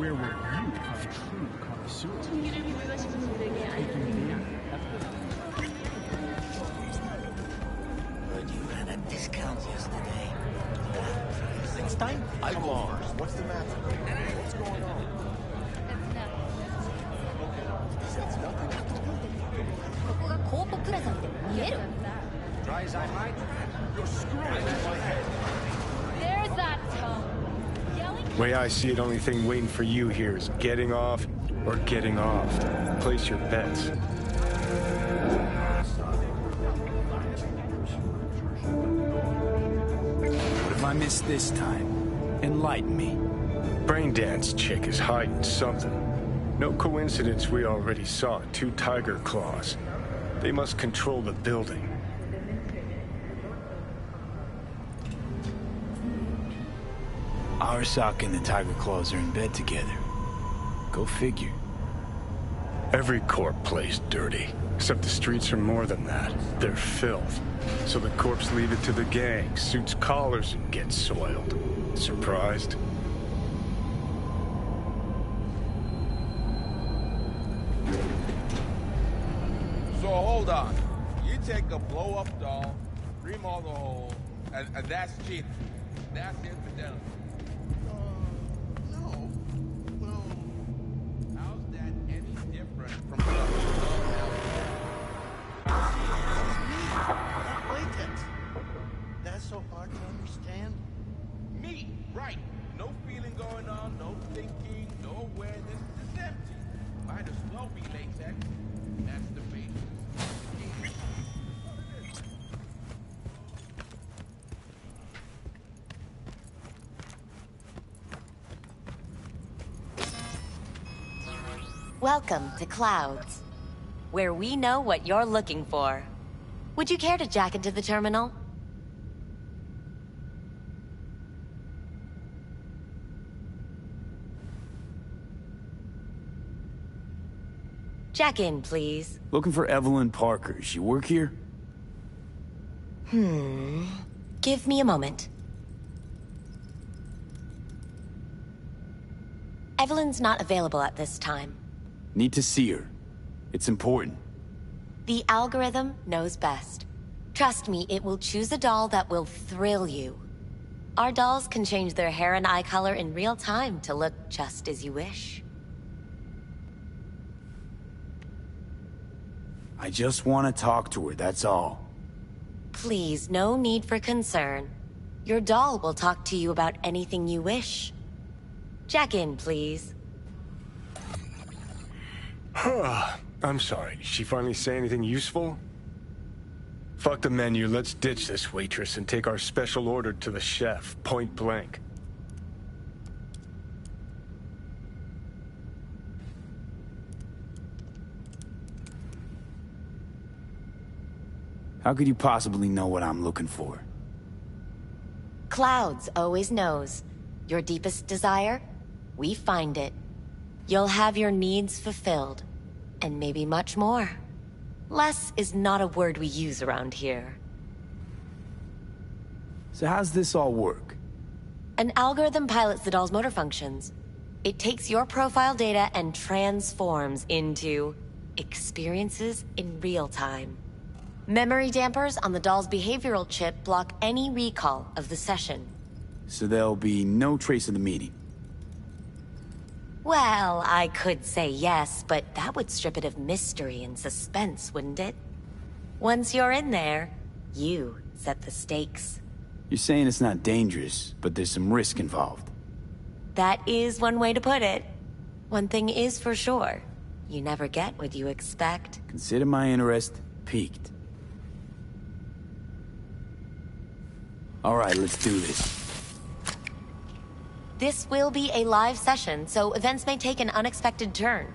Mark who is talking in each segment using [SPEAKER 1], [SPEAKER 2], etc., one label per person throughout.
[SPEAKER 1] Where will you find true connoisseurs?
[SPEAKER 2] 총기를 구매하신 분들에게 알려드립니다.
[SPEAKER 3] Heard you ran a discount yesterday.
[SPEAKER 4] Next time, I go first. What's the matter? What's going on?
[SPEAKER 3] Dry as I might. You're screwing with my head.
[SPEAKER 2] There's that tone. Yelling.
[SPEAKER 5] Way I see it, only thing waiting for you here is getting off or getting off. Place your bets.
[SPEAKER 6] What have I missed this time? Enlighten me.
[SPEAKER 5] Braindance chick is hiding something. No coincidence we already saw 2 tiger claws. They must control the building.
[SPEAKER 6] Arasaka and the Tiger Claws are in bed together. Go figure.
[SPEAKER 5] Every corp plays dirty. Except the streets are more than that. They're filth. So the corps leave it to the gang, suits collars and gets soiled. Surprised?
[SPEAKER 7] So hold on. You take a blow-up doll, remodel the hole, and that's cheating. That's infidelity.
[SPEAKER 4] No. Well,
[SPEAKER 7] How's that any different from what
[SPEAKER 4] not latex. That's so hard to understand.
[SPEAKER 7] me? Right. No feeling going on, no thinking, no awareness. It's empty. Might as well be latex. That's the basis.
[SPEAKER 8] Welcome to Clouds, where we know what you're looking for. Would you care to jack into the terminal? Jack in, please.
[SPEAKER 6] Looking for Evelyn Parker. She work here?
[SPEAKER 8] Give me a moment. Evelyn's not available at this time.
[SPEAKER 6] Need to see her. It's important.
[SPEAKER 8] The algorithm knows best. Trust me, it will choose a doll that will thrill you. Our dolls can change their hair and eye color in real time to look just as you wish.
[SPEAKER 6] I just want to talk to her, that's all.
[SPEAKER 8] Please, no need for concern. Your doll will talk to you about anything you wish. Jack in, please.
[SPEAKER 5] I'm sorry, did she finally say anything useful? Fuck the menu, let's ditch this waitress and take our special order to the chef, point blank.
[SPEAKER 6] How could you possibly know what I'm looking for?
[SPEAKER 8] Clouds always knows. Your deepest desire, we find it. You'll have your needs fulfilled, and maybe much more. Less is not a word we use around here.
[SPEAKER 6] So how's this all work?
[SPEAKER 8] An algorithm pilots the doll's motor functions. It takes your profile data and transforms into experiences in real time. Memory dampers on the doll's behavioral chip block any recall of the session.
[SPEAKER 6] So there'll be no trace of the meeting.
[SPEAKER 8] Well, I could say yes, but that would strip it of mystery and suspense, wouldn't it? Once you're in there, you set the stakes.
[SPEAKER 6] You're saying it's not dangerous, but there's some risk involved.
[SPEAKER 8] That is one way to put it. One thing is for sure. You never get what you expect.
[SPEAKER 6] Consider my interest piqued. All right, let's do this.
[SPEAKER 8] This will be a live session, so events may take an unexpected turn.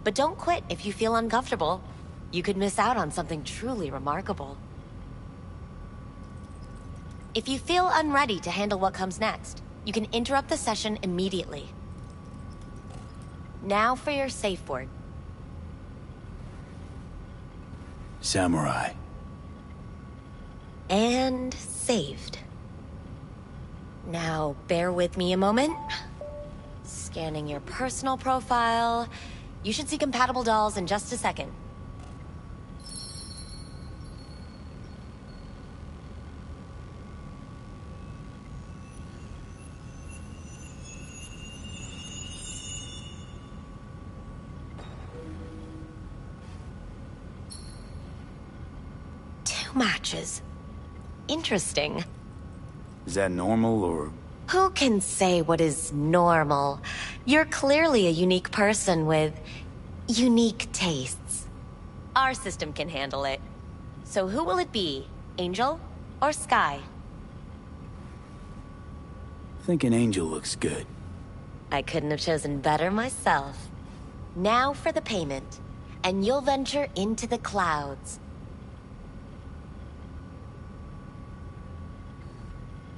[SPEAKER 8] But don't quit if you feel uncomfortable. You could miss out on something truly remarkable. If you feel unready to handle what comes next, you can interrupt the session immediately. Now for your safe word.
[SPEAKER 6] Samurai.
[SPEAKER 8] And saved. Now, bear with me a moment. Scanning your personal profile. You should see compatible dolls in just a second. Two matches. Interesting.
[SPEAKER 6] Is that normal, or...?
[SPEAKER 8] Who can say what is normal? You're clearly a unique person with unique tastes. Our system can handle it. So who will it be? Angel or Sky?
[SPEAKER 6] I think an angel looks good.
[SPEAKER 8] I couldn't have chosen better myself. Now for the payment, and you'll venture into the clouds.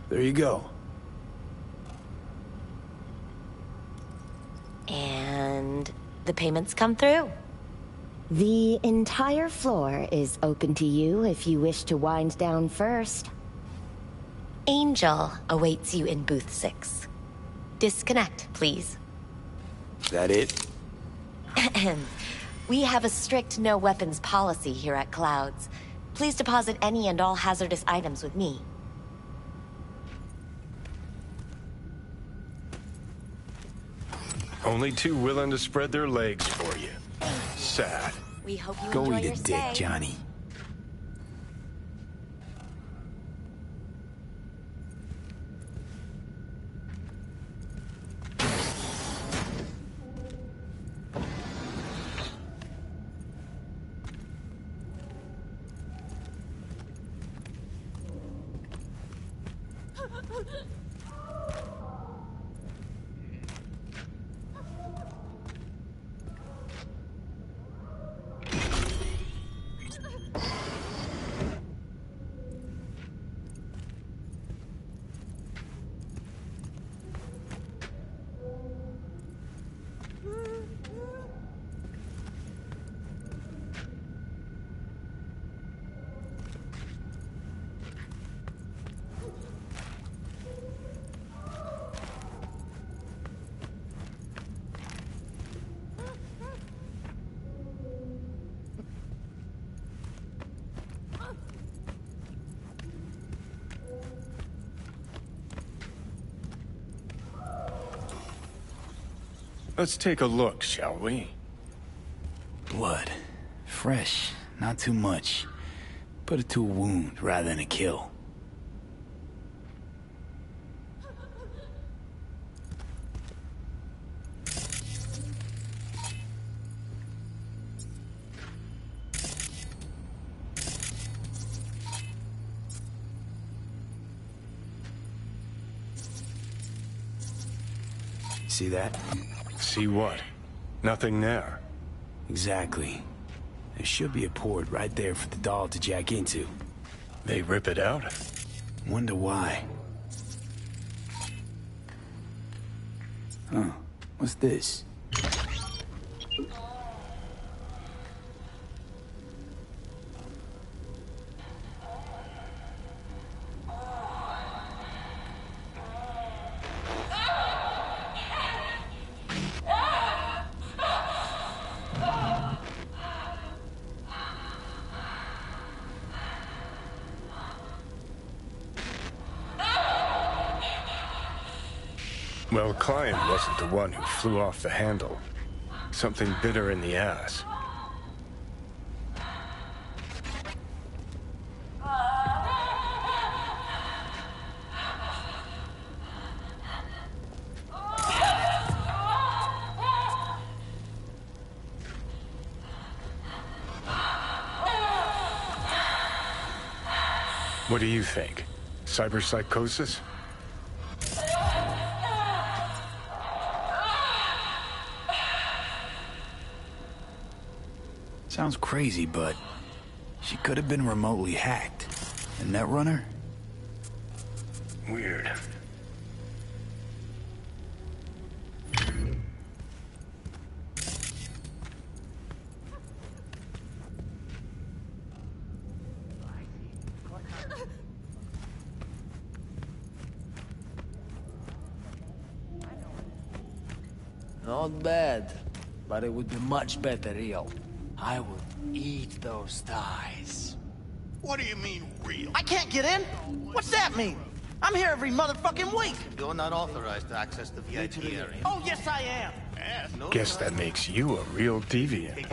[SPEAKER 6] There you go.
[SPEAKER 8] And the payments come through.
[SPEAKER 9] The entire floor is open to you if you wish to wind down first.
[SPEAKER 8] Angel awaits you in booth 6. Disconnect, please.
[SPEAKER 6] Is that it?
[SPEAKER 8] We have a strict no weapons policy here at Clouds. Please deposit any and all hazardous items with me.
[SPEAKER 5] Only two willing to spread their legs for you. Sad.
[SPEAKER 8] We hope you
[SPEAKER 6] Go
[SPEAKER 8] enjoy
[SPEAKER 6] eat
[SPEAKER 8] your
[SPEAKER 6] a
[SPEAKER 8] stay.
[SPEAKER 6] dick, Johnny.
[SPEAKER 5] Let's take a look, shall we?
[SPEAKER 6] Blood. Fresh. Not too much. Put it to a wound rather than a kill. See that?
[SPEAKER 5] See what? Nothing there.
[SPEAKER 6] Exactly. There should be a port right there for the doll to jack into.
[SPEAKER 5] They rip it out?
[SPEAKER 6] Wonder why. Huh. What's this?
[SPEAKER 5] Well, Client wasn't the one who flew off the handle. Something bit her in the ass. What do you think? Cyberpsychosis?
[SPEAKER 6] Sounds crazy, but she could have been remotely hacked. A netrunner?
[SPEAKER 5] Weird.
[SPEAKER 10] Not bad, but it would be much better real. I would eat those thighs.
[SPEAKER 4] What do you mean, real?
[SPEAKER 11] I can't get in? What's that mean? I'm here every motherfucking week.
[SPEAKER 4] You're not authorized to access the VIP area.
[SPEAKER 11] Oh, yes, I am.
[SPEAKER 5] Guess that makes you a real deviant.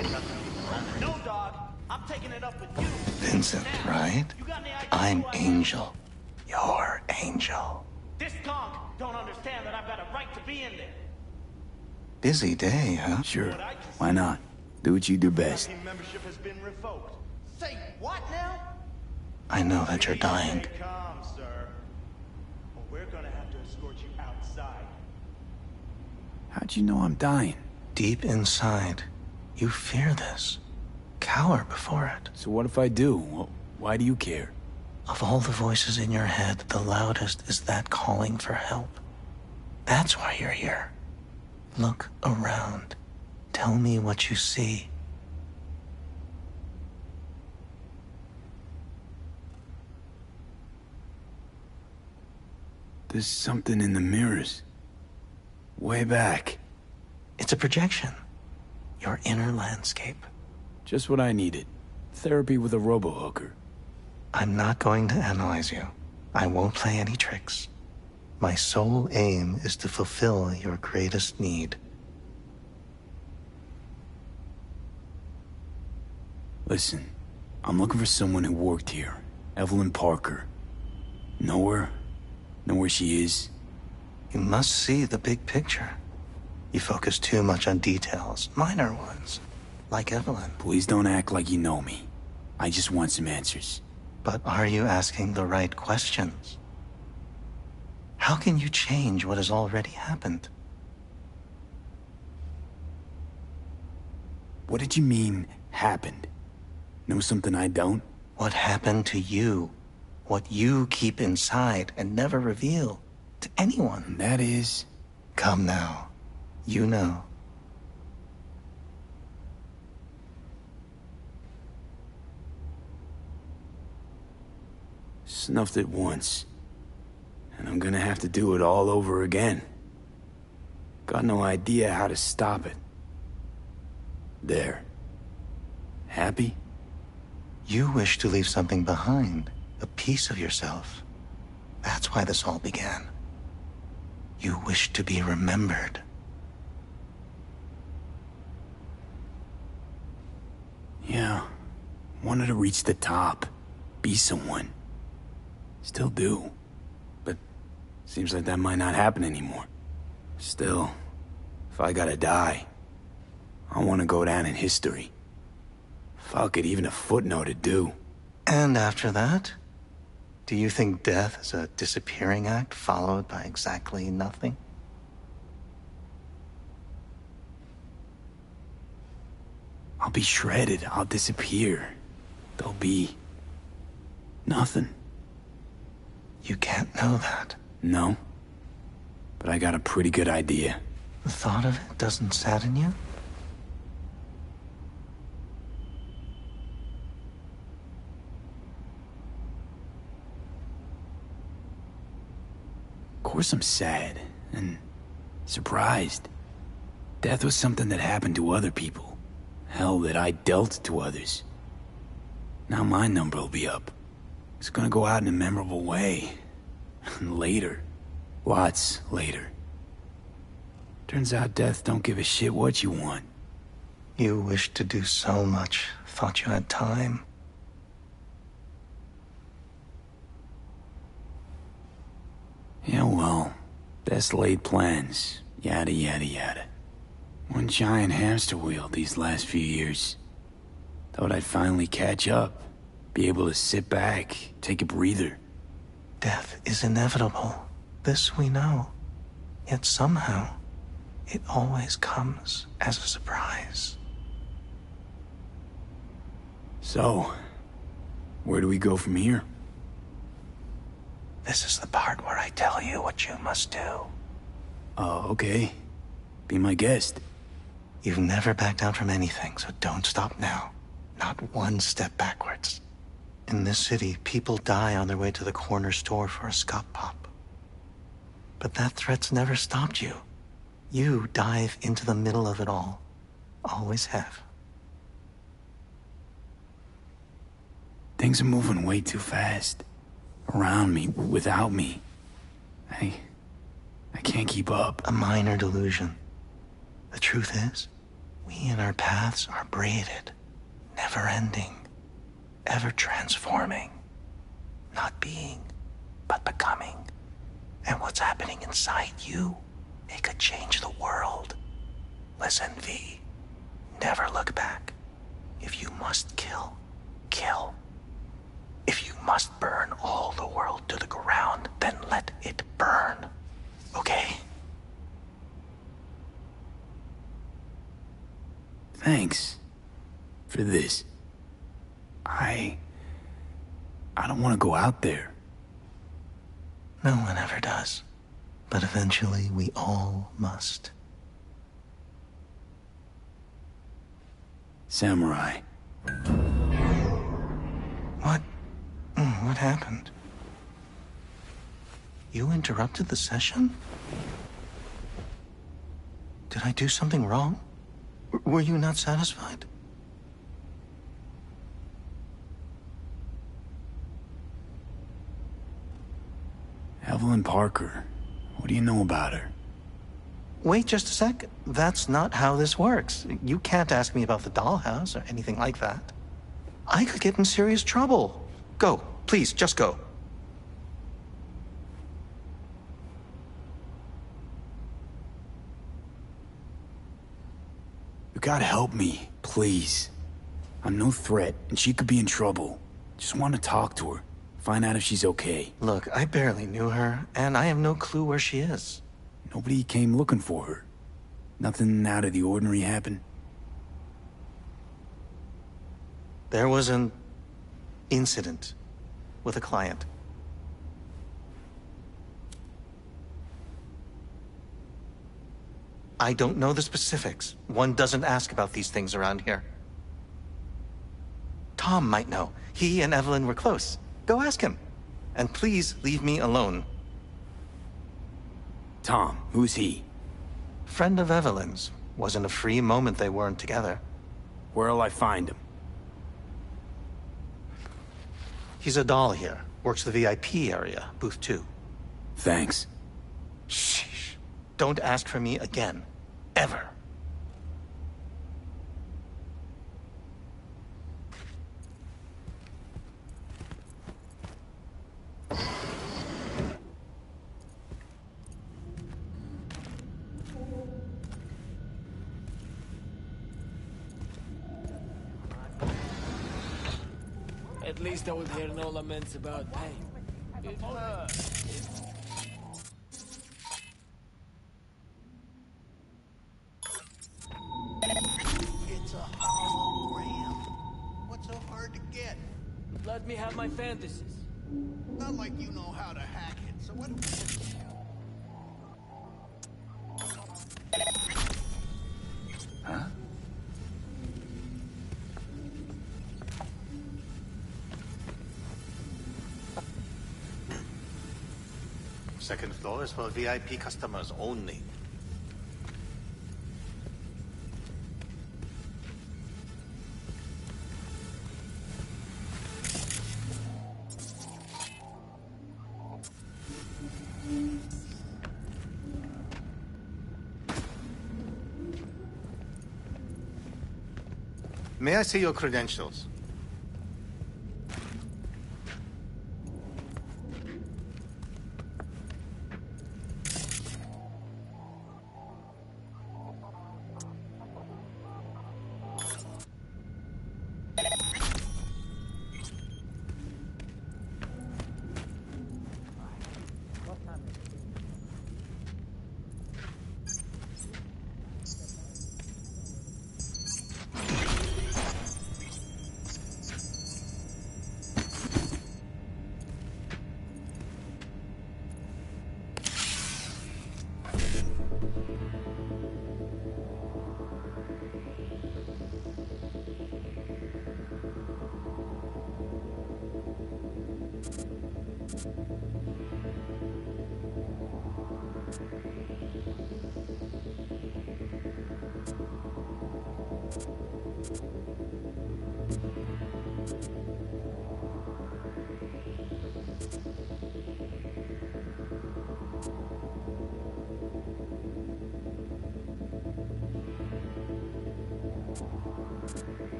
[SPEAKER 11] No, dog. I'm taking it up with you.
[SPEAKER 12] Vincent, right?
[SPEAKER 11] You got any idea
[SPEAKER 12] I'm
[SPEAKER 11] who I am?
[SPEAKER 12] Angel. You're Angel.
[SPEAKER 11] This conk don't understand that I've got a right to be in there.
[SPEAKER 12] Busy day, huh?
[SPEAKER 6] Sure. Why not? Do what you do best.
[SPEAKER 11] Team membership has been revoked. Say what now?
[SPEAKER 12] I know that you're dying.
[SPEAKER 11] Stay calm, sir. Or we're gonna have to escort you outside.
[SPEAKER 6] How'd you know I'm dying?
[SPEAKER 12] Deep inside, you fear this. Cower before it.
[SPEAKER 6] So what if I do? Why do you care?
[SPEAKER 12] Of all the voices in your head, the loudest is that calling for help. That's why you're here. Look around. Tell me what you see.
[SPEAKER 6] There's something in the mirrors. Way back.
[SPEAKER 12] It's a projection. Your inner landscape.
[SPEAKER 6] Just what I needed. Therapy with a robo-hooker.
[SPEAKER 12] I'm not going to analyze you. I won't play any tricks. My sole aim is to fulfill your greatest need.
[SPEAKER 6] Listen, I'm looking for someone who worked here. Evelyn Parker. Know her? Know where she is?
[SPEAKER 12] You must see the big picture. You focus too much on details, minor ones, like Evelyn.
[SPEAKER 6] Please don't act like you know me. I just want some answers.
[SPEAKER 12] But are you asking the right questions? How can you change what has already happened?
[SPEAKER 6] What did you mean, happened? Know something I don't?
[SPEAKER 12] What happened to you? What you keep inside and never reveal to anyone?
[SPEAKER 6] And that is...
[SPEAKER 12] Come now. You know.
[SPEAKER 6] Snuffed it once. And I'm gonna have to do it all over again. Got no idea how to stop it. There. Happy?
[SPEAKER 12] You wish to leave something behind, a piece of yourself. That's why this all began. You wish to be remembered.
[SPEAKER 6] Yeah. Wanted to reach the top. Be someone. Still do. But seems like that might not happen anymore. Still, if I gotta die, I want to go down in history. Fuck it, even a footnote would do.
[SPEAKER 12] And after that? Do you think death is a disappearing act followed by exactly nothing?
[SPEAKER 6] I'll be shredded. I'll disappear. There'll be... nothing.
[SPEAKER 12] You can't know that.
[SPEAKER 6] No. But I got a pretty good idea.
[SPEAKER 12] The thought of it doesn't sadden you?
[SPEAKER 6] Of course I'm sad. And surprised. Death was something that happened to other people. Hell, that I dealt to others. Now my number will be up. It's gonna go out in a memorable way. Later. Lots later. Turns out death don't give a shit what you want.
[SPEAKER 12] You wished to do so much, thought you had time.
[SPEAKER 6] Yeah, well, best laid plans. Yada, yada, yada. One giant hamster wheel these last few years. Thought I'd finally catch up. Be able to sit back, take a breather.
[SPEAKER 12] Death is inevitable. This we know. Yet somehow, it always comes as a surprise.
[SPEAKER 6] So, where do we go from here?
[SPEAKER 12] This is the part where I tell you what you must do.
[SPEAKER 6] Oh, okay. Be my guest.
[SPEAKER 12] You've never backed down from anything, so don't stop now. Not one step backwards. In this city, people die on their way to the corner store for a scot pop. But that threat's never stopped you. You dive into the middle of it all. Always have.
[SPEAKER 6] Things are moving way too fast. Around me, without me. I can't keep up.
[SPEAKER 12] A minor delusion. The truth is, we and our paths are braided, never-ending, ever-transforming. Not being, but becoming. And what's happening inside you, it could change the world. Listen, V. Never look back. If you must kill, kill. If you must burn all the world to the ground, then let it burn. Okay?
[SPEAKER 6] Thanks for this. I don't want to go out there.
[SPEAKER 12] No one ever does. But eventually we all must.
[SPEAKER 6] Samurai.
[SPEAKER 12] What? What happened? You interrupted the session? Did I do something wrong? Were you not satisfied?
[SPEAKER 6] Evelyn Parker. What do you know about her?
[SPEAKER 12] Wait just a sec. That's not how this works. You can't ask me about the dollhouse or anything like that. I could get in serious trouble. Go. Please, just go.
[SPEAKER 6] You gotta help me, please. I'm no threat, and she could be in trouble. Just want to talk to her. Find out if she's okay.
[SPEAKER 12] Look, I barely knew her, and I have no clue where she is.
[SPEAKER 6] Nobody came looking for her. Nothing out of the ordinary happened.
[SPEAKER 12] There was an incident with a client. I don't know the specifics. One doesn't ask about these things around here. Tom might know. He and Evelyn were close. Go ask him. And please leave me alone.
[SPEAKER 6] Tom, who's he?
[SPEAKER 12] Friend of Evelyn's. Wasn't a free moment they weren't together.
[SPEAKER 6] Where'll I find him?
[SPEAKER 12] He's a doll here. Works the VIP area, booth 2.
[SPEAKER 6] Thanks.
[SPEAKER 12] Sheesh. Don't ask for me again. Ever.
[SPEAKER 10] At least I would hear no laments about pain. It hurts.
[SPEAKER 3] It's a hologram. What's so hard to get?
[SPEAKER 10] Let me have my fantasies.
[SPEAKER 3] Not like you know how to hack it, so what...
[SPEAKER 6] Huh?
[SPEAKER 4] Second floor is for VIP customers only. May I see your credentials?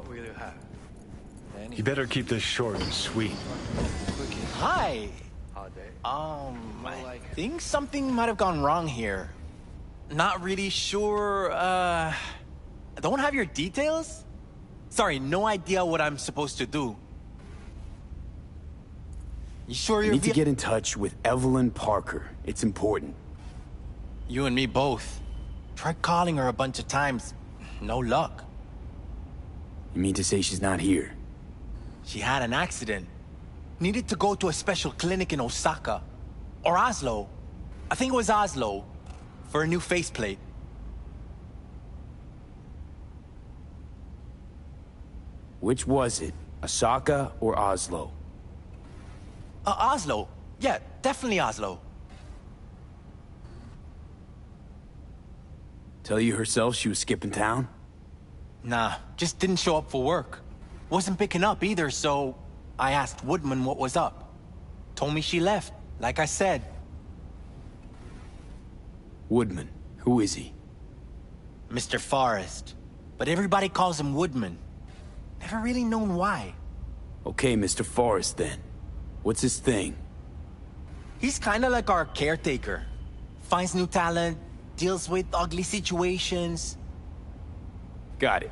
[SPEAKER 4] What will you have?
[SPEAKER 5] You better keep this short and sweet.
[SPEAKER 10] Hi. I think something might have gone wrong here. Not really sure, don't have your details? Sorry, no idea what I'm supposed to do. You sure
[SPEAKER 6] You
[SPEAKER 10] you're...
[SPEAKER 6] need to get in touch with Evelyn Parker. It's important.
[SPEAKER 10] You and me both. Tried calling her a bunch of times. No luck.
[SPEAKER 6] You mean to say she's not here?
[SPEAKER 10] She had an accident. Needed to go to a special clinic in Osaka. Or Oslo. I think it was Oslo. For a new faceplate.
[SPEAKER 6] Which was it? Osaka or Oslo?
[SPEAKER 10] Oslo. Yeah, definitely Oslo.
[SPEAKER 6] Tell you herself she was skipping town?
[SPEAKER 10] Nah, just didn't show up for work. Wasn't picking up either, so I asked Woodman what was up. Told me she left, like I said.
[SPEAKER 6] Woodman. Who is he?
[SPEAKER 10] Mr. Forrest. But everybody calls him Woodman. Never really known why.
[SPEAKER 6] Okay, Mr. Forrest then. What's his thing?
[SPEAKER 10] He's kinda like our caretaker. Finds new talent, deals with ugly situations.
[SPEAKER 6] Got it.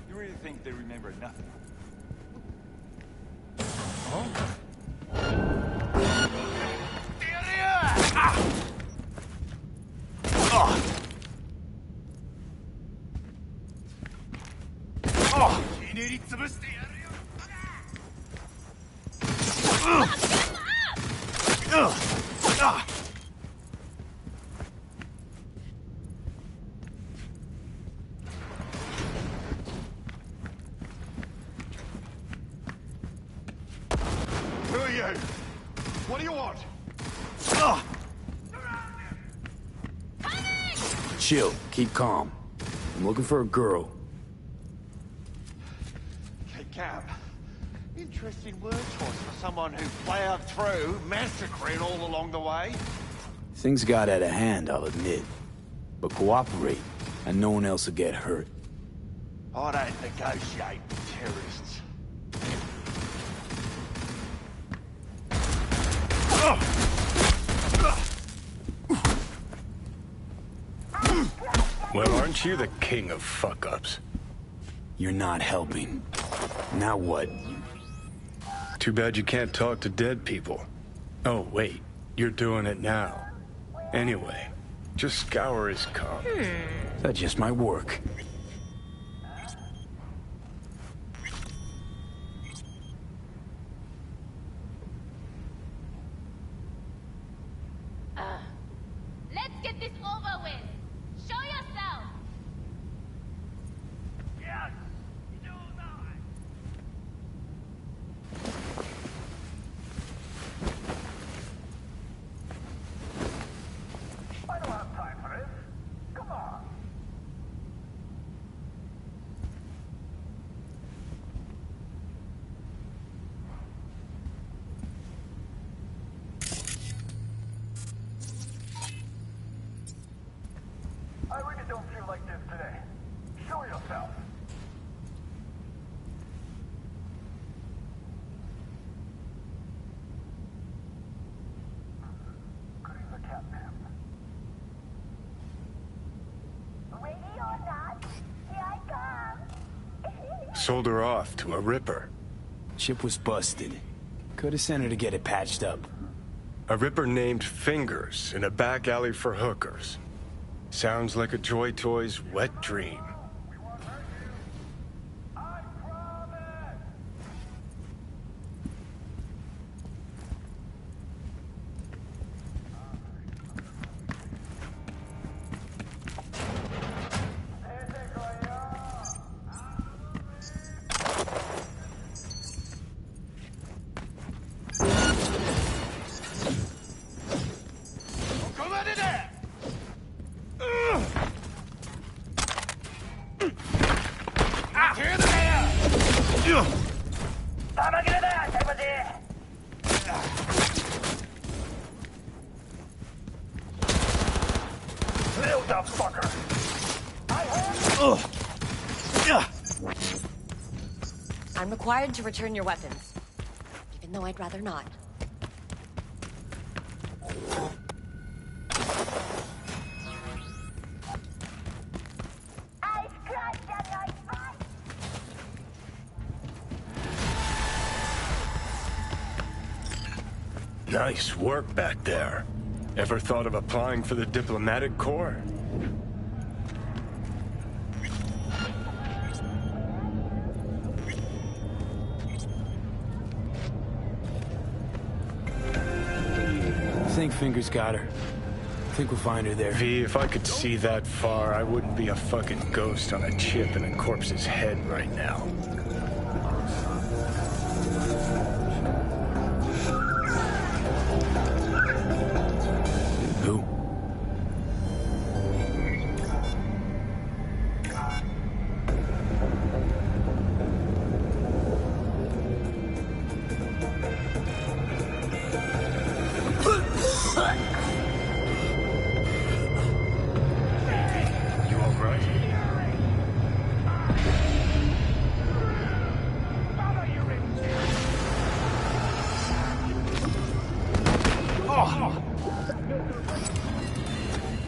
[SPEAKER 4] You really think they remember nothing?
[SPEAKER 7] Who are you? What do you want?
[SPEAKER 6] Chill. Keep calm. I'm looking for a girl.
[SPEAKER 7] Okay, Cap. Interesting word choice for someone who plowed through, massacring all along the way.
[SPEAKER 6] Things got out of hand, I'll admit. But cooperate, and no one else will get hurt.
[SPEAKER 7] I don't negotiate with terrorists.
[SPEAKER 5] Well, aren't you the king of fuck-ups?
[SPEAKER 6] You're not helping. Now what?
[SPEAKER 5] Too bad you can't talk to dead people. Oh, wait. You're doing it now. Anyway, just scour his car.
[SPEAKER 6] That just might work.
[SPEAKER 2] Let's get this over with. Show yourself. Yes, do that.
[SPEAKER 3] I don't have time for this. Come on. I really don't feel like this today. Show yourself. Good as a catnap. Ready or not, here I come.
[SPEAKER 5] Sold her off to a ripper.
[SPEAKER 6] Chip was busted. Could have sent her to get it patched up.
[SPEAKER 5] A ripper named Fingers in a back alley for hookers. Sounds like a Joy Toy's wet dream. the fucker!
[SPEAKER 8] I'm required to return your weapons, even though I'd rather not.
[SPEAKER 5] Nice work back there. Ever thought of applying for the diplomatic corps?
[SPEAKER 6] Think Fingers got her. Think we'll find her there.
[SPEAKER 5] V, if I could see that far, I wouldn't be a fucking ghost on a chip in a corpse's head right now.
[SPEAKER 6] Who?
[SPEAKER 5] You alright?
[SPEAKER 6] Oh!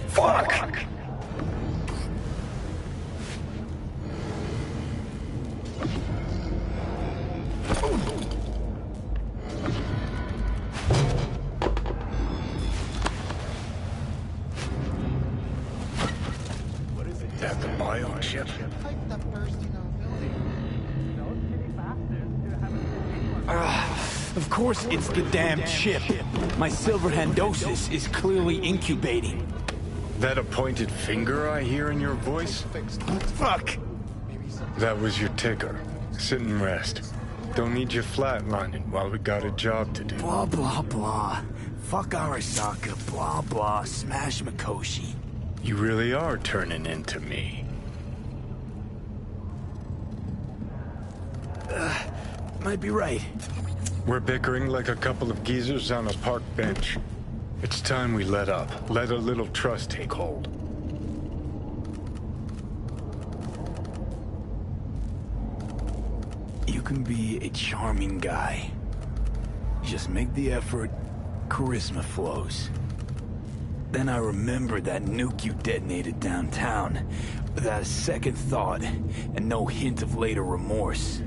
[SPEAKER 5] Fuck! Is that the biochip?
[SPEAKER 6] Of course it's the damn chip. My silverhandosis is clearly incubating.
[SPEAKER 5] That a pointed finger I hear in your voice?
[SPEAKER 6] Fuck!
[SPEAKER 5] That was your ticker. Sit and rest. Don't need you flatlining while we got a job to do.
[SPEAKER 6] Blah, blah, blah. Fuck Arasaka, blah, blah. Smash Mikoshi.
[SPEAKER 5] You really are turning into me.
[SPEAKER 6] Might be right.
[SPEAKER 5] We're bickering like a couple of geezers on a park bench. It's time we let up. Let a little trust take hold.
[SPEAKER 6] You can be a charming guy. Just make the effort, charisma flows. Then I remembered that nuke you detonated downtown, without a second thought, and no hint of later remorse.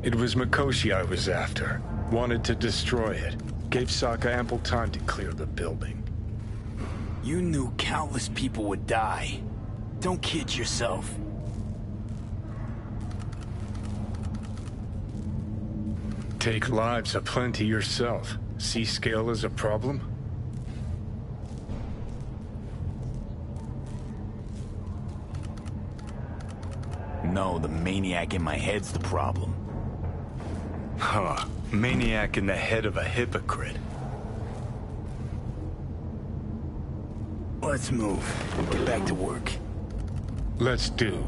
[SPEAKER 5] It was Mikoshi I was after. Wanted to destroy it. Gave Sokka ample time to clear the building.
[SPEAKER 6] You knew countless people would die. Don't kid yourself.
[SPEAKER 5] Take lives aplenty yourself. See scale as a problem?
[SPEAKER 6] No, the maniac in my head's the problem.
[SPEAKER 5] Huh. Maniac in the head of a hypocrite.
[SPEAKER 6] Let's move. Get back to work.
[SPEAKER 5] Let's do.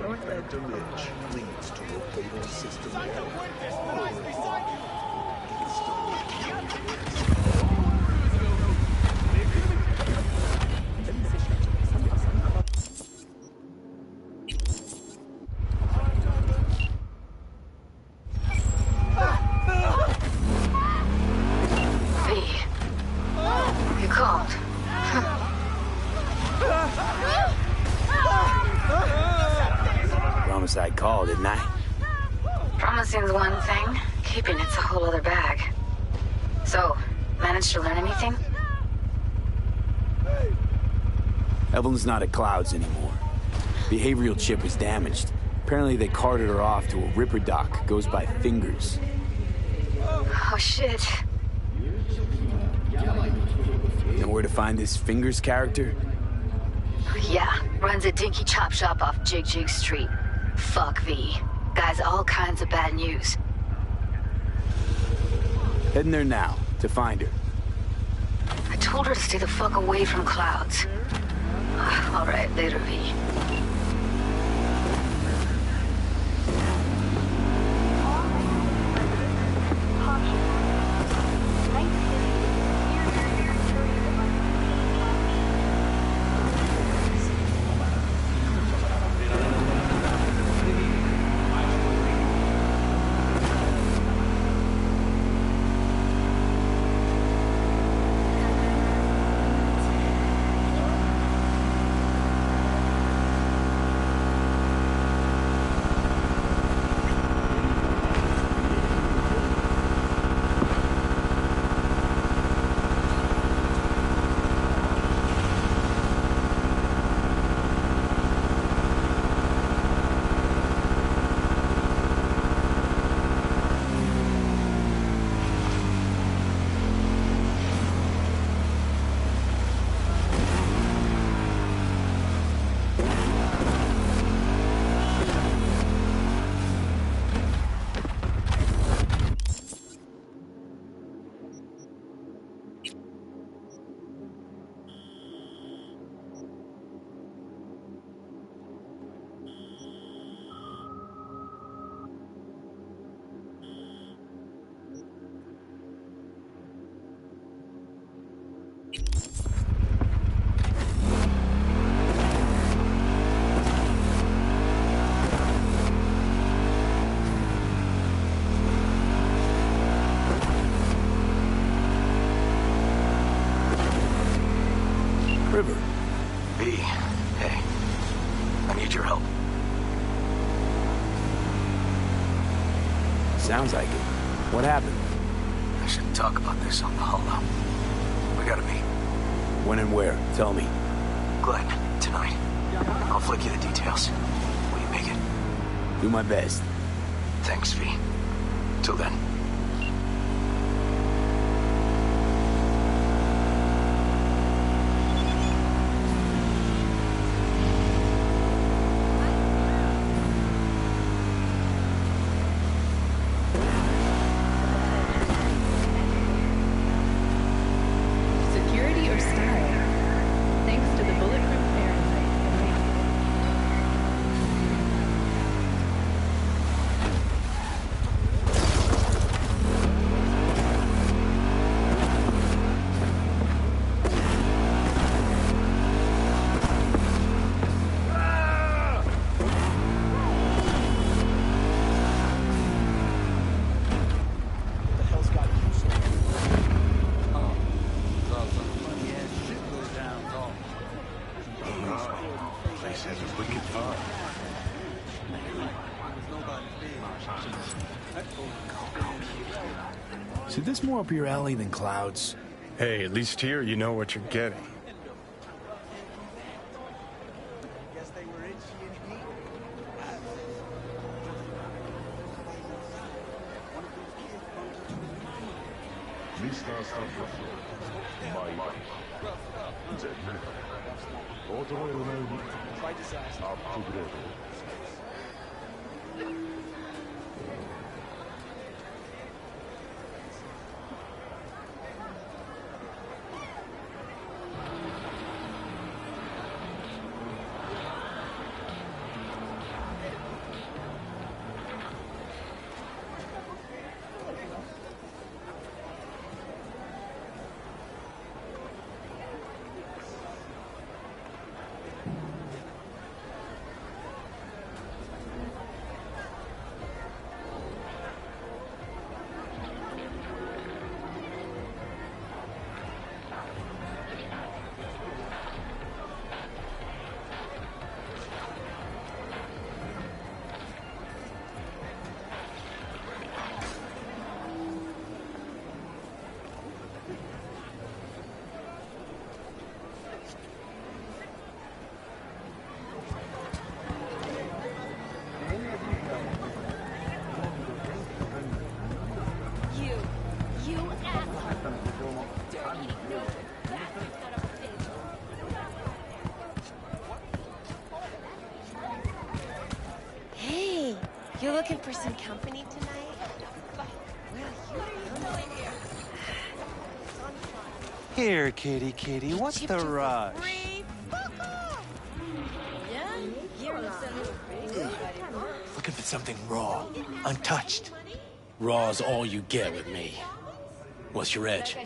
[SPEAKER 13] Northland Ridge leads to a fatal system.
[SPEAKER 14] You called.
[SPEAKER 6] Promise I'd call, didn't I?
[SPEAKER 14] Promising's one thing, keeping it's a whole other bag. So, managed to learn anything?
[SPEAKER 6] Evelyn's not at Clouds anymore. Behavioral chip was damaged. Apparently they carted her off to a ripper dock. Goes by Fingers.
[SPEAKER 14] Oh, shit.
[SPEAKER 6] Know where to find this Fingers character?
[SPEAKER 14] Yeah, runs a dinky chop shop off Jig Jig Street. Fuck V. Guy's all kinds of bad news.
[SPEAKER 6] Heading there now, to find her.
[SPEAKER 14] I told her to stay the fuck away from clouds. All right, later, V.
[SPEAKER 6] River.
[SPEAKER 12] V, hey. I need your help.
[SPEAKER 6] Sounds like it. What happened?
[SPEAKER 12] I shouldn't talk about this on the holo. We gotta meet.
[SPEAKER 6] When and where? Tell me.
[SPEAKER 12] Glenn, tonight. I'll flick you the details. Will you make it?
[SPEAKER 6] Do my best.
[SPEAKER 12] Thanks, V. Till then.
[SPEAKER 15] Security or style? Thanks to the bulletproof Fahrenheit.
[SPEAKER 11] The hell's got you so
[SPEAKER 5] Place has a wicked vibe.
[SPEAKER 6] So this more up your alley than Clouds?
[SPEAKER 5] Hey, at least here you know what you're getting.
[SPEAKER 11] Guess they were itchy and deep.
[SPEAKER 13] Mr. Sanford, my life. Z. 衰える前にアップグレード。
[SPEAKER 8] You looking for some company tonight?
[SPEAKER 3] Here, kitty, kitty, what's the rush?
[SPEAKER 4] Looking for something raw, untouched. Raw's all you get with me. What's your edge?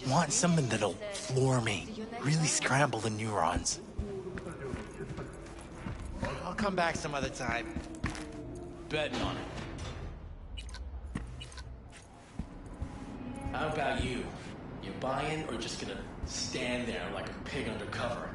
[SPEAKER 10] Want something that'll floor me, really scramble the neurons. I'll come back some other time.
[SPEAKER 4] Betting on it. How about you? You buying or just gonna stand there like a pig under cover?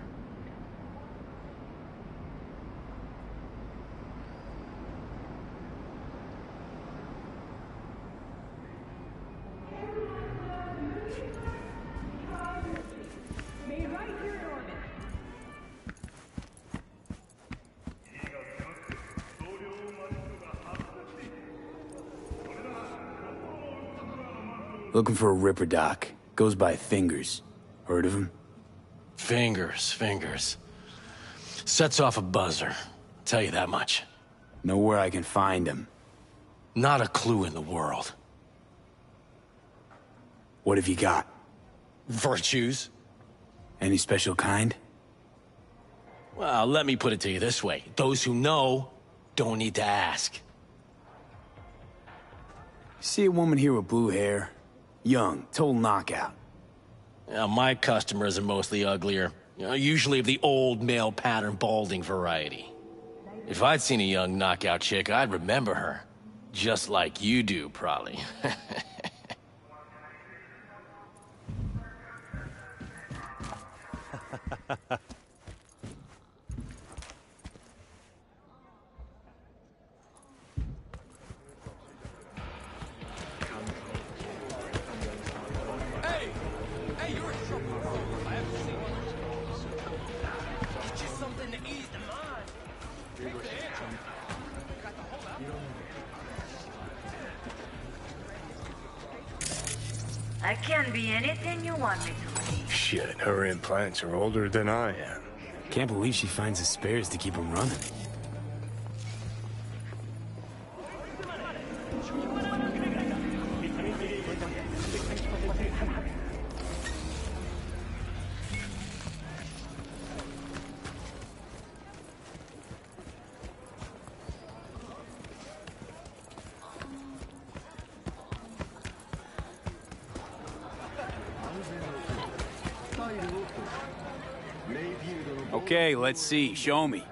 [SPEAKER 6] Looking for a Ripper Doc. Goes by Fingers. Heard of him?
[SPEAKER 4] Fingers. Sets off a buzzer. Tell you that much.
[SPEAKER 6] Know where I can find him.
[SPEAKER 4] Not a clue in the world.
[SPEAKER 6] What have you got?
[SPEAKER 4] Virtues?
[SPEAKER 6] Any special kind?
[SPEAKER 4] Well, let me put it to you this way. Those who know don't need to ask.
[SPEAKER 6] See a woman here with blue hair? Young, total knockout.
[SPEAKER 4] My customers are mostly uglier. Usually of the old male pattern balding variety. If I'd seen a young knockout chick, I'd remember her. Just like you do, probably.
[SPEAKER 7] Hey, you're in trouble. I have to see Get you something to ease the mind. Take the answer. Got the whole out.
[SPEAKER 14] I can be anything you want me to be.
[SPEAKER 5] Shit, her implants are older than I am.
[SPEAKER 6] Can't believe she finds the spares to keep him running. Okay, let's see. Show me.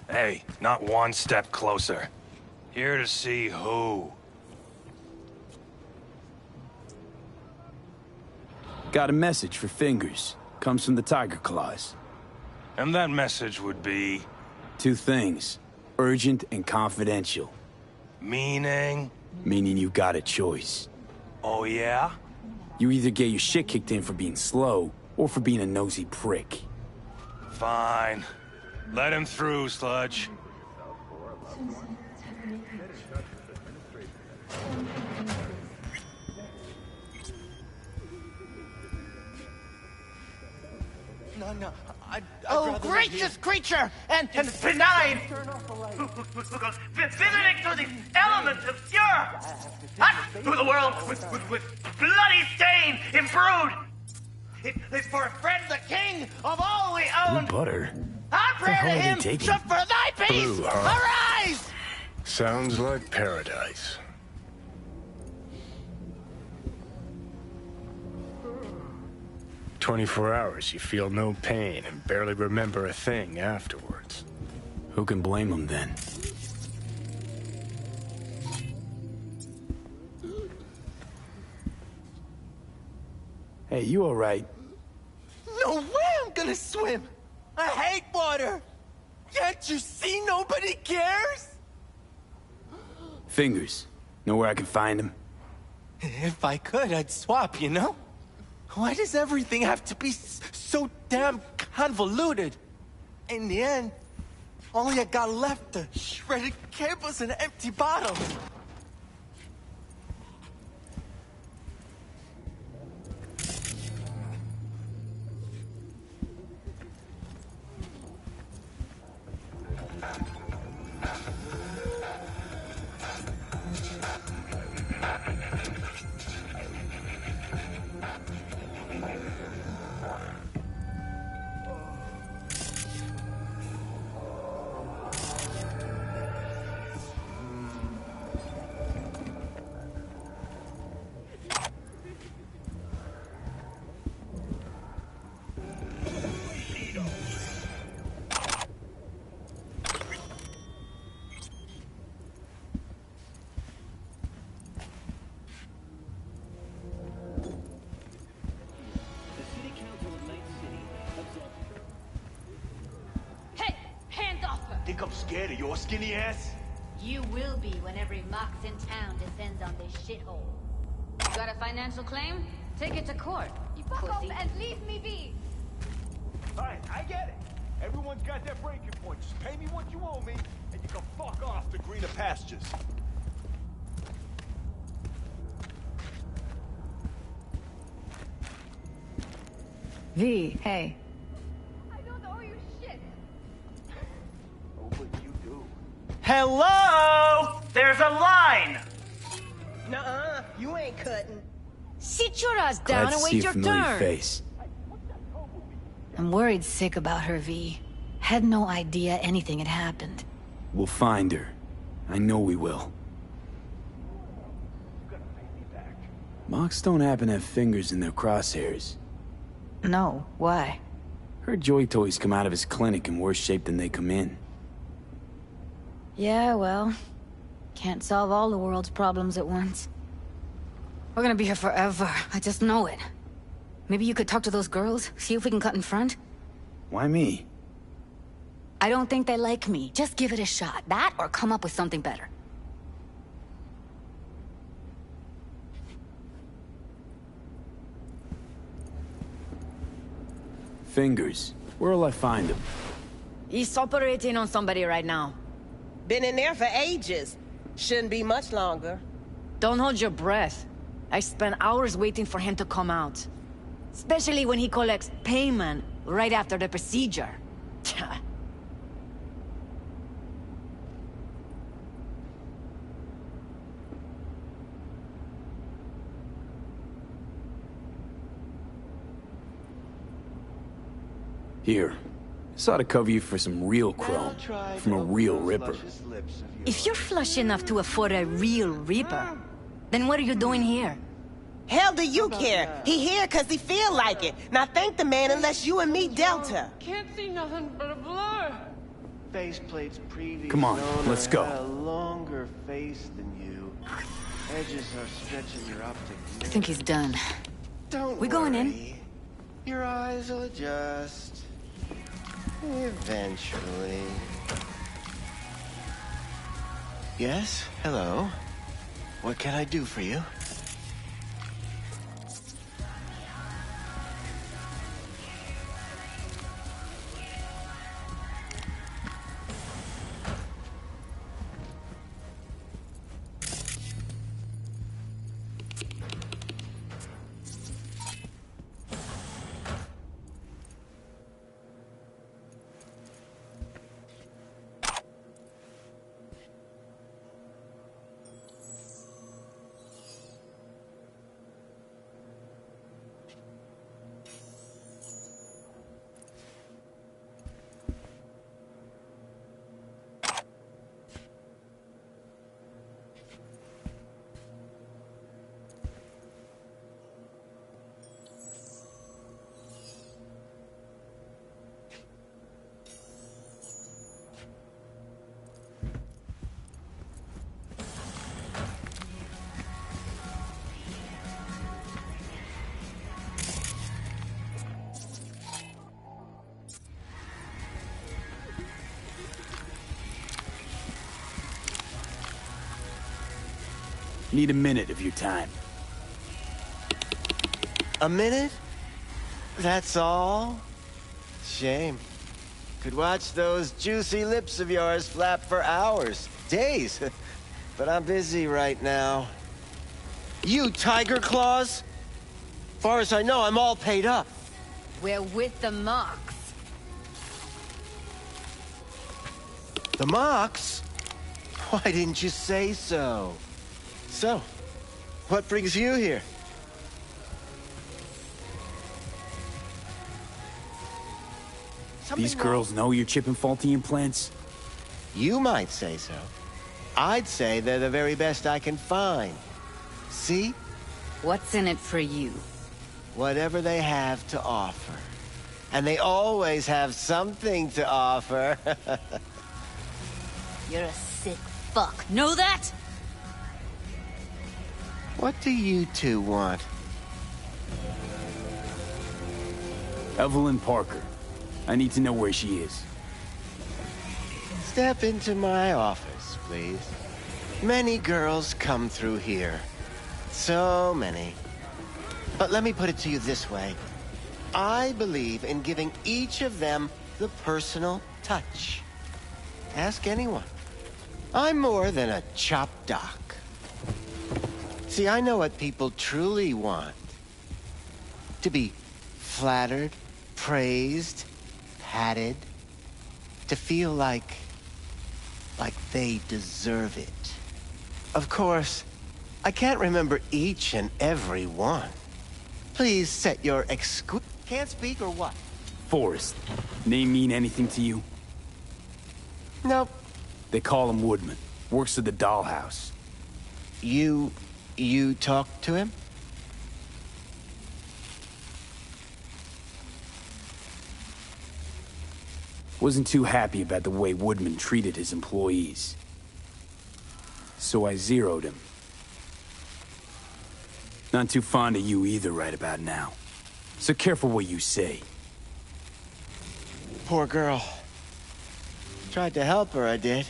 [SPEAKER 16] Hey, not one step closer. Here to see who.
[SPEAKER 6] Got a message for Fingers. Comes from the Tiger Claws.
[SPEAKER 16] And that message would be?
[SPEAKER 6] Two things. Urgent and confidential.
[SPEAKER 16] Meaning?
[SPEAKER 6] Meaning you got a choice.
[SPEAKER 16] Oh yeah?
[SPEAKER 6] You either get your shit kicked in for being slow, or for being a nosy prick.
[SPEAKER 16] Fine. Let him through, Sludge.
[SPEAKER 10] No.
[SPEAKER 7] Oh, gracious creature! And benign! Visiting through the elements obscure! Hot through the world with bloody stain imbrued!
[SPEAKER 3] It's for a friend, the king of all we own.
[SPEAKER 6] Blue butter?
[SPEAKER 3] I pray to
[SPEAKER 6] hell are they
[SPEAKER 3] him,
[SPEAKER 6] taking?
[SPEAKER 3] so for thy peace,
[SPEAKER 5] Blue, huh?
[SPEAKER 3] arise!
[SPEAKER 5] Sounds like paradise. "24 hours, you feel no pain and barely remember a thing afterwards."
[SPEAKER 6] Who can blame them then? Hey, you alright?
[SPEAKER 10] No way I'm gonna swim! I hate water! Can't you see nobody cares?
[SPEAKER 6] Fingers. Know where I can find him?
[SPEAKER 10] If I could, I'd swap, you know? Why does everything have to be so damn convoluted? In the end, all I got left are shredded cables and empty bottles.
[SPEAKER 2] Hey, hands off her!
[SPEAKER 11] Think I'm scared of your skinny ass?
[SPEAKER 2] You will be when every Mox in town descends on this shithole. You got a financial claim? Take it to court, you fuck off and leave me be!
[SPEAKER 11] Alright, I get it. Everyone's got their breaking point. Just pay me what you owe me, and you can fuck off to greener pastures.
[SPEAKER 14] V, hey.
[SPEAKER 2] I don't owe you shit!
[SPEAKER 11] Oh, but you do.
[SPEAKER 3] Hello? There's a line!
[SPEAKER 17] Nuh-uh, you ain't cutting.
[SPEAKER 14] Sit your ass
[SPEAKER 6] Glad
[SPEAKER 14] down
[SPEAKER 6] to
[SPEAKER 14] and
[SPEAKER 6] see
[SPEAKER 14] wait
[SPEAKER 6] a
[SPEAKER 14] your
[SPEAKER 6] familiar
[SPEAKER 14] turn.
[SPEAKER 6] face.
[SPEAKER 14] I'm worried sick about her, V. Had no idea anything had happened.
[SPEAKER 6] We'll find her. I know we will. Mox don't happen to have fingers in their crosshairs.
[SPEAKER 14] No, why?
[SPEAKER 6] Her joy toys come out of his clinic in worse shape than they come in.
[SPEAKER 14] Yeah, well, can't solve all the world's problems at once. We're gonna be here forever. I just know it. Maybe you could talk to those girls, see if we can cut in front?
[SPEAKER 6] Why me?
[SPEAKER 14] I don't think they like me. Just give it a shot. That or come up with something better.
[SPEAKER 6] Fingers. Where'll I find him?
[SPEAKER 17] He's operating on somebody right now. Been in there for ages. Shouldn't be much longer.
[SPEAKER 18] Don't hold your breath. I spent hours waiting for him to come out. Especially when he collects payment right after the procedure.
[SPEAKER 6] Here. This ought to cover you for some real chrome. From a real ripper.
[SPEAKER 18] If you're flush enough to afford a real Reaper, then what are you doing here?
[SPEAKER 17] Hell do you care? He here cause he feel like it. Now thank the man unless you and me dealt her.
[SPEAKER 19] Can't see nothing but a blur.
[SPEAKER 20] Faceplate's previous
[SPEAKER 6] Come on,
[SPEAKER 20] owner
[SPEAKER 6] let's go.
[SPEAKER 20] had a longer face than you. Edges are stretching your optic
[SPEAKER 14] I think he's done.
[SPEAKER 20] Don't
[SPEAKER 14] We going in?
[SPEAKER 20] worry. Your eyes will adjust. Eventually. Yes? Hello? What can I do for you?
[SPEAKER 6] Need a minute of your time.
[SPEAKER 20] A minute? That's all? Shame. Could watch those juicy lips of yours flap for hours, days. But I'm busy right now. You Tiger Claws? Far as I know, I'm all paid up.
[SPEAKER 2] We're with the Mox.
[SPEAKER 20] The Mox? Why didn't you say so? So, what brings you here?
[SPEAKER 6] These girls know you're chipping faulty implants?
[SPEAKER 20] You might say so. I'd say they're the very best I can find. See?
[SPEAKER 14] What's in it for you?
[SPEAKER 20] Whatever they have to offer. And they always have something to offer.
[SPEAKER 2] You're a sick fuck. Know that?
[SPEAKER 20] What do you two want?
[SPEAKER 6] Evelyn Parker. I need to know where she is.
[SPEAKER 20] Step into my office, please. Many girls come through here. So many. But let me put it to you this way. I believe in giving each of them the personal touch. Ask anyone. I'm more than a chop doc. See, I know what people truly want. To be flattered, praised, patted. To feel like they deserve it. Of course, I can't remember each and every one. Please set your Can't speak or what?
[SPEAKER 6] Forrest. Name mean anything to you?
[SPEAKER 20] Nope.
[SPEAKER 6] They call him Woodman. Works at the dollhouse.
[SPEAKER 20] You talked to him?
[SPEAKER 6] Wasn't too happy about the way Woodman treated his employees. So I zeroed him. Not too fond of you either right about now. So careful what you say.
[SPEAKER 20] Poor girl. Tried to help her, I did.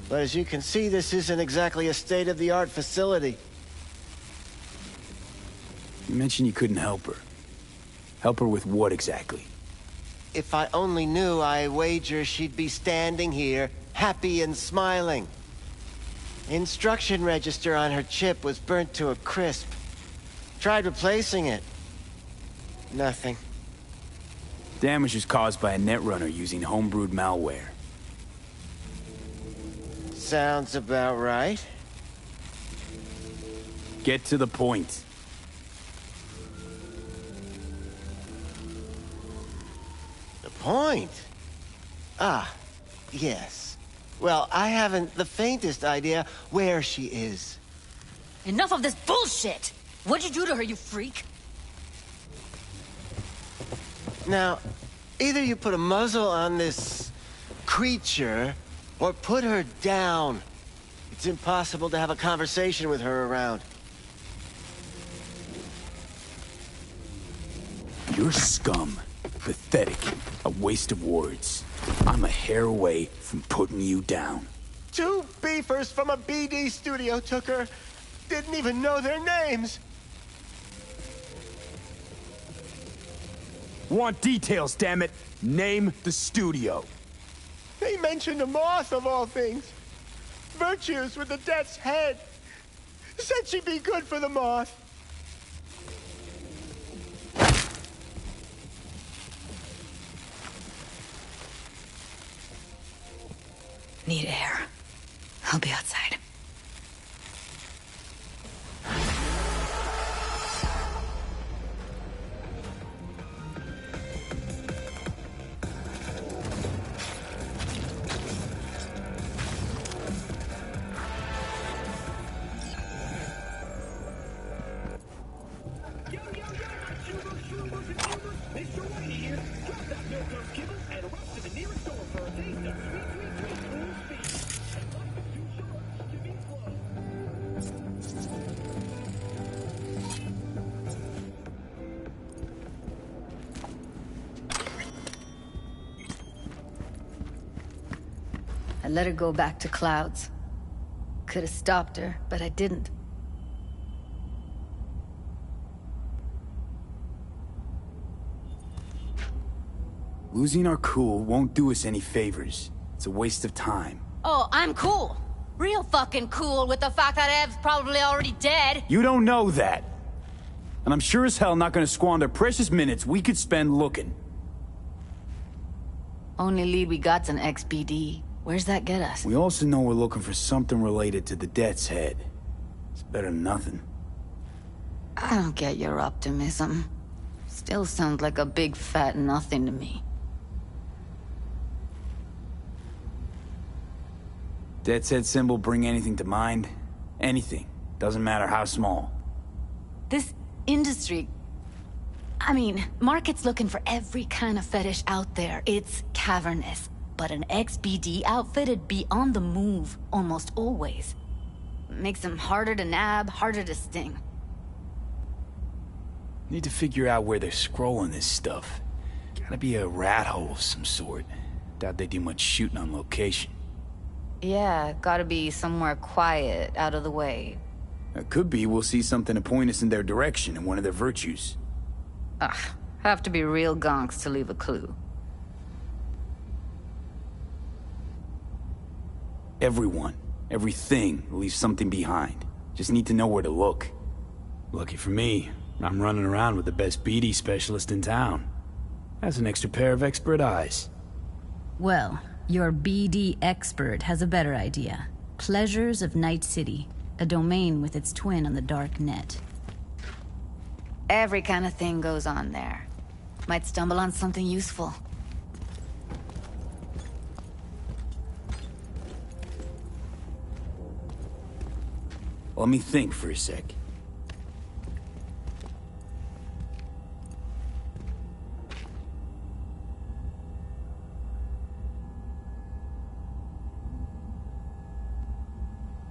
[SPEAKER 20] But as you can see, this isn't exactly a state-of-the-art facility.
[SPEAKER 6] You mentioned you couldn't help her. Help her with what exactly?
[SPEAKER 20] If I only knew, I wager she'd be standing here, happy and smiling. Instruction register on her chip was burnt to a crisp. Tried replacing it. Nothing.
[SPEAKER 6] Damage was caused by a netrunner using homebrewed malware.
[SPEAKER 20] Sounds about right.
[SPEAKER 6] Get to the point.
[SPEAKER 20] The point? Ah, yes. Well, I haven't the faintest idea where she is.
[SPEAKER 2] Enough of this bullshit! What'd you do to her, you freak?
[SPEAKER 20] Now, either you put a muzzle on this creature, or put her down. It's impossible to have a conversation with her around.
[SPEAKER 6] You're scum. Pathetic. A waste of words. I'm a hair away from putting you down.
[SPEAKER 20] 2 beefers from a BD studio took her. Didn't even know their names.
[SPEAKER 6] Want details, damn it. Name the studio.
[SPEAKER 20] They mentioned a moth of all things. Virtues with the death's head. Said she'd be good for the moth.
[SPEAKER 14] Need air. I'll be outside. I let her go back to Clouds. could have stopped her, but I didn't.
[SPEAKER 6] Losing our cool won't do us any favors. It's a waste of time.
[SPEAKER 2] Oh, I'm cool. Real fucking cool with the fact that Ev's probably already dead.
[SPEAKER 6] You don't know that. And I'm sure as hell not gonna squander precious minutes we could spend looking.
[SPEAKER 14] Only lead we got's an XBD. Where's that get us?
[SPEAKER 6] We also know we're looking for something related to the Death's Head. It's better than nothing.
[SPEAKER 14] I don't get your optimism. Still sounds like a big fat nothing to me.
[SPEAKER 6] Death's Head symbol bring anything to mind? Anything. Doesn't matter how small.
[SPEAKER 14] This industry... I mean, market's looking for every kind of fetish out there. It's cavernous. But an XBD outfit'd be on the move, almost always. Makes them harder to nab, harder to sting.
[SPEAKER 6] Need to figure out where they're scrolling this stuff. Gotta be a rat hole of some sort. Doubt they do much shooting on location.
[SPEAKER 14] Yeah, gotta be somewhere quiet, out of the way.
[SPEAKER 6] It could be we'll see something to point us in their direction in one of their virtues.
[SPEAKER 14] Ugh, have to be real gonks to leave a clue.
[SPEAKER 6] Everyone, everything leaves something behind. Just need to know where to look. Lucky for me, I'm running around with the best BD specialist in town. Has an extra pair of expert eyes.
[SPEAKER 21] Well, your BD expert has a better idea. Pleasures of Night City, a domain with its twin on the dark net.
[SPEAKER 14] Every kind of thing goes on there. Might stumble on something useful.
[SPEAKER 6] Let me think for a sec.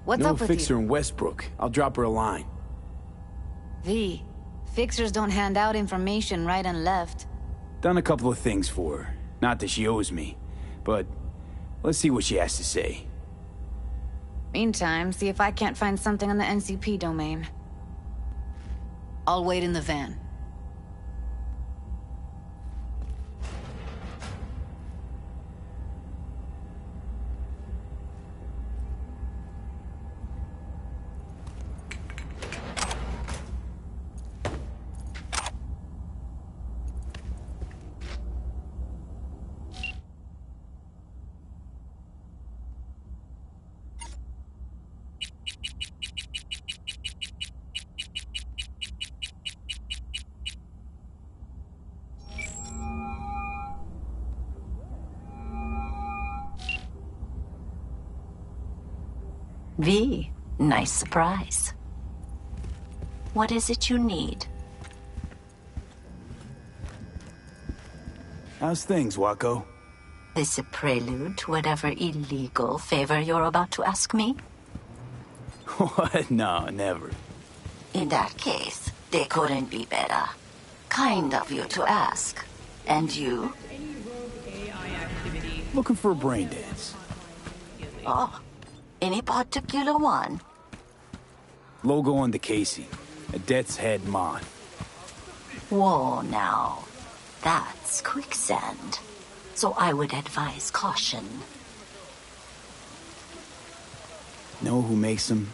[SPEAKER 14] What's
[SPEAKER 6] no
[SPEAKER 14] up with
[SPEAKER 6] fixer
[SPEAKER 14] you?
[SPEAKER 6] in Westbrook. I'll drop her a line.
[SPEAKER 14] V, fixers don't hand out information right and left.
[SPEAKER 6] Done a couple of things for her. Not that she owes me, but let's see what she has to say.
[SPEAKER 14] Meantime, see if I can't find something on the NCP domain. I'll wait in the van.
[SPEAKER 22] V, nice surprise. What is it you need?
[SPEAKER 6] How's things, Wako?
[SPEAKER 22] This a prelude to whatever illegal favor you're about to ask me?
[SPEAKER 6] What? No, never.
[SPEAKER 22] In that case, they couldn't be better. Kind of you to ask. And you?
[SPEAKER 6] Looking for a brain dance.
[SPEAKER 22] Oh, any particular one?
[SPEAKER 6] Logo on the casing. A Death's Head mod.
[SPEAKER 22] Whoa, now. That's quicksand. So I would advise caution.
[SPEAKER 6] Know who makes them?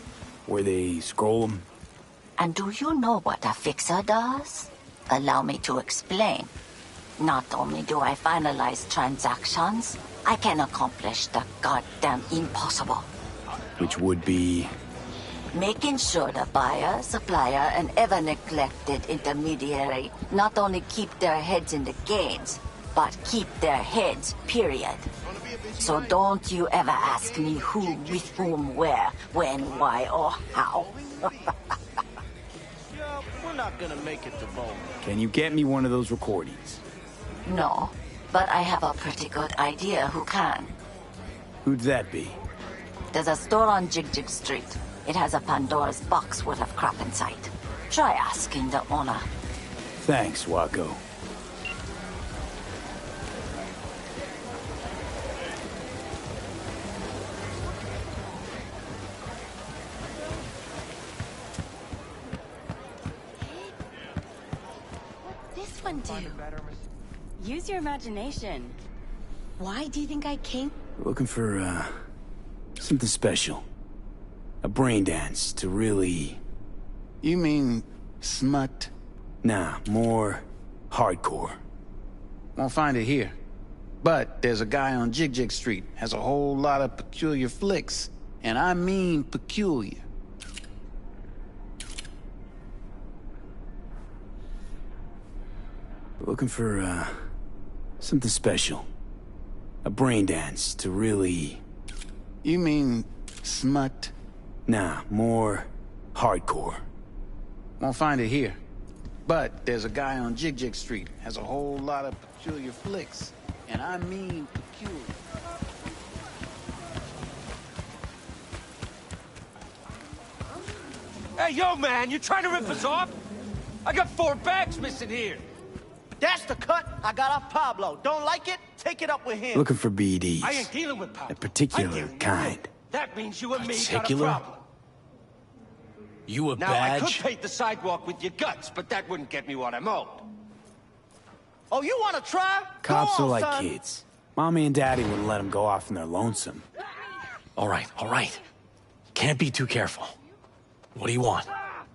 [SPEAKER 6] Where they scroll them?
[SPEAKER 22] And do you know what a fixer does? Allow me to explain. Not only do I finalize transactions, I can accomplish the goddamn impossible.
[SPEAKER 6] Which would be...
[SPEAKER 22] Making sure the buyer, supplier, and ever-neglected intermediary not only keep their heads in the games, but keep their heads, period. So don't you ever ask me who, with whom, where, when, why, or how.
[SPEAKER 3] We're not gonna make it to Bowman.
[SPEAKER 6] Can you get me one of those recordings?
[SPEAKER 22] No, but I have a pretty good idea who can.
[SPEAKER 6] Who'd that be?
[SPEAKER 22] There's a store on Jig Street. It has a Pandora's box worth of crap inside. Try asking the owner.
[SPEAKER 6] Thanks, Wako.
[SPEAKER 8] one to? Use your imagination. Why do you think I came?
[SPEAKER 6] Looking for, something special. A brain dance to really...
[SPEAKER 1] You mean smut?
[SPEAKER 6] Nah, more hardcore.
[SPEAKER 1] Won't find it here. But there's a guy on Jig Street, has a whole lot of peculiar flicks. And I mean peculiar.
[SPEAKER 6] Looking for, something special. A brain dance to really...
[SPEAKER 1] You mean smut?
[SPEAKER 6] Nah, more hardcore.
[SPEAKER 1] Won't find it here. But there's a guy on Jig Street, has a whole lot of peculiar flicks. And I mean peculiar.
[SPEAKER 3] Hey, yo, man, you trying to rip us off? I got 4 bags missing here.
[SPEAKER 10] That's the cut I got off Pablo. Don't like it? Take it up with him.
[SPEAKER 6] Looking for BDs.
[SPEAKER 3] I ain't dealing with Pablo.
[SPEAKER 6] A particular kind.
[SPEAKER 3] That means you and me
[SPEAKER 4] Particular?
[SPEAKER 3] got a problem.
[SPEAKER 4] You a
[SPEAKER 3] Now, I could
[SPEAKER 4] badge?
[SPEAKER 3] paint the sidewalk with your guts, but that wouldn't get me what I'm owed.
[SPEAKER 10] Oh, you want to try?
[SPEAKER 6] Cops
[SPEAKER 10] Go
[SPEAKER 6] are
[SPEAKER 10] on,
[SPEAKER 6] like
[SPEAKER 10] son.
[SPEAKER 6] kids. Mommy and Daddy wouldn't let them go off in their lonesome.
[SPEAKER 4] All right, all right. Can't be too careful. What do you want?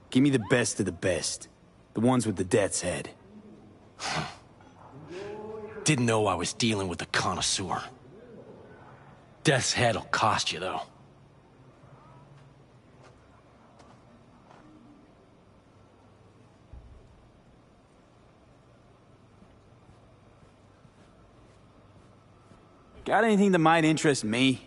[SPEAKER 6] Give me the best of the best. The ones with the death's head.
[SPEAKER 4] Didn't know I was dealing with a connoisseur. Death's head'll cost you, though.
[SPEAKER 6] Got anything that might interest me?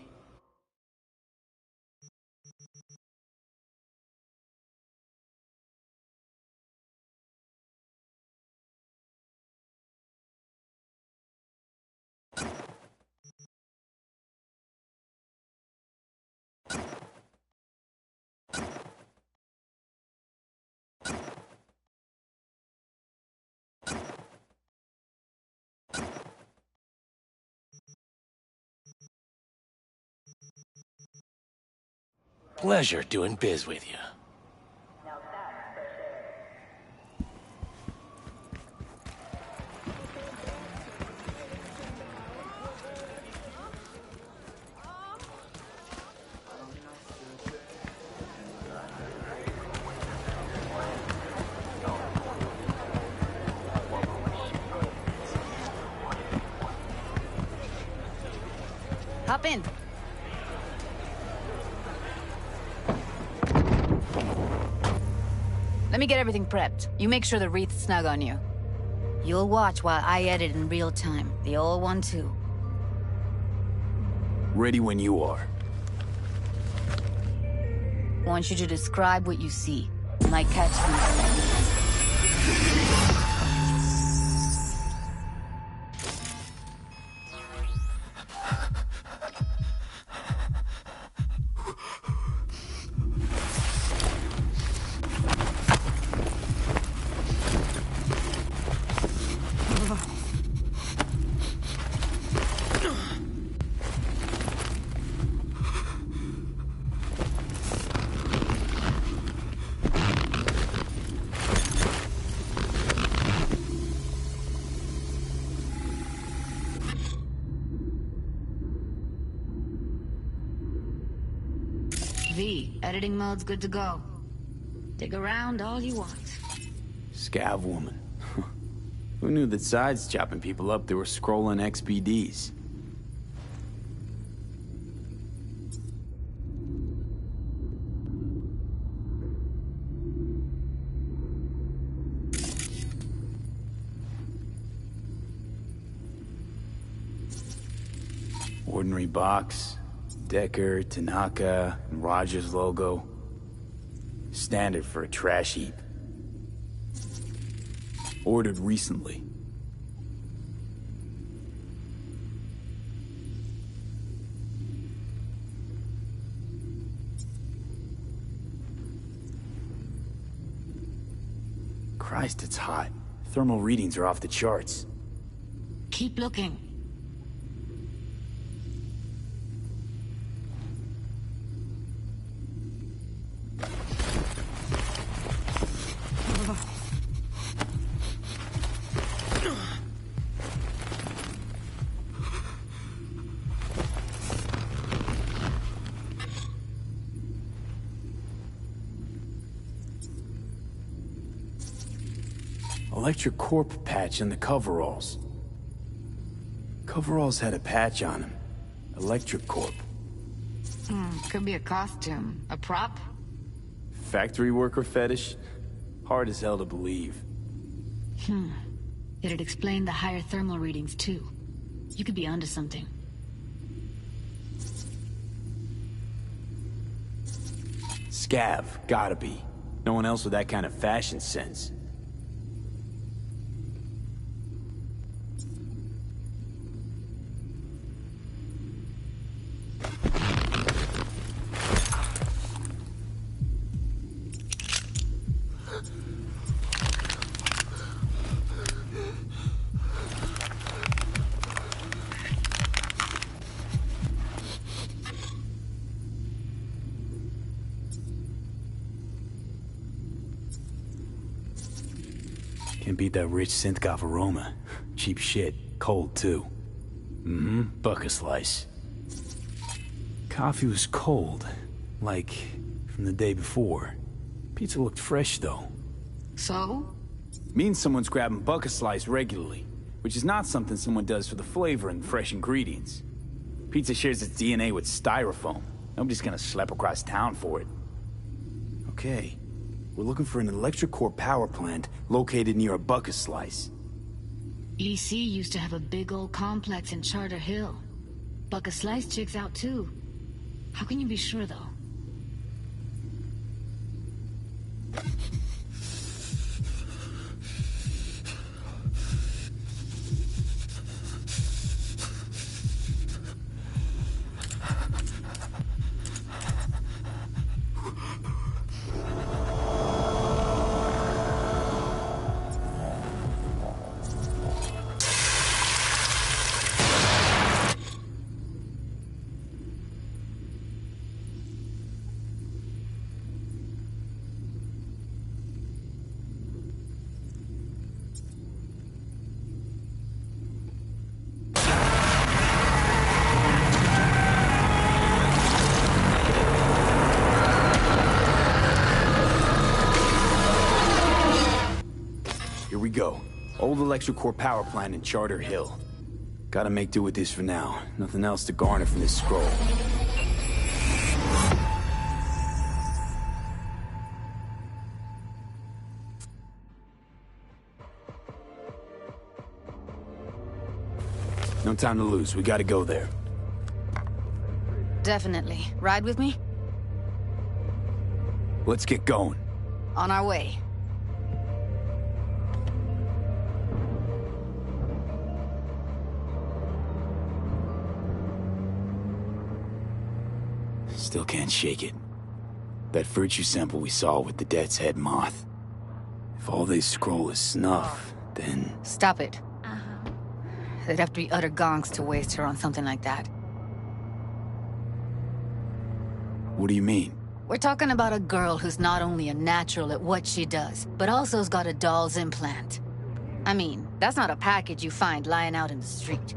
[SPEAKER 4] Pleasure doing biz with you.
[SPEAKER 14] Hop in. Let me get everything prepped. You make sure the wreath's snug on you. You'll watch while I edit in real time. The old one, too.
[SPEAKER 6] Ready when you are.
[SPEAKER 14] Want you to describe what you see. My catchphrase. Editing mode's good to go. Dig around all you want.
[SPEAKER 6] Scav woman. Who knew that sides chopping people up, they were scrolling XBDs? Ordinary box. Decker, Tanaka, and Rogers logo. Standard for a trash heap. Ordered recently. Christ, it's hot. Thermal readings are off the charts.
[SPEAKER 14] Keep looking.
[SPEAKER 6] Electric Corp patch on the coveralls. Coveralls had a patch on them. Electric Corp.
[SPEAKER 18] Could be a costume. A prop?
[SPEAKER 6] Factory worker fetish? Hard as hell to believe.
[SPEAKER 21] It'd explain the higher thermal readings, too. You could be onto something.
[SPEAKER 6] Scav, gotta be. No one else with that kind of fashion sense. Can't beat that rich synth-goth aroma. Cheap shit. Cold, too. Bucket slice. Coffee was cold. Like, from the day before. Pizza looked fresh, though.
[SPEAKER 21] So?
[SPEAKER 6] Means someone's grabbing bucket slice regularly. Which is not something someone does for the flavor and fresh ingredients. Pizza shares its DNA with styrofoam. Nobody's gonna schlep across town for it. Okay. We're looking for an electric core power plant located near a bucket slice.
[SPEAKER 21] EC used to have a big old complex in Charter Hill. Bucket Slice checks out too. How can you be sure, though?
[SPEAKER 6] Go. Old electric core power plant in Charter Hill. Gotta make do with this for now. Nothing else to garner from this scroll. No time to lose. We gotta go there.
[SPEAKER 18] Definitely. Ride with me?
[SPEAKER 6] Let's get going.
[SPEAKER 18] On our way.
[SPEAKER 6] Still can't shake it. That virtue sample we saw with the Death's Head moth. If all they scroll is snuff, then...
[SPEAKER 18] Stop it. They'd have to be utter gonks to waste her on something like that.
[SPEAKER 6] What do you mean?
[SPEAKER 18] We're talking about a girl who's not only a natural at what she does, but also's got a doll's implant. I mean, that's not a package you find lying out in the street.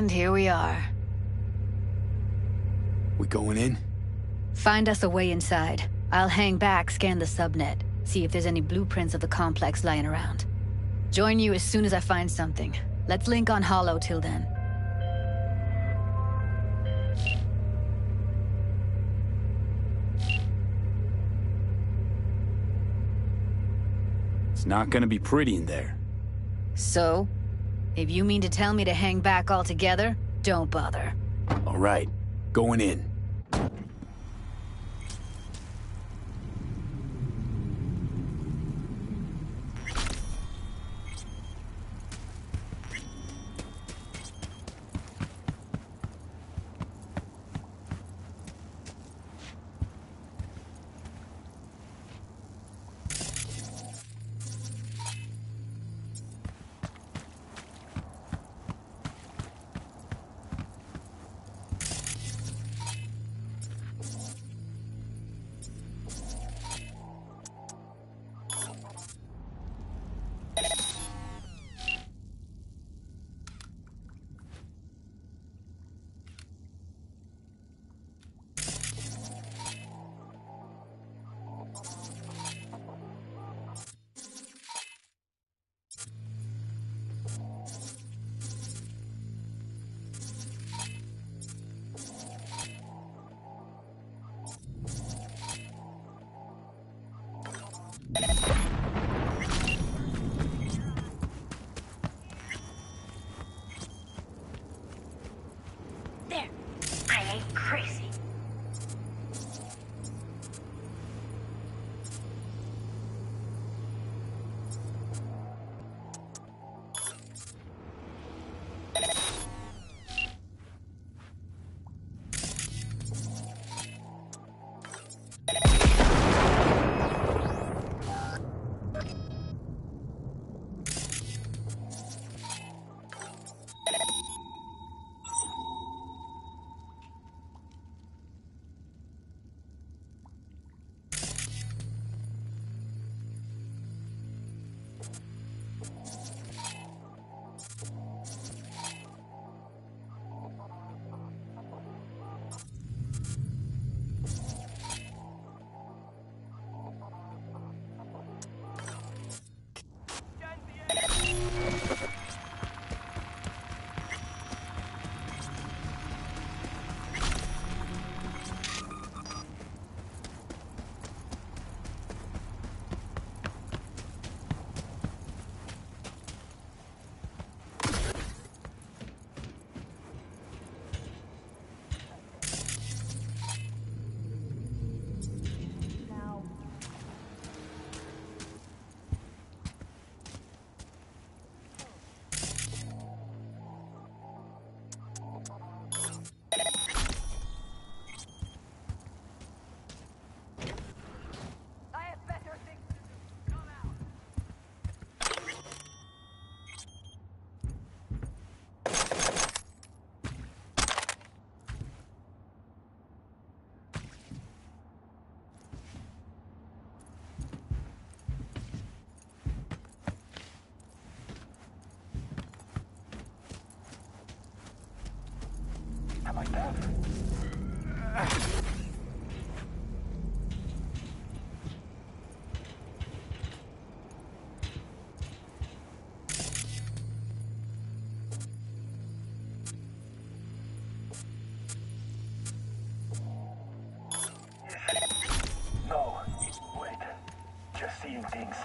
[SPEAKER 18] And here we are.
[SPEAKER 6] We going in?
[SPEAKER 18] Find us a way inside. I'll hang back, scan the subnet, see if there's any blueprints of the complex lying around. Join you as soon as I find something. Let's link on Hollow till then.
[SPEAKER 6] It's not gonna be pretty in there.
[SPEAKER 18] So? If you mean to tell me to hang back altogether, don't bother.
[SPEAKER 6] All right, going in.
[SPEAKER 2] There. I ain't crazy.
[SPEAKER 13] Like that. No, wait. Just seeing things.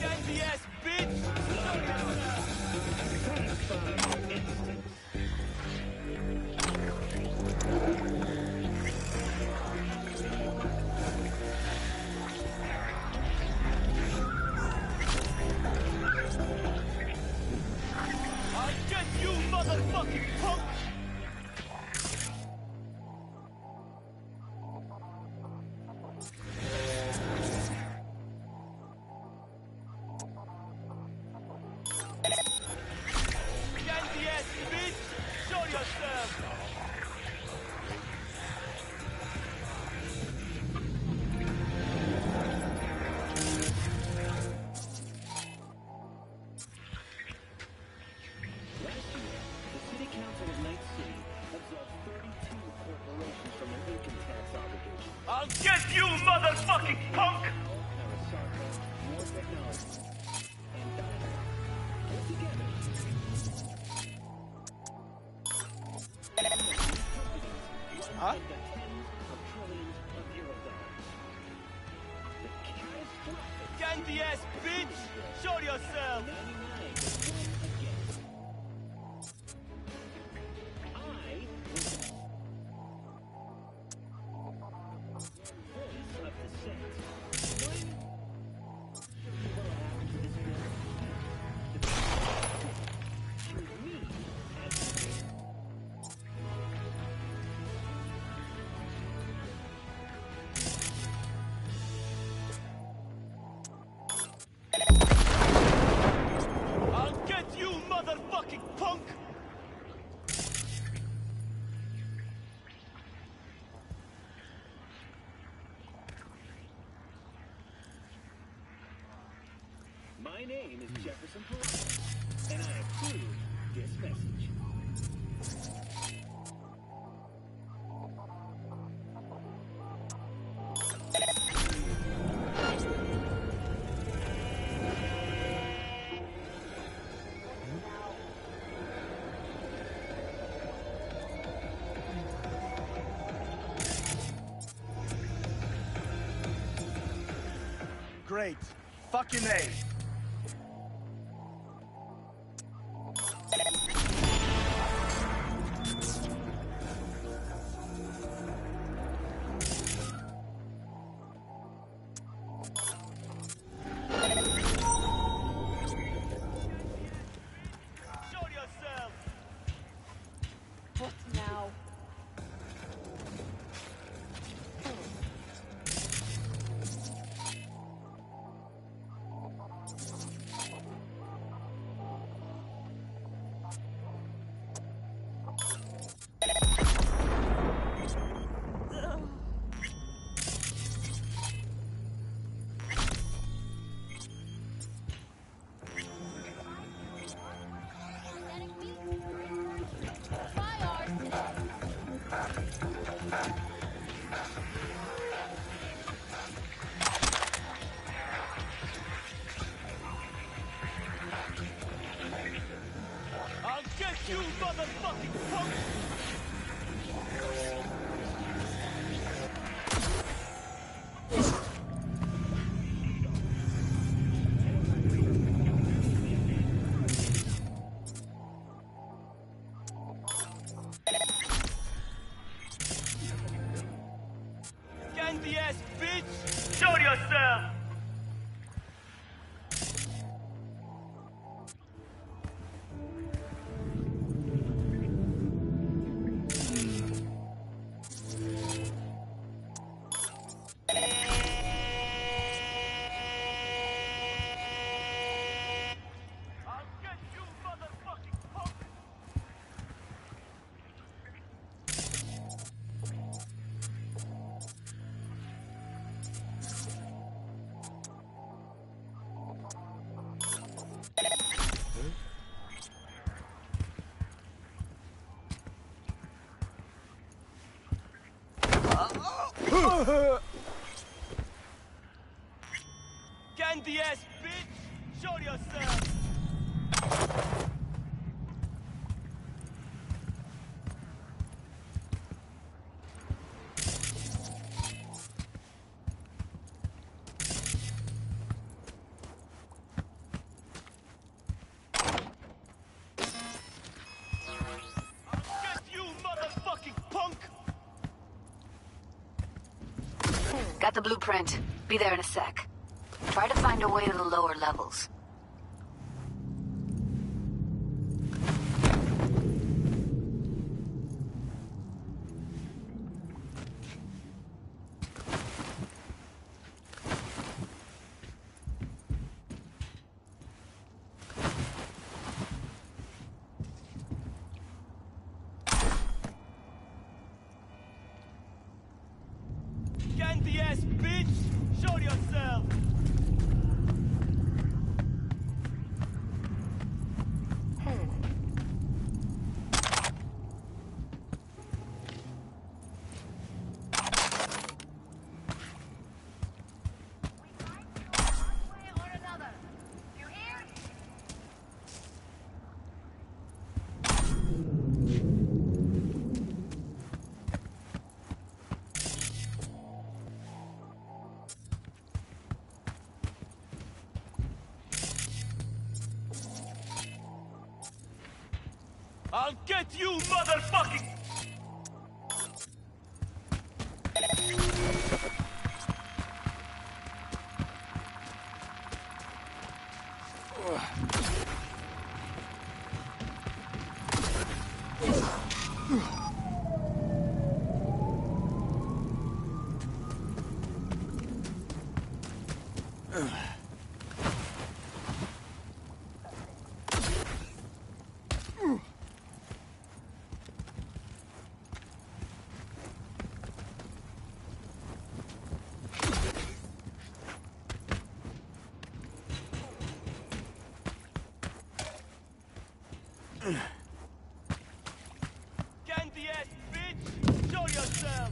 [SPEAKER 11] Yandy ass bitch! I'll get you, motherfucking punk! Yandy ass bitch! Show yourself! I'll get you, motherfucking punk! Huh? Yandy ass bitch! Show yourself! I'll get you, motherfucking punk!
[SPEAKER 9] My name is Jefferson Peralta, and I approve this message.
[SPEAKER 11] Great. Fucking A. Show yourself!
[SPEAKER 2] What now?
[SPEAKER 11] I'll get you, motherfucking punk! Candy ass bitch! Show yourself! Candy ass bitch! Show yourself! I'll get you, motherfucking punk!
[SPEAKER 21] Got the blueprint. Be there in a sec. Try to find a way to the lower levels.
[SPEAKER 11] Candy ass bitch! Show yourself! I'll get you, motherfucking... Candy ass bitch! Show yourself!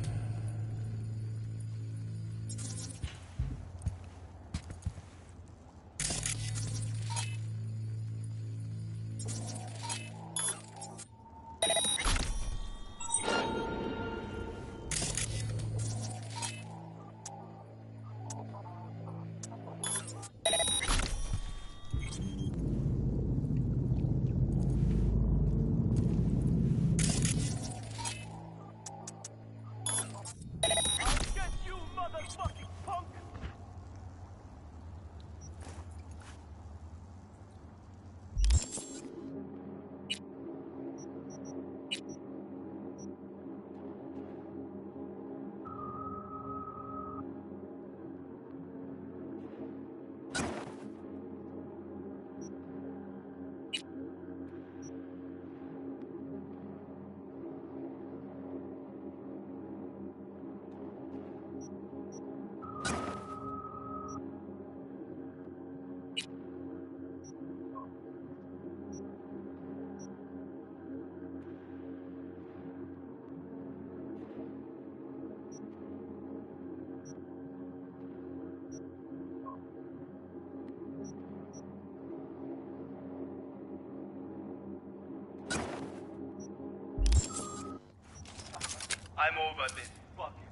[SPEAKER 11] I'm over this fucking...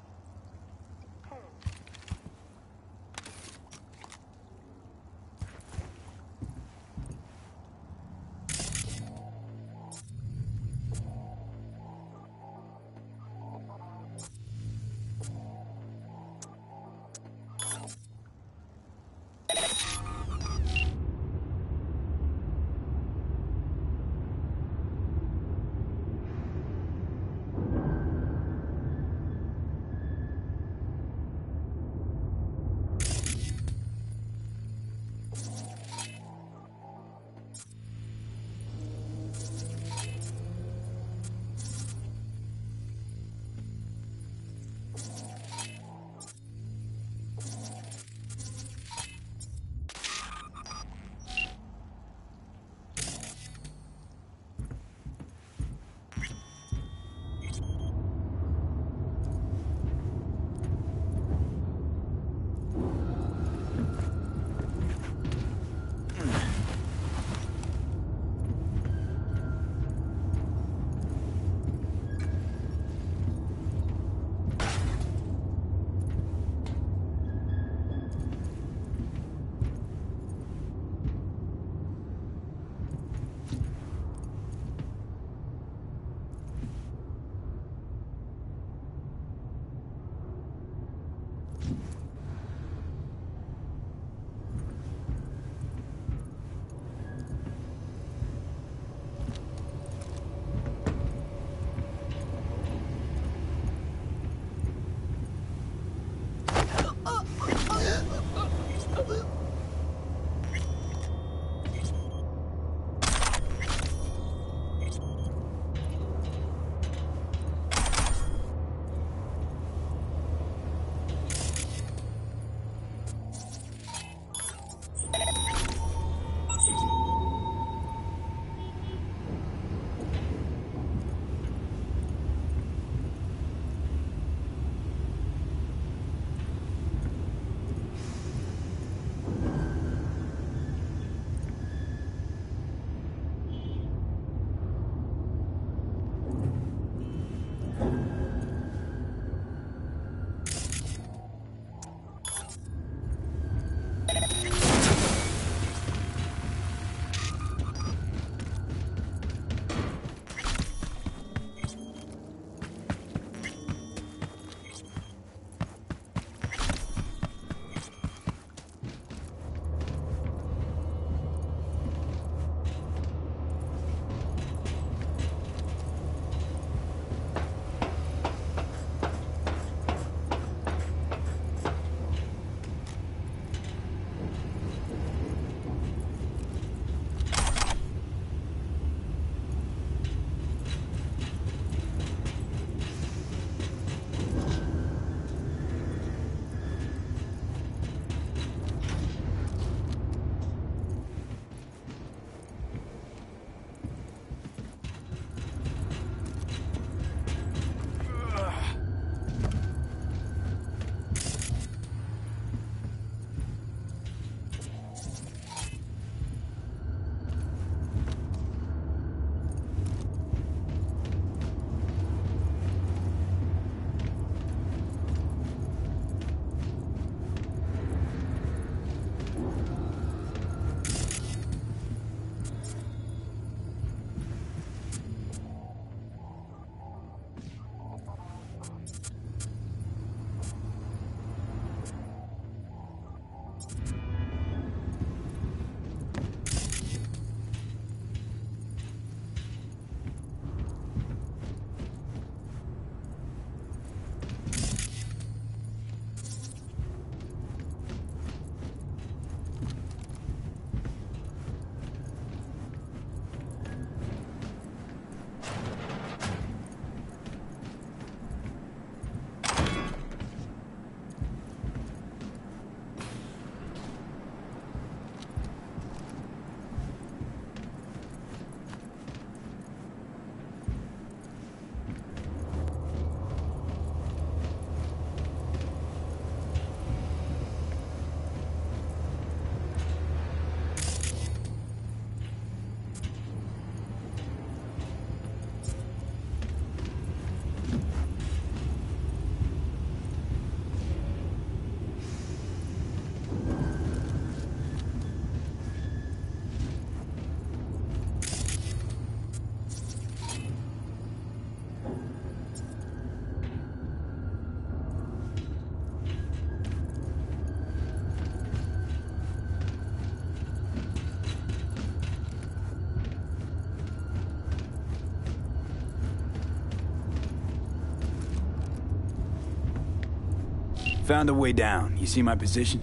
[SPEAKER 6] found a way down. You see my position?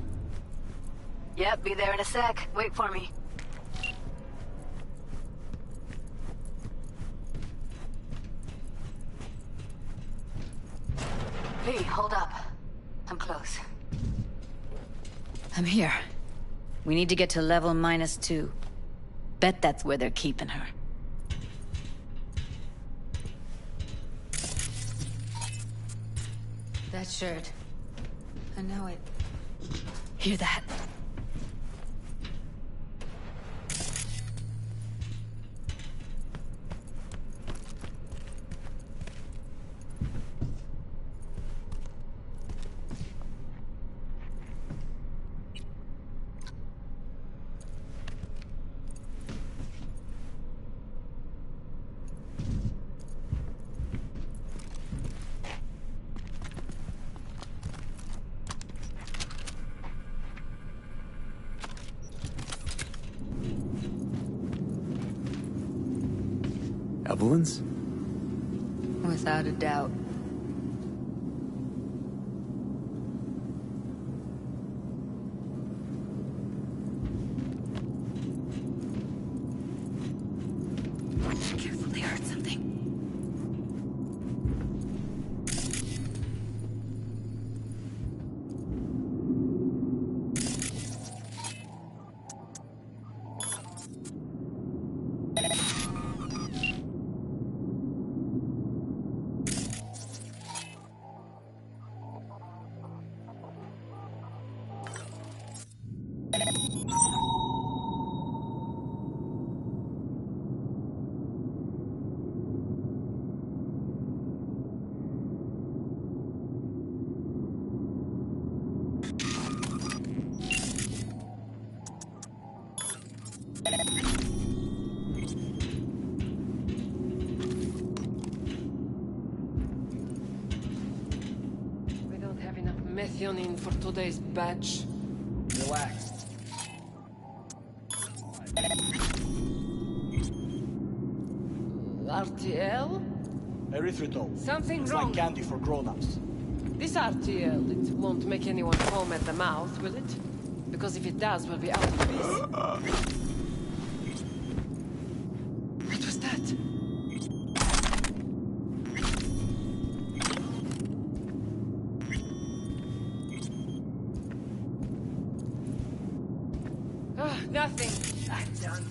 [SPEAKER 21] Yep, be there in a sec. Wait for me. Lee, hold up. I'm close.
[SPEAKER 18] I'm here. We need to get to level -2. Bet that's where they're keeping her. That shirt. I know it. Hear that?
[SPEAKER 6] Evelyn's?
[SPEAKER 18] Without a doubt. Careful, they heard something.
[SPEAKER 19] Methionine for today's batch.
[SPEAKER 3] Relax.
[SPEAKER 19] RTL?
[SPEAKER 3] Erythritol.
[SPEAKER 19] Something
[SPEAKER 3] it's
[SPEAKER 19] wrong.
[SPEAKER 3] Like candy for grown-ups.
[SPEAKER 19] This RTL, it won't make anyone foam at the mouth, will it? Because if it does, we'll be out of this. What was that? Nothing. I'm done.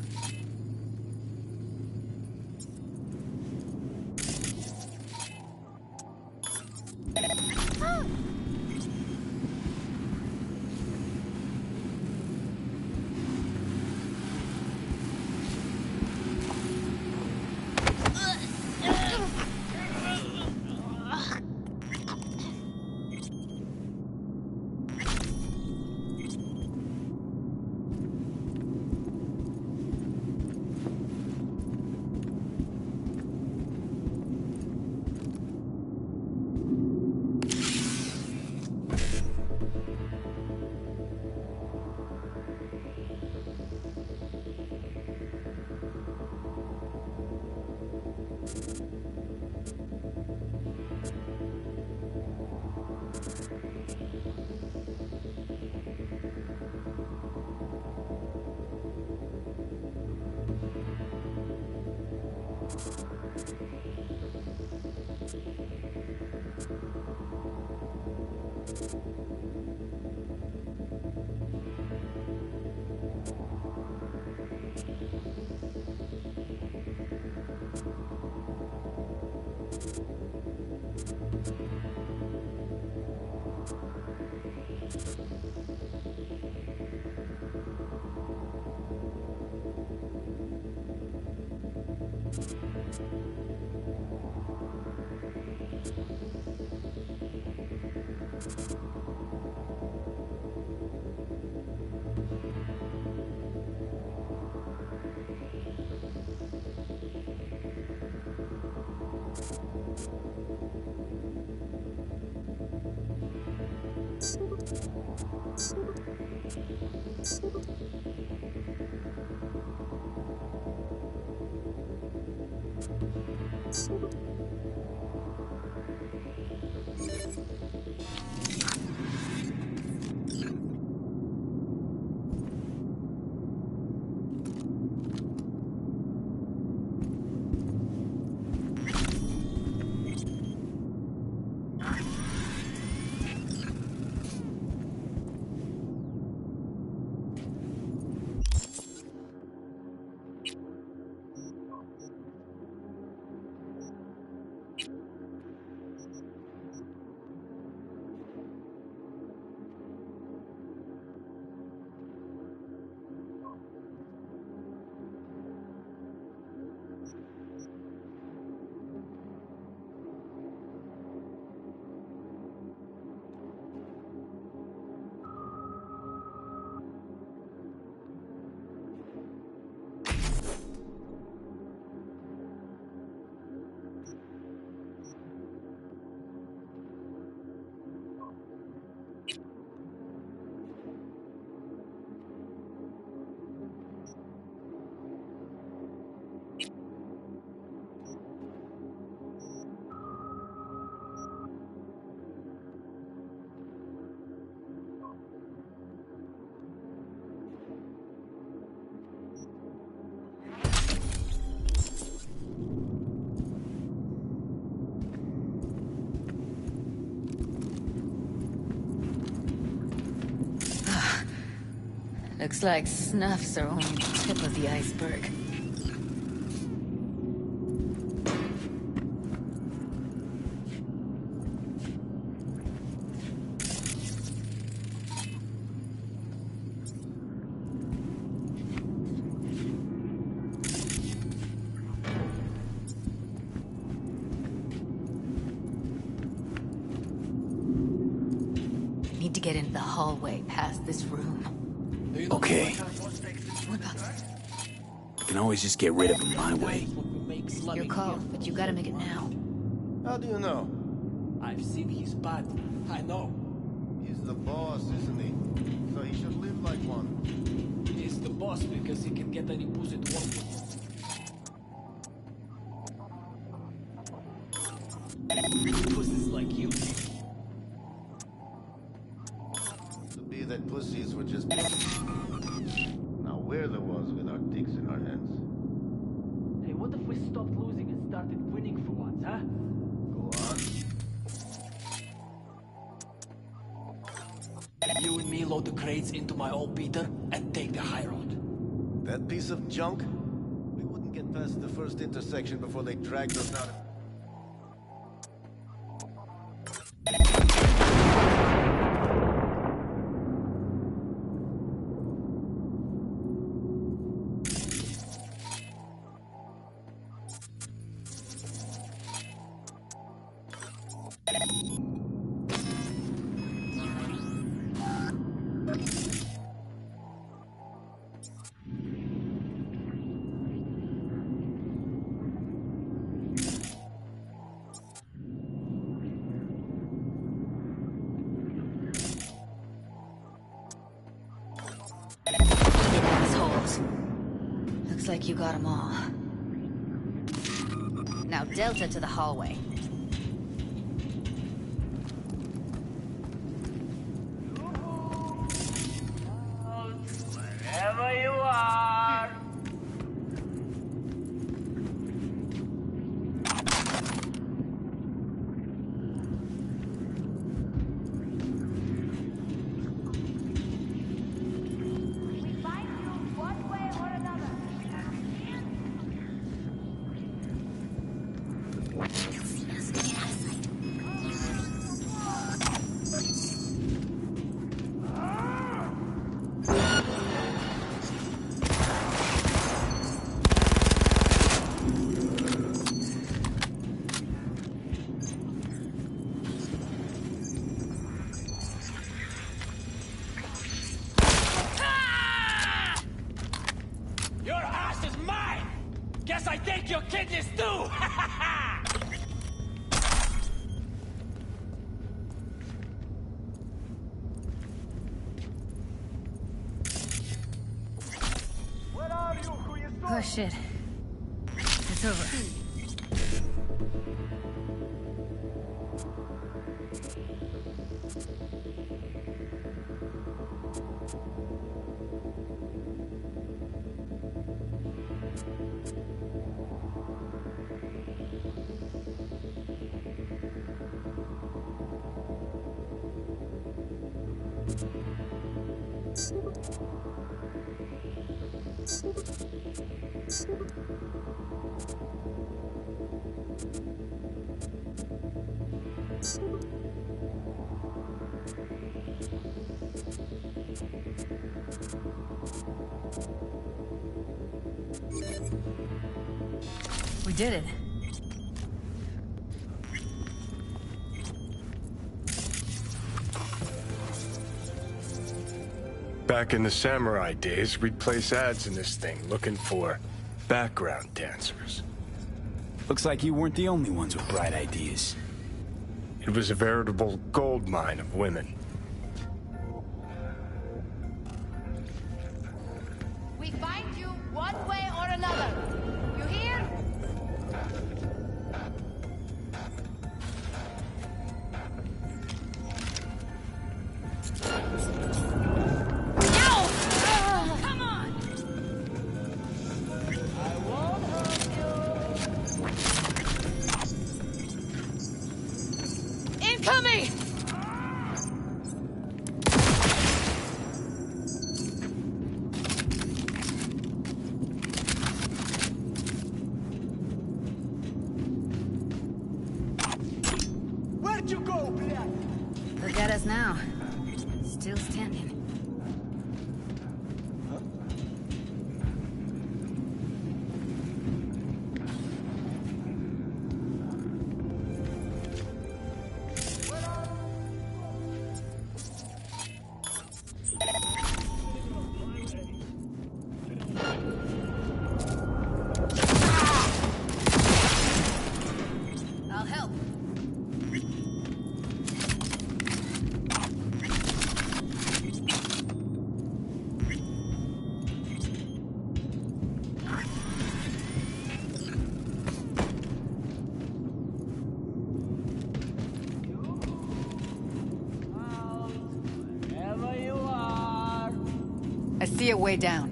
[SPEAKER 14] Looks like snuffs are only the tip of the iceberg. Need to get into the hallway past this room.
[SPEAKER 6] Okay. I can always just get rid of him my way.
[SPEAKER 14] Your call, but you gotta make it now.
[SPEAKER 11] How do you know?
[SPEAKER 3] I've seen his body. I know.
[SPEAKER 11] He's the boss, isn't he? So he should live like one.
[SPEAKER 3] He's the boss because he can get any pussy to work with. Pussies like you.
[SPEAKER 11] To be that pussies were just now we're the ones with our dicks in our hands.
[SPEAKER 3] Hey, what if we stopped losing and started winning for once, huh?
[SPEAKER 11] Go on.
[SPEAKER 3] You and me load the crates into my old beater and take the high road.
[SPEAKER 11] That piece of junk? We wouldn't get past the first intersection before they dragged us out.
[SPEAKER 14] Assholes. Looks like you got them all. Now Delta to the hallway.
[SPEAKER 3] Wherever you are. Your ass is mine! Guess I take your kidneys too!
[SPEAKER 11] Where are you? Who you
[SPEAKER 18] Oh shit. It's over. We did it.
[SPEAKER 5] Back in the samurai days, we'd place ads in this thing looking for background dancers.
[SPEAKER 6] Looks like you weren't the only ones with bright ideas.
[SPEAKER 5] It was a veritable gold mine of women.
[SPEAKER 2] We find you one way or another. You hear?
[SPEAKER 14] Come on!
[SPEAKER 3] I won't hurt you!
[SPEAKER 2] Incoming!
[SPEAKER 21] Look at us now. Still standing. I'll help.
[SPEAKER 10] Wherever you are.
[SPEAKER 18] I see it way down.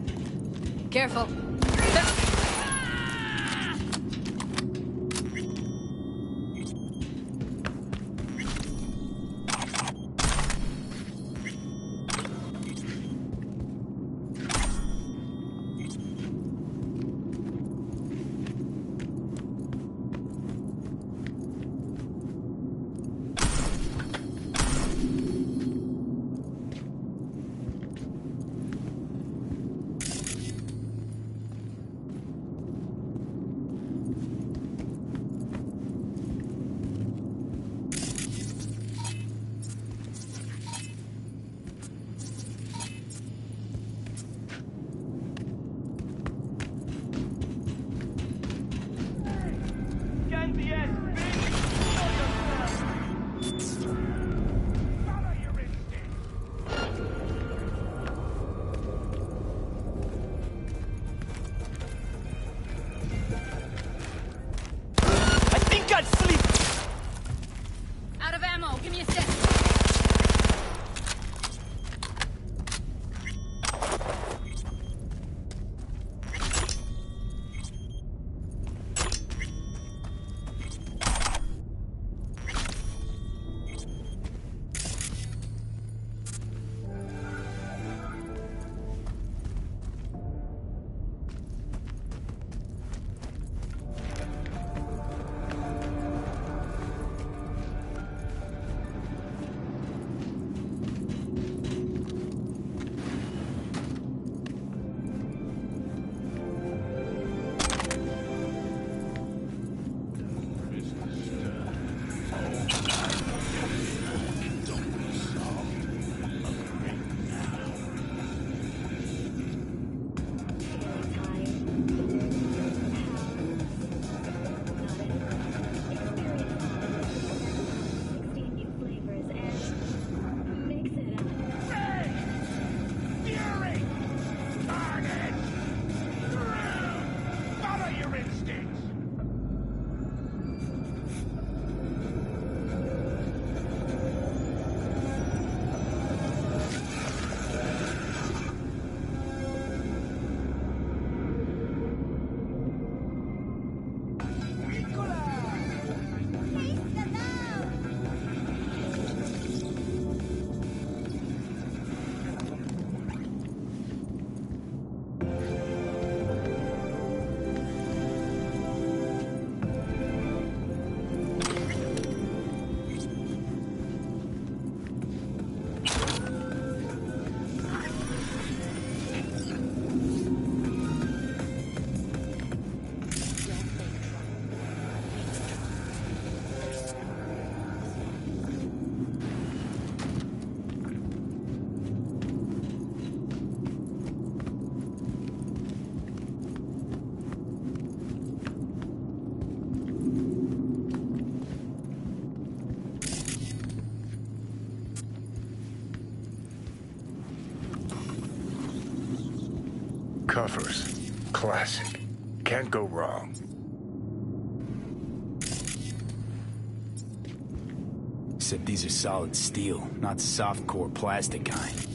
[SPEAKER 18] Careful.
[SPEAKER 11] Get the ass, bitch! Follow your instinct!
[SPEAKER 10] I think I'd sleep.
[SPEAKER 21] Out of ammo. Give me a sec.
[SPEAKER 11] Follow your instincts!
[SPEAKER 5] Covers. Classic. Can't go wrong.
[SPEAKER 6] Except these are solid steel, not soft-core plastic kind.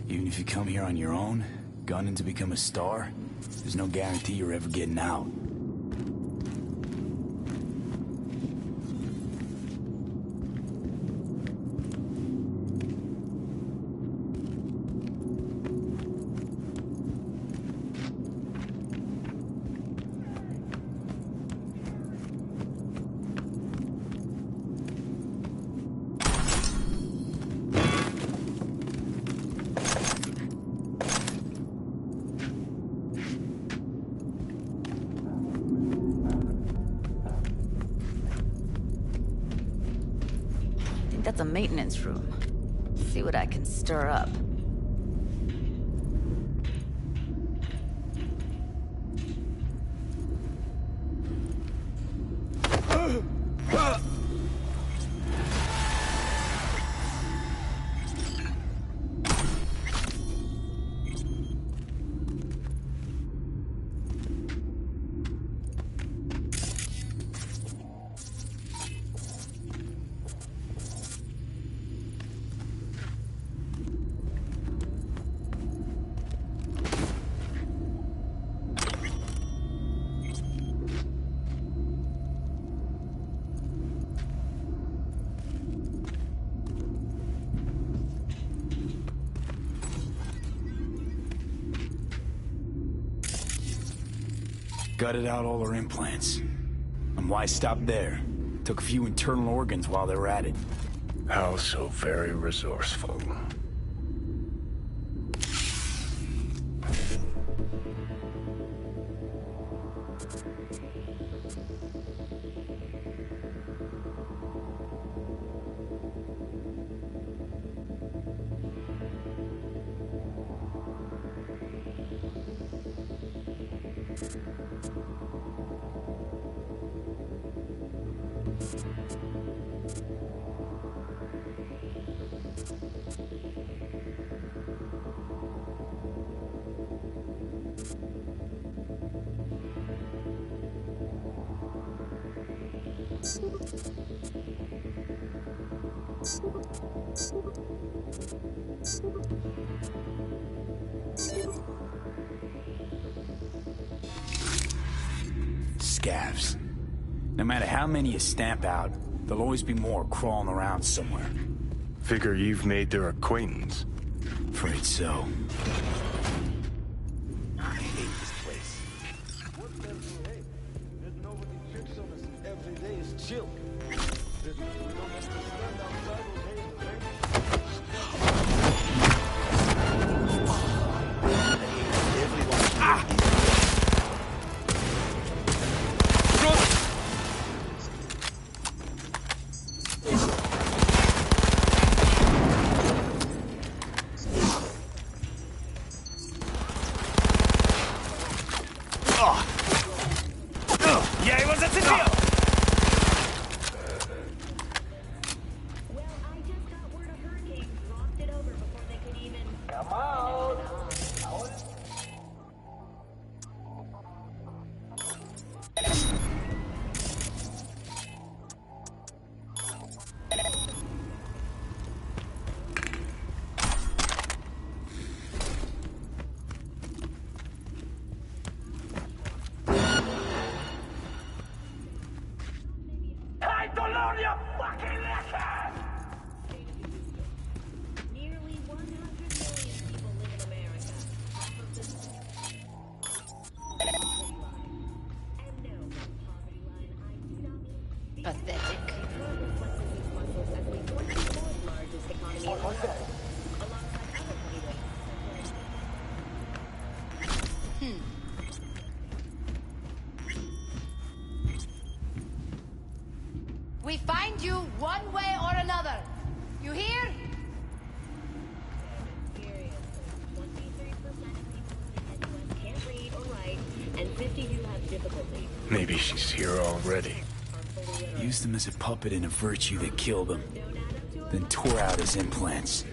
[SPEAKER 6] Even if you come here on your own, gunning to become a star, there's no guarantee you're ever getting out.
[SPEAKER 18] That's a maintenance room. See what I can stir up.
[SPEAKER 6] Gutted out all her implants. And why stop there? Took a few internal organs while they were at it.
[SPEAKER 5] How so very resourceful.
[SPEAKER 6] Scavs. No matter how many you stamp out, there'll always be more crawling around somewhere.
[SPEAKER 5] Figure you've made their acquaintance.
[SPEAKER 6] Afraid so.
[SPEAKER 11] I hate this place. What them do, hey? There's nobody tricks on us every day is chill. We don't have to stand outside all day and drink.
[SPEAKER 2] Pathetic. We find you one way or another. You hear?
[SPEAKER 5] Maybe she's here already.
[SPEAKER 6] Used him as a puppet in a virtue that killed him. Then tore out his implants.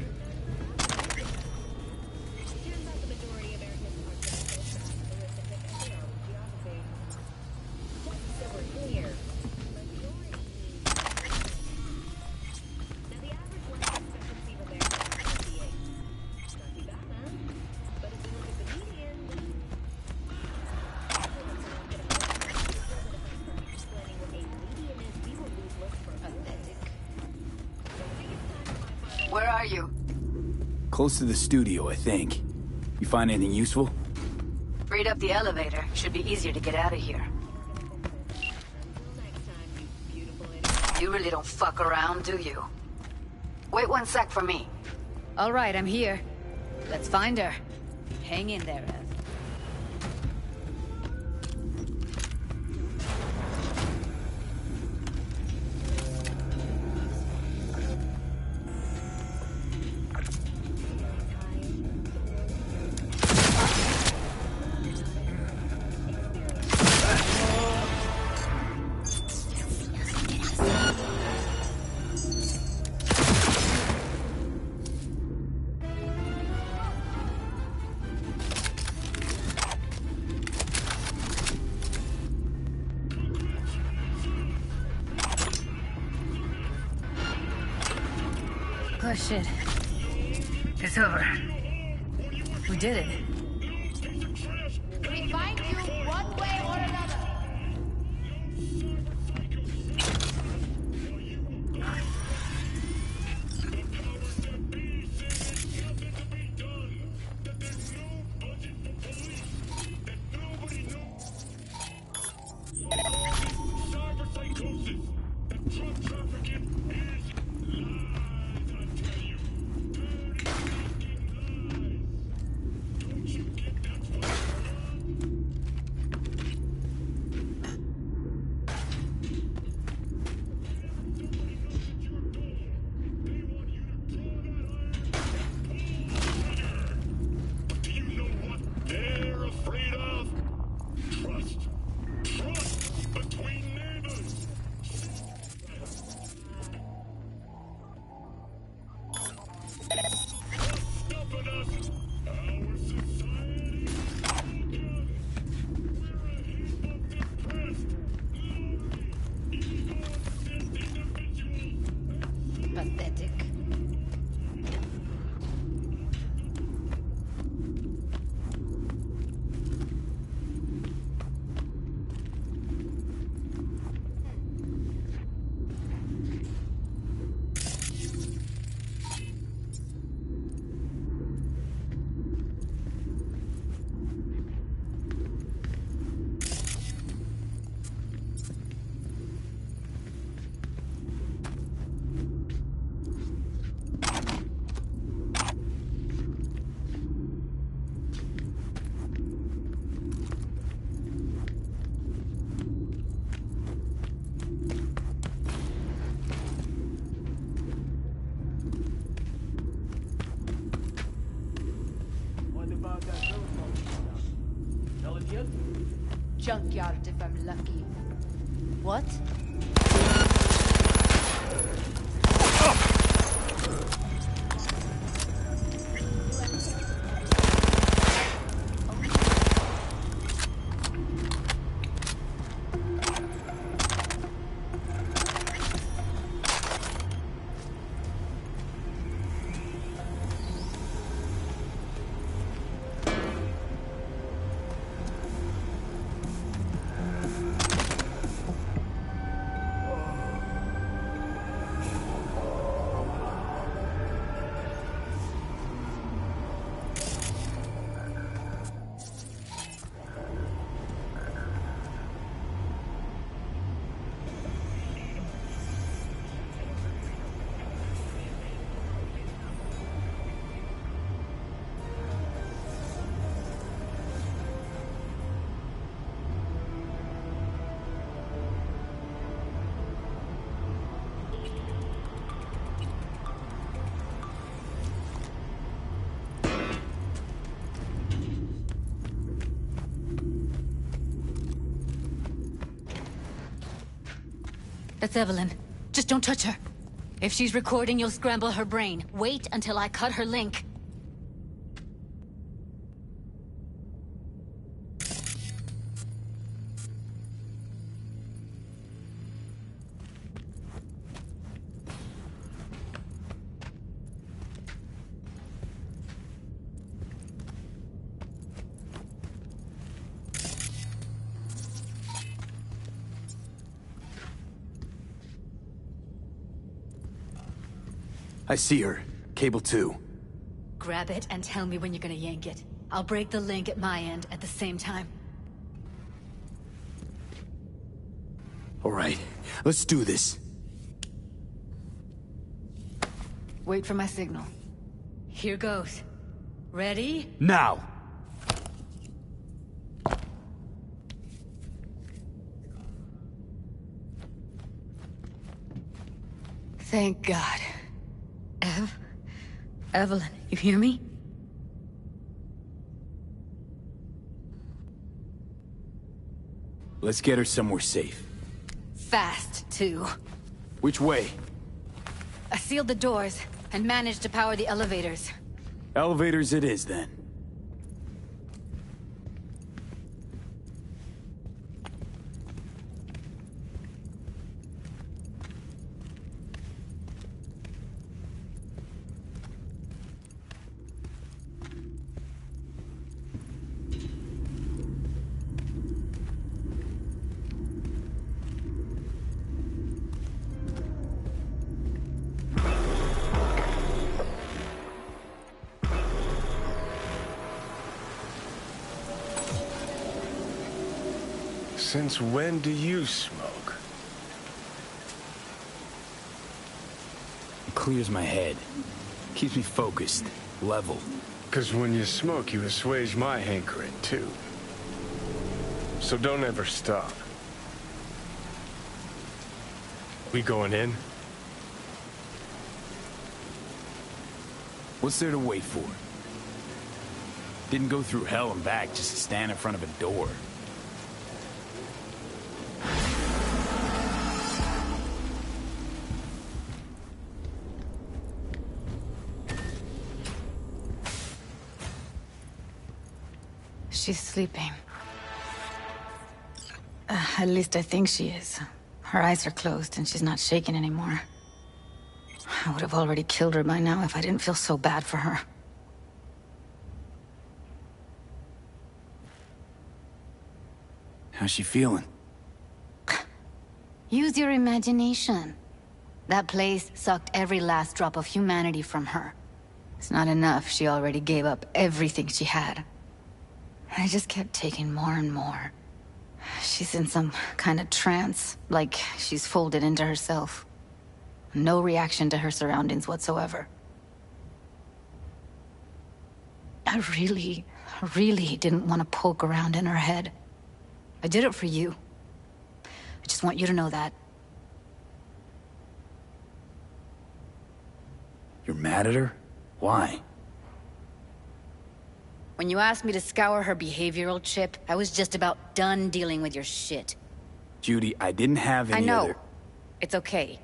[SPEAKER 21] Where are you?
[SPEAKER 6] Close to the studio, I think. You find anything useful?
[SPEAKER 21] Freed up the elevator. Should be easier to get out of here. You really don't fuck around, do you? Wait one sec for me.
[SPEAKER 18] All right, I'm here. Let's find her. Hang in there, Ev.
[SPEAKER 21] Oh shit. It's over. We did it.
[SPEAKER 2] We find you one way or another.
[SPEAKER 13] They're afraid of trust. Trust between neighbors. Stopping us. Our society is broken. We're a heap of depressed, lonely, egoistic individuals.
[SPEAKER 21] Pathetic.
[SPEAKER 11] What about that telephone? Tell it yet?
[SPEAKER 14] Junkyard if I'm lucky. What?
[SPEAKER 18] That's Evelyn. Just don't touch her. If she's recording, you'll scramble her brain. Wait until I cut her link.
[SPEAKER 6] I see her. Cable 2.
[SPEAKER 18] Grab it and tell me when you're gonna yank it. I'll break the link at my end at the same time.
[SPEAKER 6] All right, let's do this.
[SPEAKER 18] Wait for my signal. Here goes. Ready?
[SPEAKER 6] Now!
[SPEAKER 18] Thank God. Evelyn, you hear me?
[SPEAKER 6] Let's get her somewhere safe.
[SPEAKER 18] Fast, too.
[SPEAKER 6] Which way?
[SPEAKER 18] I sealed the doors and managed to power the elevators.
[SPEAKER 6] Elevators it is, then.
[SPEAKER 5] Since when do you smoke?
[SPEAKER 6] It clears my head. Keeps me focused, level.
[SPEAKER 5] Because when you smoke, you assuage my hankering, too. So don't ever stop. We going in?
[SPEAKER 6] What's there to wait for? Didn't go through hell and back just to stand in front of a door.
[SPEAKER 18] She's sleeping. At least I think she is. Her eyes are closed and she's not shaking anymore. I would have already killed her by now if I didn't feel so bad for her.
[SPEAKER 6] How's she feeling?
[SPEAKER 18] Use your imagination. That place sucked every last drop of humanity from her. It's not enough, she already gave up everything she had. I just kept taking more and more. She's in some kind of trance, like she's folded into herself. No reaction to her surroundings whatsoever. I really didn't want to poke around in her head. I did it for you. I just want you to know that.
[SPEAKER 6] You're mad at her? Why?
[SPEAKER 18] When you asked me to scour her behavioral chip, I was just about done dealing with your shit.
[SPEAKER 6] Judy, I didn't have any
[SPEAKER 18] I know.
[SPEAKER 6] other...
[SPEAKER 18] It's okay.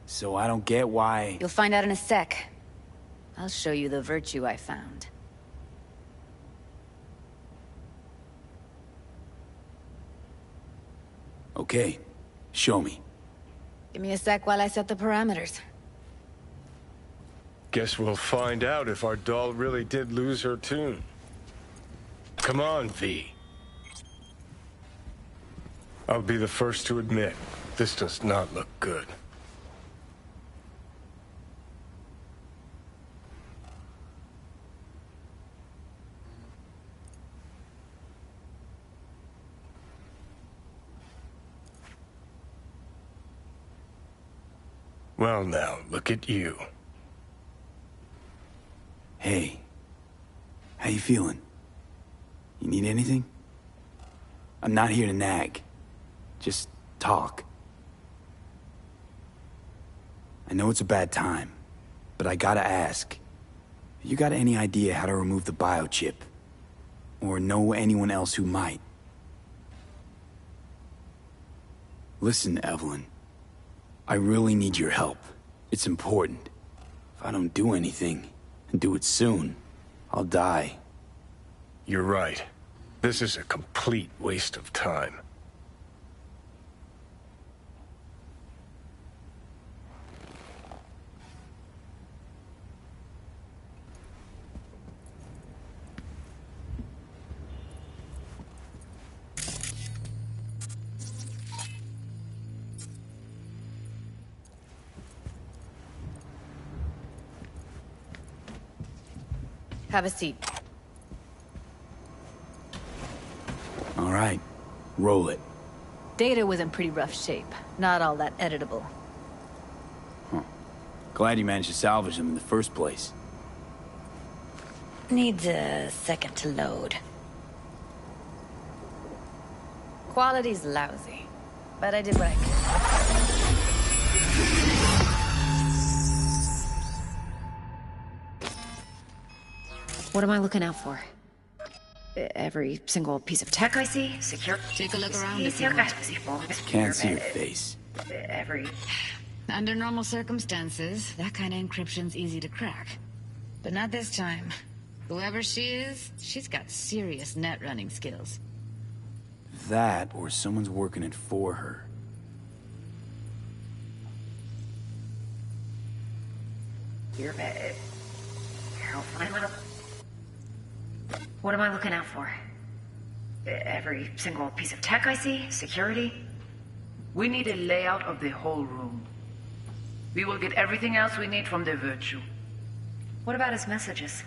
[SPEAKER 6] So I don't get why...
[SPEAKER 18] You'll find out in a sec. I'll show you the virtue I found.
[SPEAKER 6] Okay, show me.
[SPEAKER 18] Give me a sec while I set the parameters.
[SPEAKER 5] Guess we'll find out if our doll really did lose her tune. Come on, V. I'll be the first to admit, this does not look good. Well now, look at you.
[SPEAKER 6] Hey, how you feeling? You need anything? I'm not here to nag. Just talk. I know it's a bad time, but I gotta ask. You got any idea how to remove the biochip? Or know anyone else who might? Listen, Evelyn. I really need your help. It's important. If I don't do anything, and do it soon, I'll die.
[SPEAKER 5] You're right. This is a complete waste of time.
[SPEAKER 18] Have a seat.
[SPEAKER 6] All right, roll it.
[SPEAKER 18] Data was in pretty rough shape. Not all that editable.
[SPEAKER 6] Huh. Glad you managed to salvage them in the first place.
[SPEAKER 18] Needs a second to load. Quality's lousy, but I did what I could.
[SPEAKER 12] What am I looking out for? Every single piece of tech I see, secure.
[SPEAKER 18] Take a look around if you want.
[SPEAKER 6] Can't see your face.
[SPEAKER 12] Every...
[SPEAKER 18] Under normal circumstances, that kind of encryption's easy to crack. But not this time. Whoever she is, she's got serious net running skills.
[SPEAKER 6] That, or someone's working it for her.
[SPEAKER 12] You're bad. What am I looking out for? Every single piece of tech I see, security.
[SPEAKER 15] We need a layout of the whole room. We will get everything else we need from the virtue.
[SPEAKER 12] What about his messages?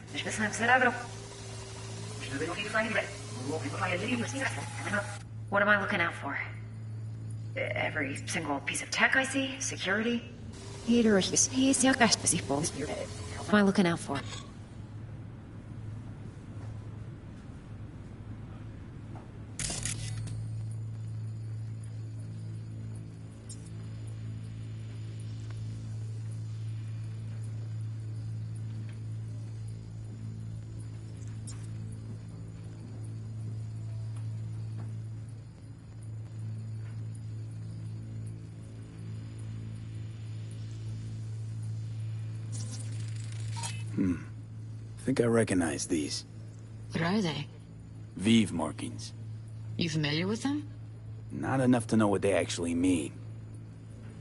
[SPEAKER 12] What am I looking out for? Every single piece of tech I see? Security? What am I looking out for?
[SPEAKER 6] I think I recognize these.
[SPEAKER 21] What are they?
[SPEAKER 6] Vive markings.
[SPEAKER 21] You familiar with them?
[SPEAKER 6] Not enough to know what they actually mean.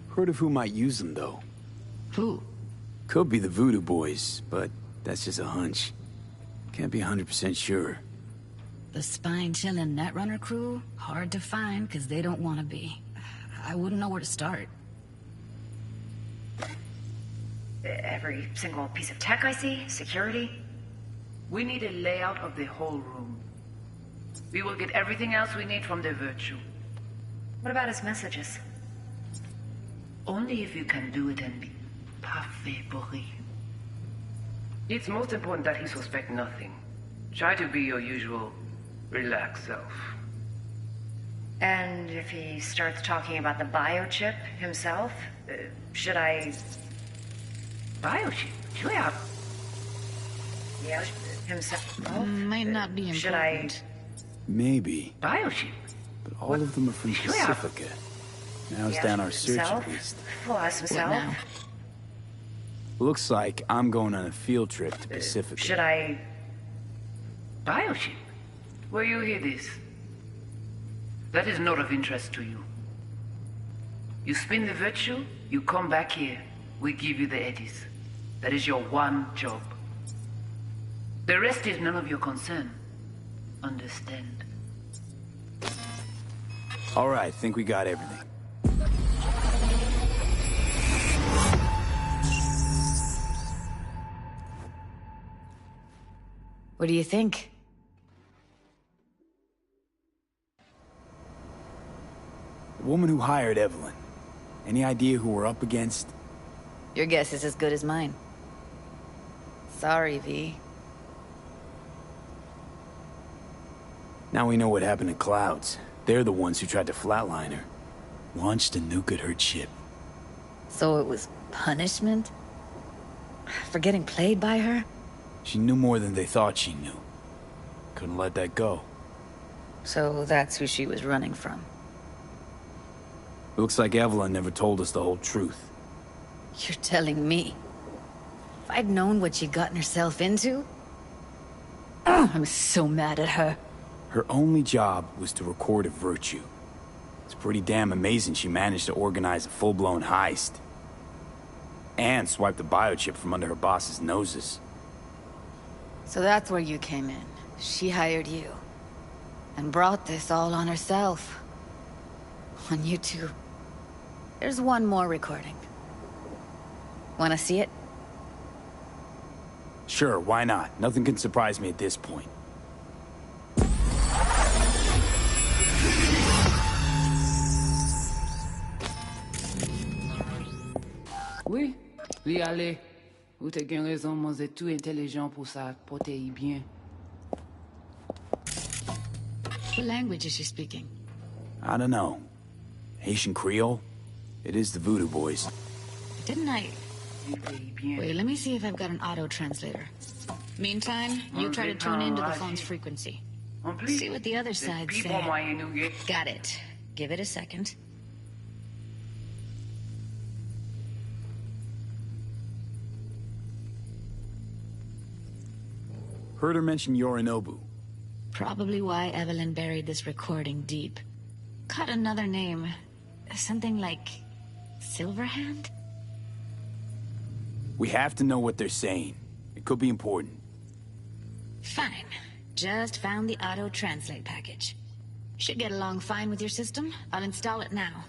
[SPEAKER 6] Heard of who might use them, though.
[SPEAKER 21] Who?
[SPEAKER 6] Could be the Voodoo Boys, but that's just a hunch. Can't be 100% sure.
[SPEAKER 21] The spine-chilling Netrunner crew? Hard to find, because they don't want to be. I wouldn't know where to start.
[SPEAKER 12] Every single piece of tech I see? Security?
[SPEAKER 15] We need a layout of the whole room. We will get everything else we need from the virtue.
[SPEAKER 12] What about his messages?
[SPEAKER 15] Only if you can do it and be parfait pourri. It's most important that he suspect nothing. Try to be your usual, relaxed self.
[SPEAKER 12] And if he starts talking about the biochip himself, should I...
[SPEAKER 15] Biochip? Sure.
[SPEAKER 12] Yeah, himself.
[SPEAKER 21] Might not be important.
[SPEAKER 12] Should I...
[SPEAKER 6] Maybe.
[SPEAKER 15] Biochip?
[SPEAKER 6] But all of them are from Pacifica. Narrows down our search at least.
[SPEAKER 12] Plus himself.
[SPEAKER 21] What now?
[SPEAKER 6] Looks like I'm going on a field trip to Pacifica.
[SPEAKER 12] Should I...
[SPEAKER 15] Biochip? Where you hear this? That is not of interest to you. You spin the virtue, you come back here. We give you the eddies. That is your one job. The rest is none of your concern. Understand?
[SPEAKER 6] All right, think we got everything.
[SPEAKER 21] What do you think?
[SPEAKER 6] The woman who hired Evelyn. Any idea who we're up against?
[SPEAKER 21] Your guess is as good as mine. Sorry, V.
[SPEAKER 6] Now we know what happened to Clouds. They're the ones who tried to flatline her. Launched a nuke at her ship.
[SPEAKER 21] So it was punishment? For getting played by her?
[SPEAKER 6] She knew more than they thought she knew. Couldn't let that go.
[SPEAKER 21] So that's who she was running from.
[SPEAKER 6] Looks like Evelyn never told us the whole truth.
[SPEAKER 21] You're telling me? If I'd known what she'd gotten herself into... I'm so mad at her.
[SPEAKER 6] Her only job was to record a virtue. It's pretty damn amazing she managed to organize a full-blown heist. And swipe the biochip from under her boss's noses.
[SPEAKER 21] So that's where you came in. She hired you. And brought this all on herself. On you two. There's one more recording. Wanna see it?
[SPEAKER 6] Sure, why not? Nothing can surprise me at this point.
[SPEAKER 15] Oui, oui, allez. Ou te gen raison, mon zè tout intelligent pour ça, pour te y bien.
[SPEAKER 21] What language is she speaking?
[SPEAKER 6] I don't know. Haitian Creole? It is the Voodoo Boys.
[SPEAKER 21] Didn't I... Wait, let me see if I've got an auto-translator. Meantime, you try to tune into the phone's frequency. See what the other side's saying. Got it. Give it a second.
[SPEAKER 6] Heard her mention Yorinobu.
[SPEAKER 21] Probably why Evelyn buried this recording deep. Caught another name. Something like... Silverhand?
[SPEAKER 6] We have to know what they're saying. It could be important.
[SPEAKER 21] Fine. Just found the auto-translate package. Should get along fine with your system. I'll install it now.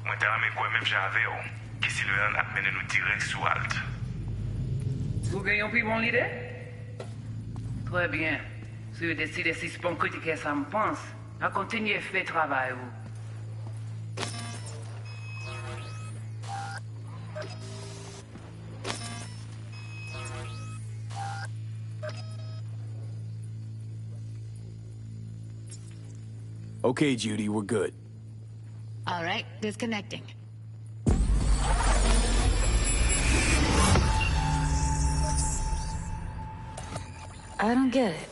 [SPEAKER 7] When
[SPEAKER 5] Mwen ta rame kwen menm jan ave yo, ki Sylvain ap mene nou direk sou alt.
[SPEAKER 15] Vous gagnez plus bon l'idée? Très bien. Si vous décidez si c'est bon que ça me pense, à continuer à faire travail, vous.
[SPEAKER 6] Okay, Judy, we're good.
[SPEAKER 21] All right, disconnecting. I don't get it.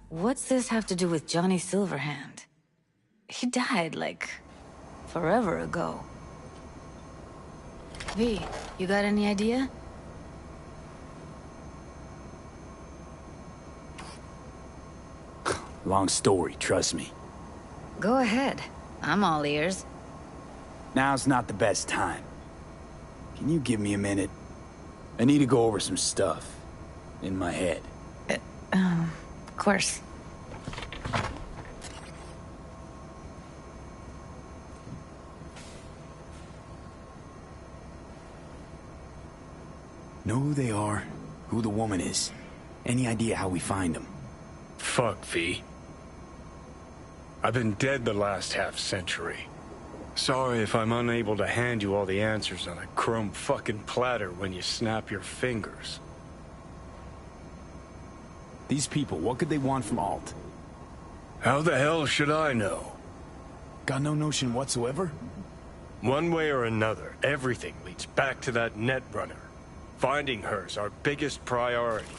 [SPEAKER 21] What's this have to do with Johnny Silverhand? He died, like, forever ago. V, you got any idea?
[SPEAKER 6] Long story, trust me.
[SPEAKER 21] Go ahead. I'm all ears.
[SPEAKER 6] Now's not the best time. Can you give me a minute? I need to go over some stuff. In my head.
[SPEAKER 21] Of course.
[SPEAKER 6] Know who they are, who the woman is. Any idea how we find them?
[SPEAKER 5] Fuck, V. I've been dead the last half-century. Sorry if I'm unable to hand you all the answers on a chrome fucking platter when you snap your fingers.
[SPEAKER 6] These people, what could they want from Alt?
[SPEAKER 5] How the hell should I know?
[SPEAKER 6] Got no notion whatsoever?
[SPEAKER 5] One way or another, everything leads back to that Netrunner. Finding her's our biggest priority.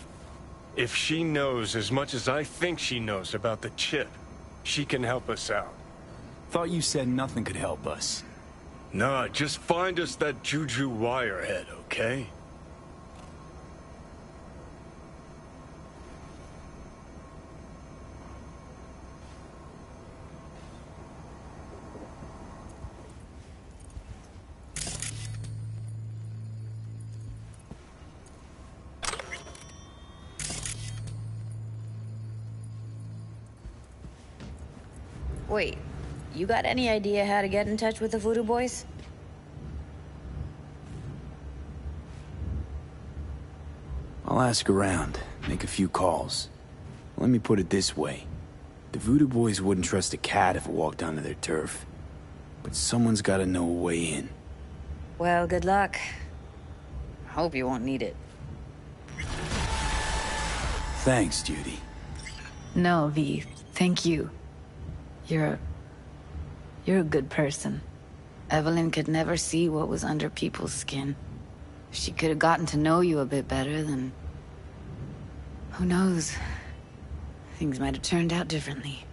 [SPEAKER 5] If she knows as much as I think she knows about the chip, she can help us out.
[SPEAKER 6] Thought you said nothing could help us.
[SPEAKER 5] Nah, just find us that Juju wirehead, okay?
[SPEAKER 21] Wait, you got any idea how to get in touch with the Voodoo Boys?
[SPEAKER 6] I'll ask around, make a few calls. Let me put it this way. The Voodoo Boys wouldn't trust a cat if it walked onto their turf. But someone's gotta know a way in.
[SPEAKER 21] Well, good luck. Hope you won't need it.
[SPEAKER 6] Thanks, Judy.
[SPEAKER 21] No, V. Thank you. You're a good person. Evelyn could never see what was under people's skin. If she could have gotten to know you a bit better, then... who knows? Things might have turned out differently.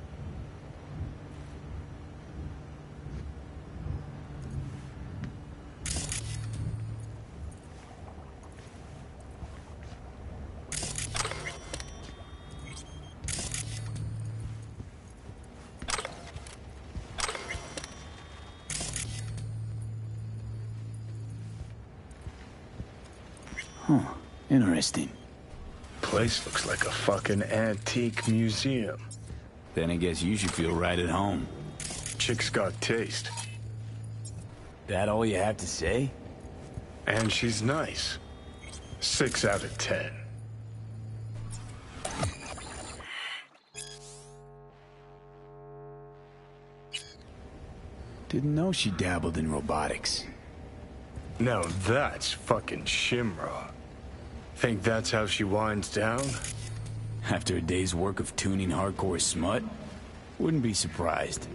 [SPEAKER 6] Huh. Interesting.
[SPEAKER 5] Place looks like a fucking antique museum.
[SPEAKER 6] Then I guess you should feel right at home.
[SPEAKER 5] Chick's got taste.
[SPEAKER 6] That all you have to say?
[SPEAKER 5] And she's nice. 6 out of 10.
[SPEAKER 6] Didn't know she dabbled in robotics.
[SPEAKER 5] Now that's fucking Shimra. Think that's how she winds down?
[SPEAKER 6] After a day's work of tuning hardcore smut? Wouldn't be surprised.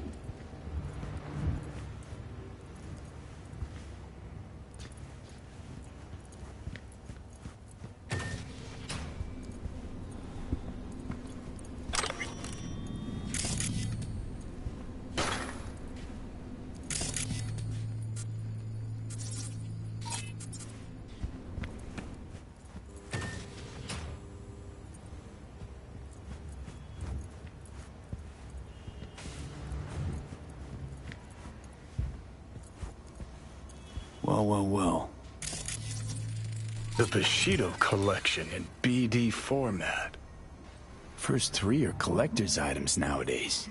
[SPEAKER 6] Well.
[SPEAKER 5] The Bushido collection in BD format.
[SPEAKER 6] First 3 are collector's items nowadays.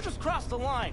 [SPEAKER 10] just crossed the line.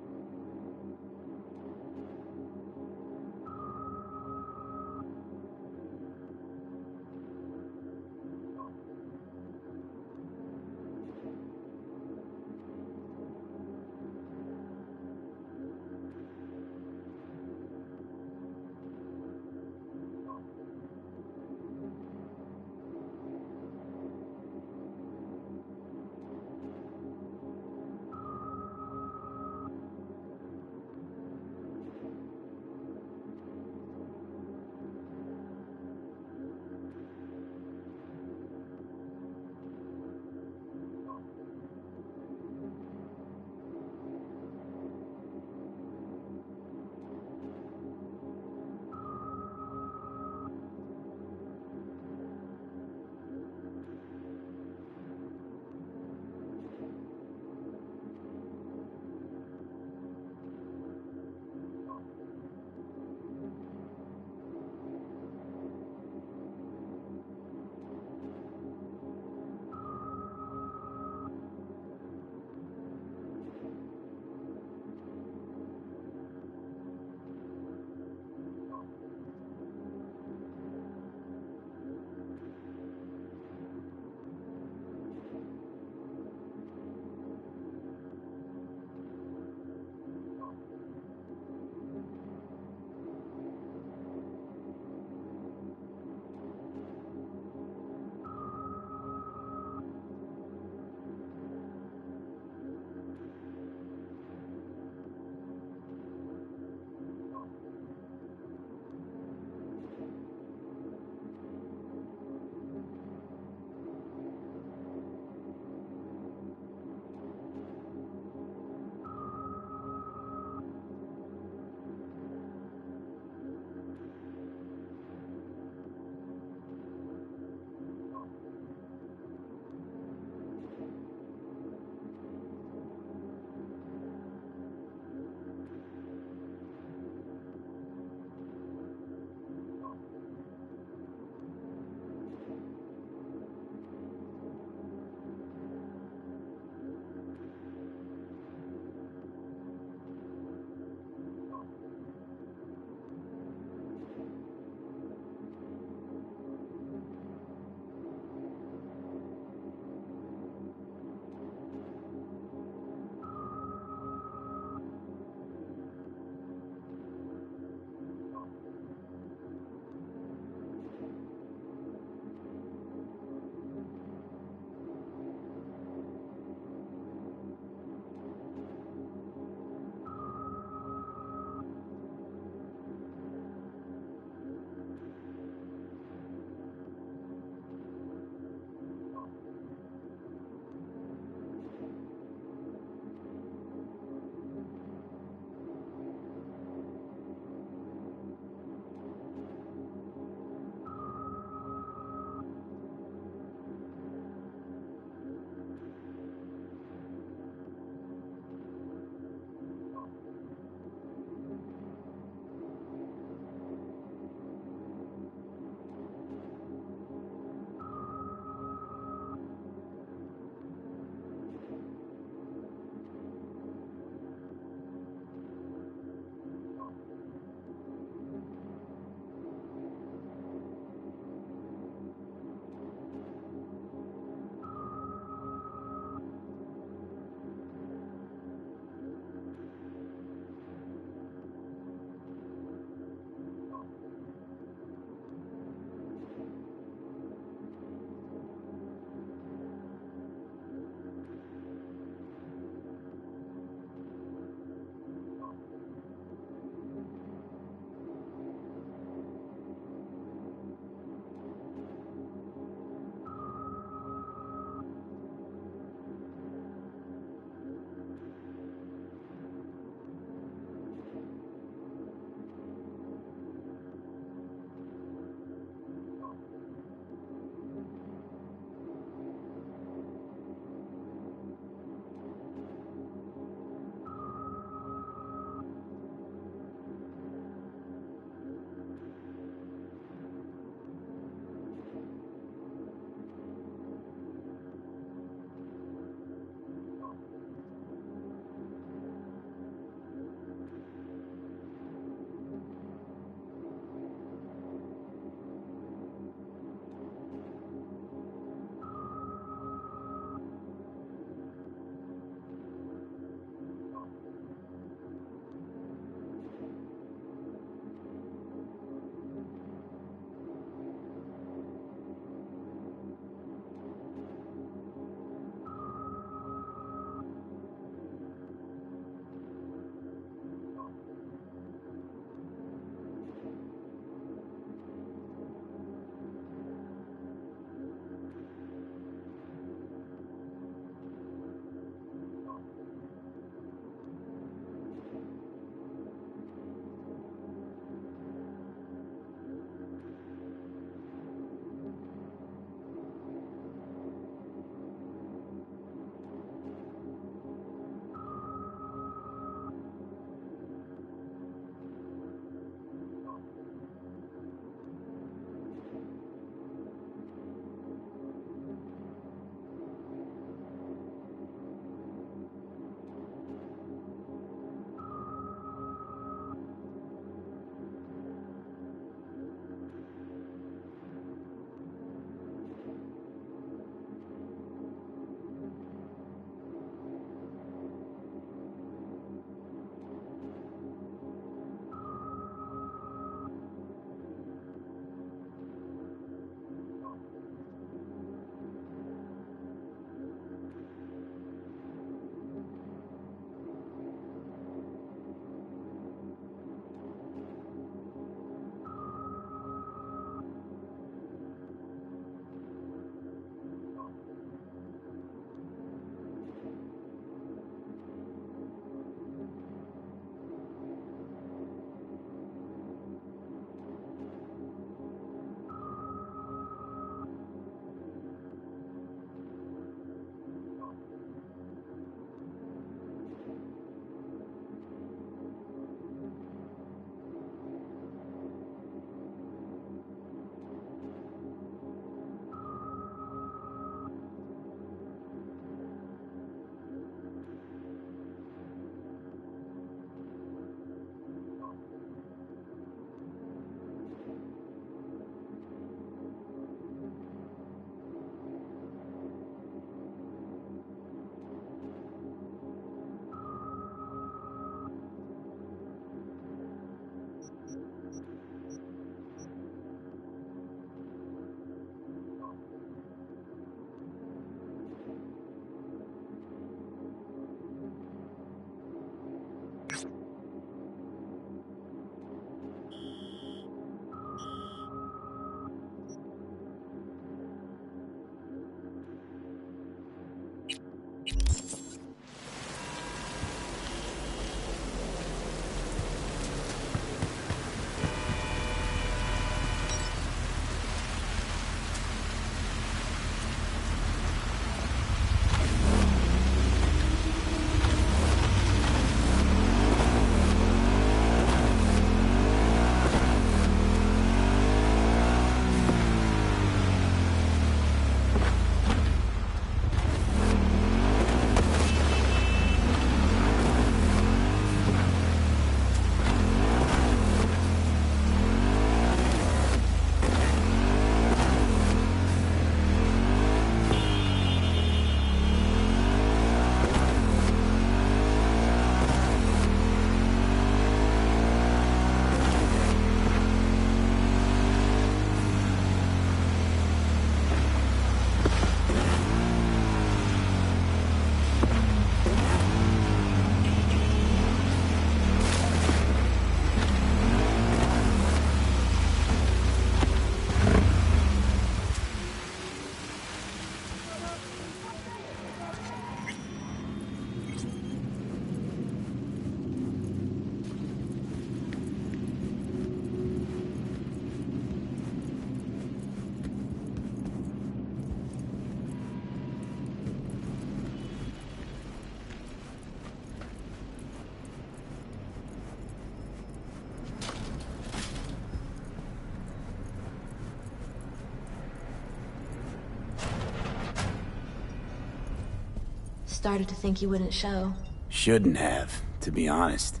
[SPEAKER 7] started to think you wouldn't show.
[SPEAKER 6] Shouldn't have, to be honest.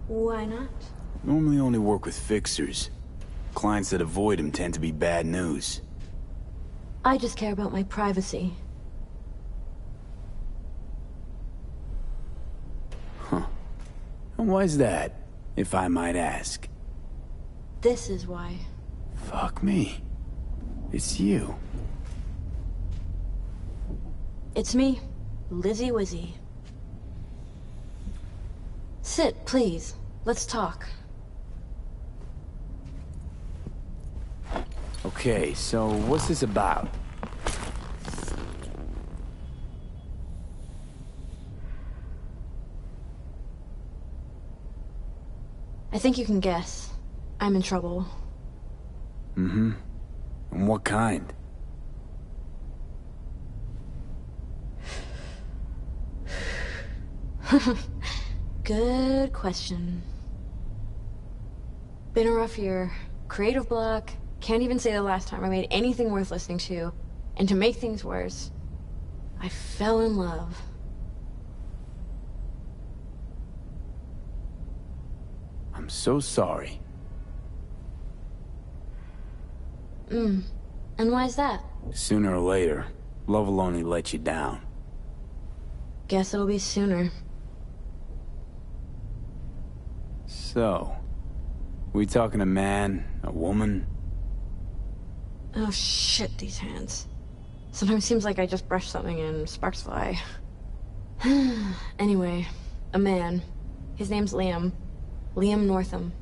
[SPEAKER 7] Why not?
[SPEAKER 6] Normally only work with fixers. Clients that avoid him tend to be bad news.
[SPEAKER 7] I just care about my privacy.
[SPEAKER 6] Huh. And why's that, if I might ask?
[SPEAKER 7] This is why.
[SPEAKER 6] Fuck me. It's you.
[SPEAKER 7] It's me, Lizzie Wizzy. Sit, please. Let's talk.
[SPEAKER 6] Okay, so what's this about?
[SPEAKER 7] I think you can guess. I'm in trouble.
[SPEAKER 6] Mm-hmm. And what kind?
[SPEAKER 7] Good question. Been a rough year. Creative block. Can't even say the last time I made anything worth listening to. And to make things worse, I fell in love.
[SPEAKER 6] I'm so sorry.
[SPEAKER 7] And why's that?
[SPEAKER 6] Sooner or later, love will only let you down.
[SPEAKER 7] Guess it'll be sooner.
[SPEAKER 6] So, we talking a man, a woman?
[SPEAKER 7] Oh shit, these hands. Sometimes seems like I just brush something and sparks fly. Anyway, a man. His name's Liam. Liam Northam.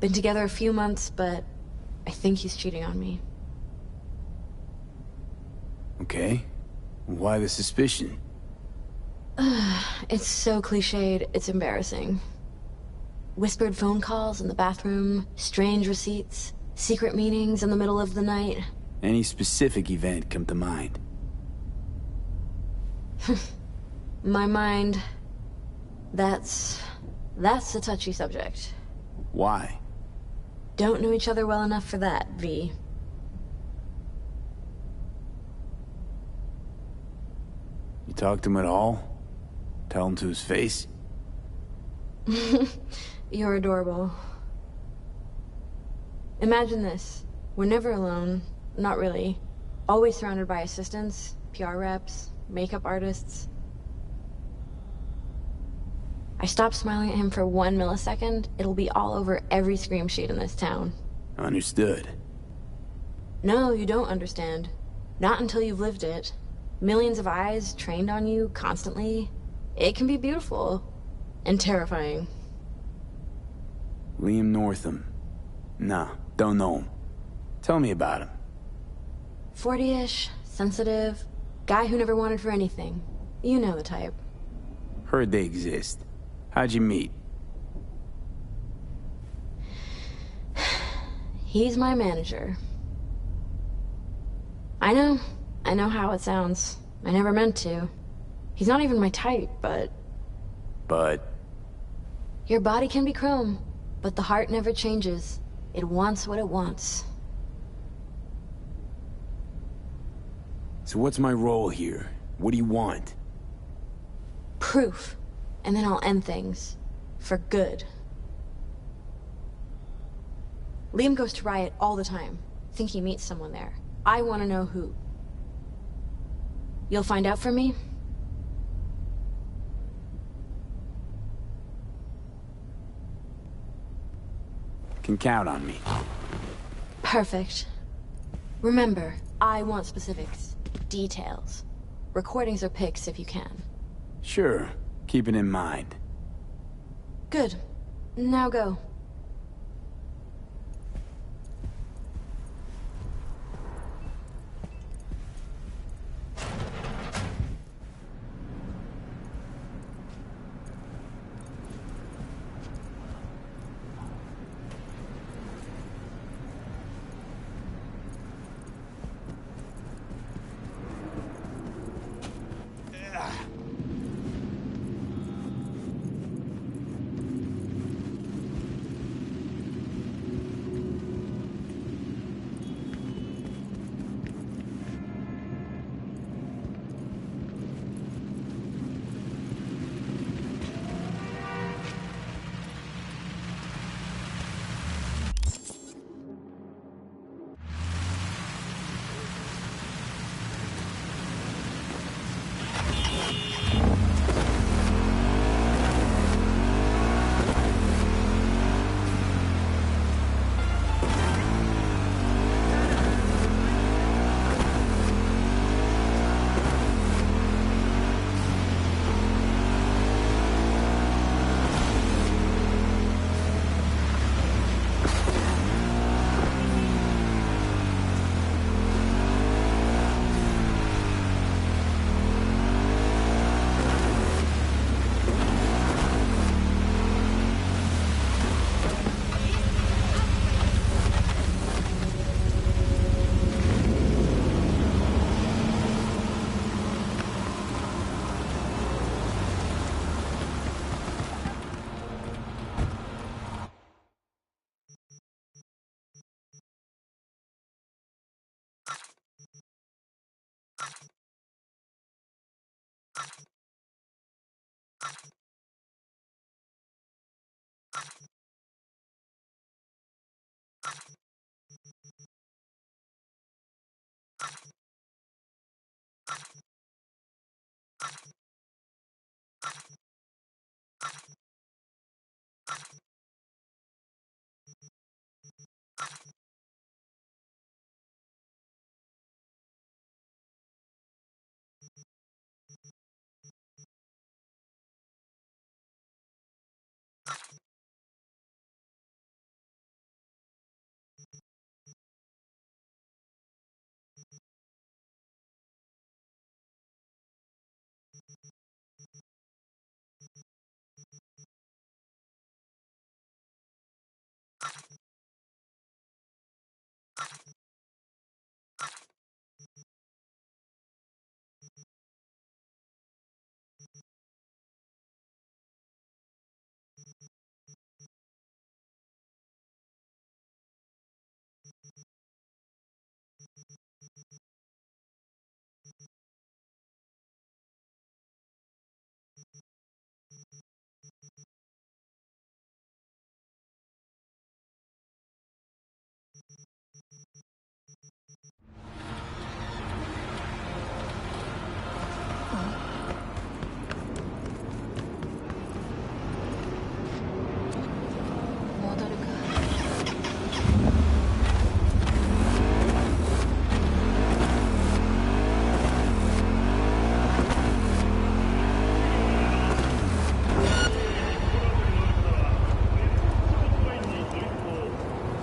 [SPEAKER 7] Been together a few months, but I think he's cheating on me.
[SPEAKER 6] Okay. Why the suspicion?
[SPEAKER 7] It's so cliched, it's embarrassing. Whispered phone calls in the bathroom, strange receipts, secret meetings in the middle of the night.
[SPEAKER 6] Any specific event come to mind?
[SPEAKER 7] My mind... That's a touchy subject.
[SPEAKER 6] Why?
[SPEAKER 7] Don't know each other well enough for that, V.
[SPEAKER 6] You talk to him at all? Tell him to his face?
[SPEAKER 7] You're adorable. Imagine this. We're never alone. Not really. Always surrounded by assistants, PR reps, makeup artists. I stop smiling at him for 1 millisecond, it'll be all over every scream sheet in this town.
[SPEAKER 6] Understood.
[SPEAKER 7] No, you don't understand. Not until you've lived it. Millions of eyes trained on you constantly. It can be beautiful. And terrifying.
[SPEAKER 6] Liam Northam. Nah, don't know him. Tell me about him.
[SPEAKER 7] 40-ish, sensitive, guy who never wanted for anything. You know the type.
[SPEAKER 6] Heard they exist. How'd you meet?
[SPEAKER 7] He's my manager. I know how it sounds. I never meant to. He's not even my type, but...
[SPEAKER 6] But?
[SPEAKER 7] Your body can be chrome, but the heart never changes. It wants what it wants.
[SPEAKER 6] So what's my role here? What do you want?
[SPEAKER 7] Proof. And then I'll end things. For good. Liam goes to Riot all the time. Think he meets someone there. I want to know who. You'll find out for me?
[SPEAKER 6] Can count on me.
[SPEAKER 7] Perfect. Remember, I want specifics. Details. Recordings or pics if you can.
[SPEAKER 6] Sure. Keep it in mind.
[SPEAKER 7] Good. Now go.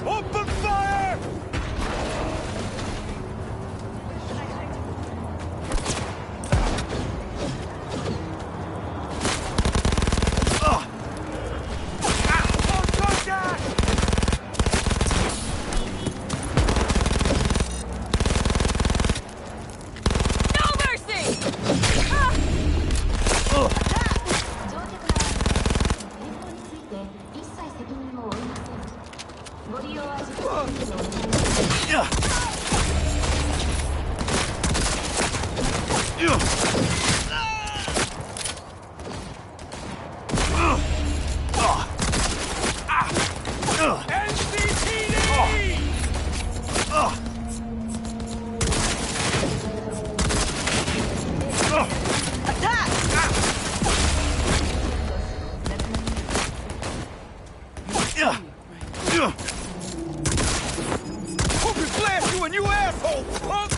[SPEAKER 10] Open fire!
[SPEAKER 2] No mercy!
[SPEAKER 10] Hope you blast you and you asshole, punk!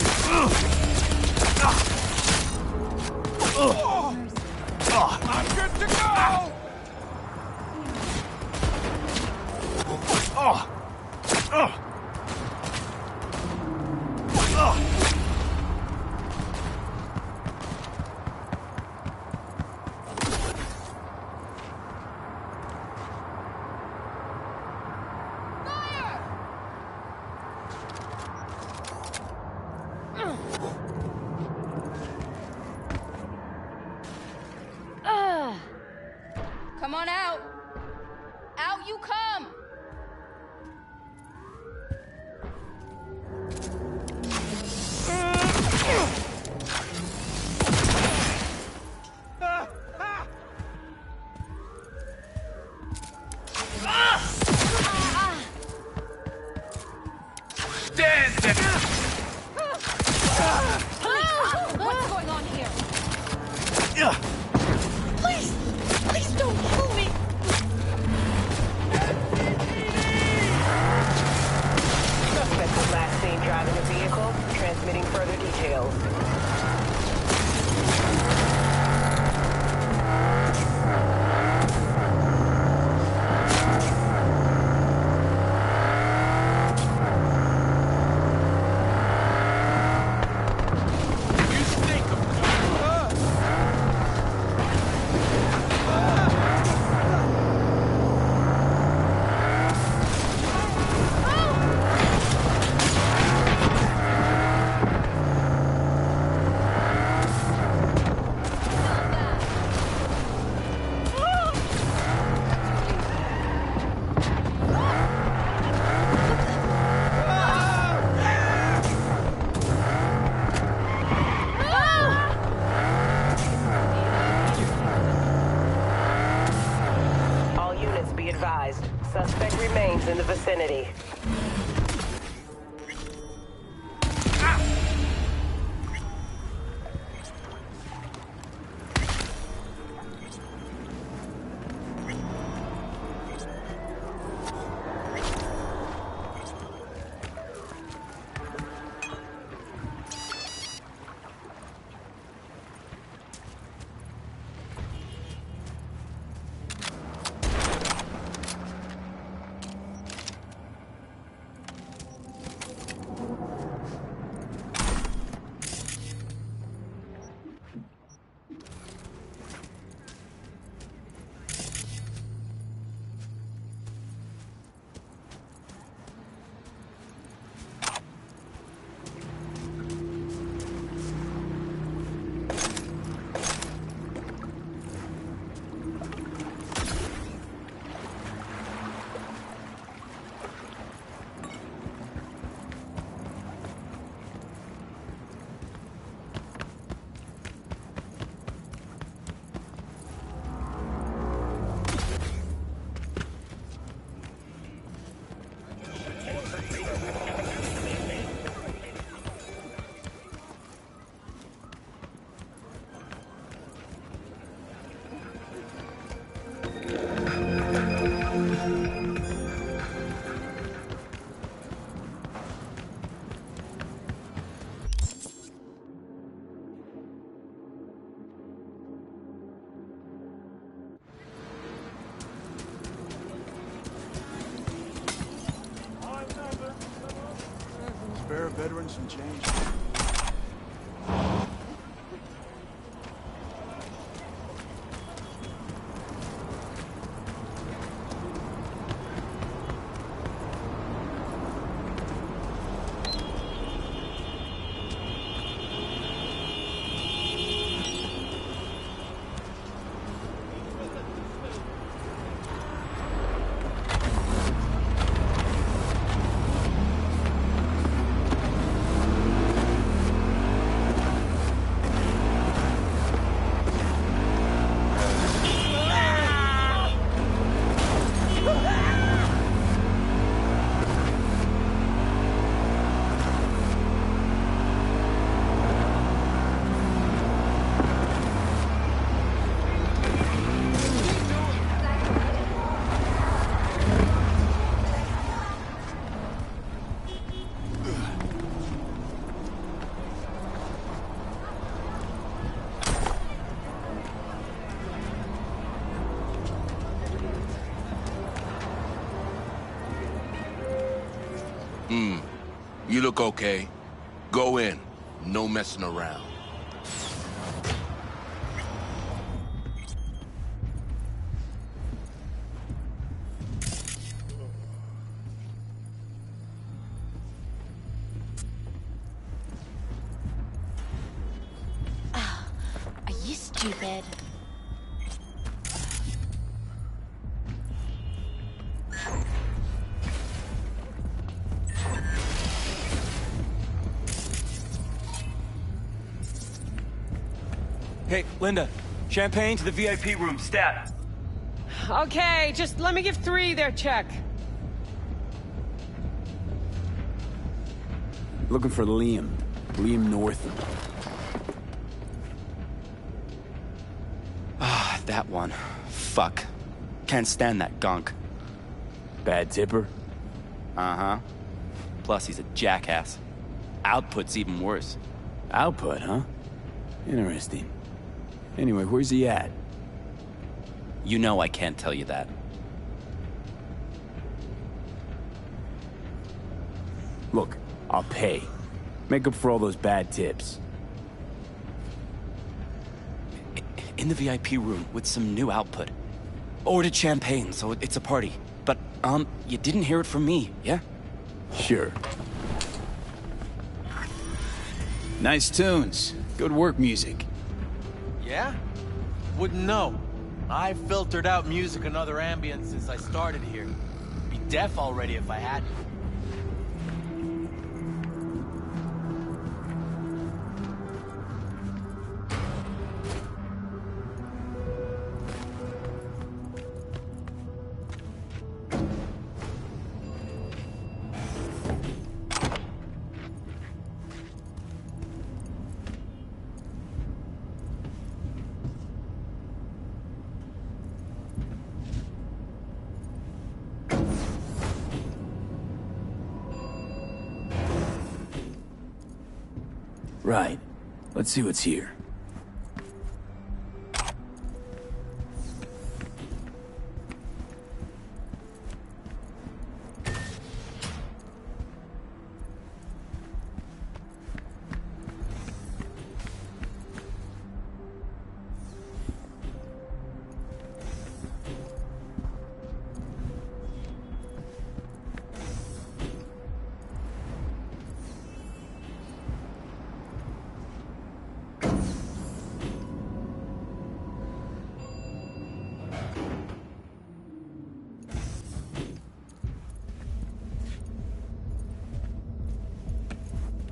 [SPEAKER 10] I'm good to go!
[SPEAKER 2] Come on out. Out you come. What's going on here? Please! Please don't kill me!
[SPEAKER 16] Suspect was last seen driving a vehicle, transmitting further details. All units be advised. Suspect remains in the vicinity.
[SPEAKER 17] veterans some change.
[SPEAKER 20] You look okay. Go in. No messing around.
[SPEAKER 8] Are you stupid?
[SPEAKER 10] Hey, Linda. Champagne to the VIP room, stat.
[SPEAKER 19] Okay, just let me give 3 their check.
[SPEAKER 6] Looking for Liam. Liam North.
[SPEAKER 23] Ah, that one. Fuck. Can't stand that gunk.
[SPEAKER 6] Bad tipper?
[SPEAKER 23] Uh-huh. Plus, he's a jackass. Output's even worse.
[SPEAKER 6] Output, huh? Interesting. Anyway, where's he at?
[SPEAKER 23] You know I can't tell you that.
[SPEAKER 6] Look, I'll pay. Make up for all those bad tips.
[SPEAKER 23] In the VIP room with some new output. Ordered champagne, so it's a party. But, you didn't hear it from me, yeah?
[SPEAKER 6] Sure. Nice tunes. Good work music.
[SPEAKER 10] Yeah? Wouldn't know. I've filtered out music and other ambience since I started here. Be deaf already if I hadn't.
[SPEAKER 6] Right. Let's see what's here.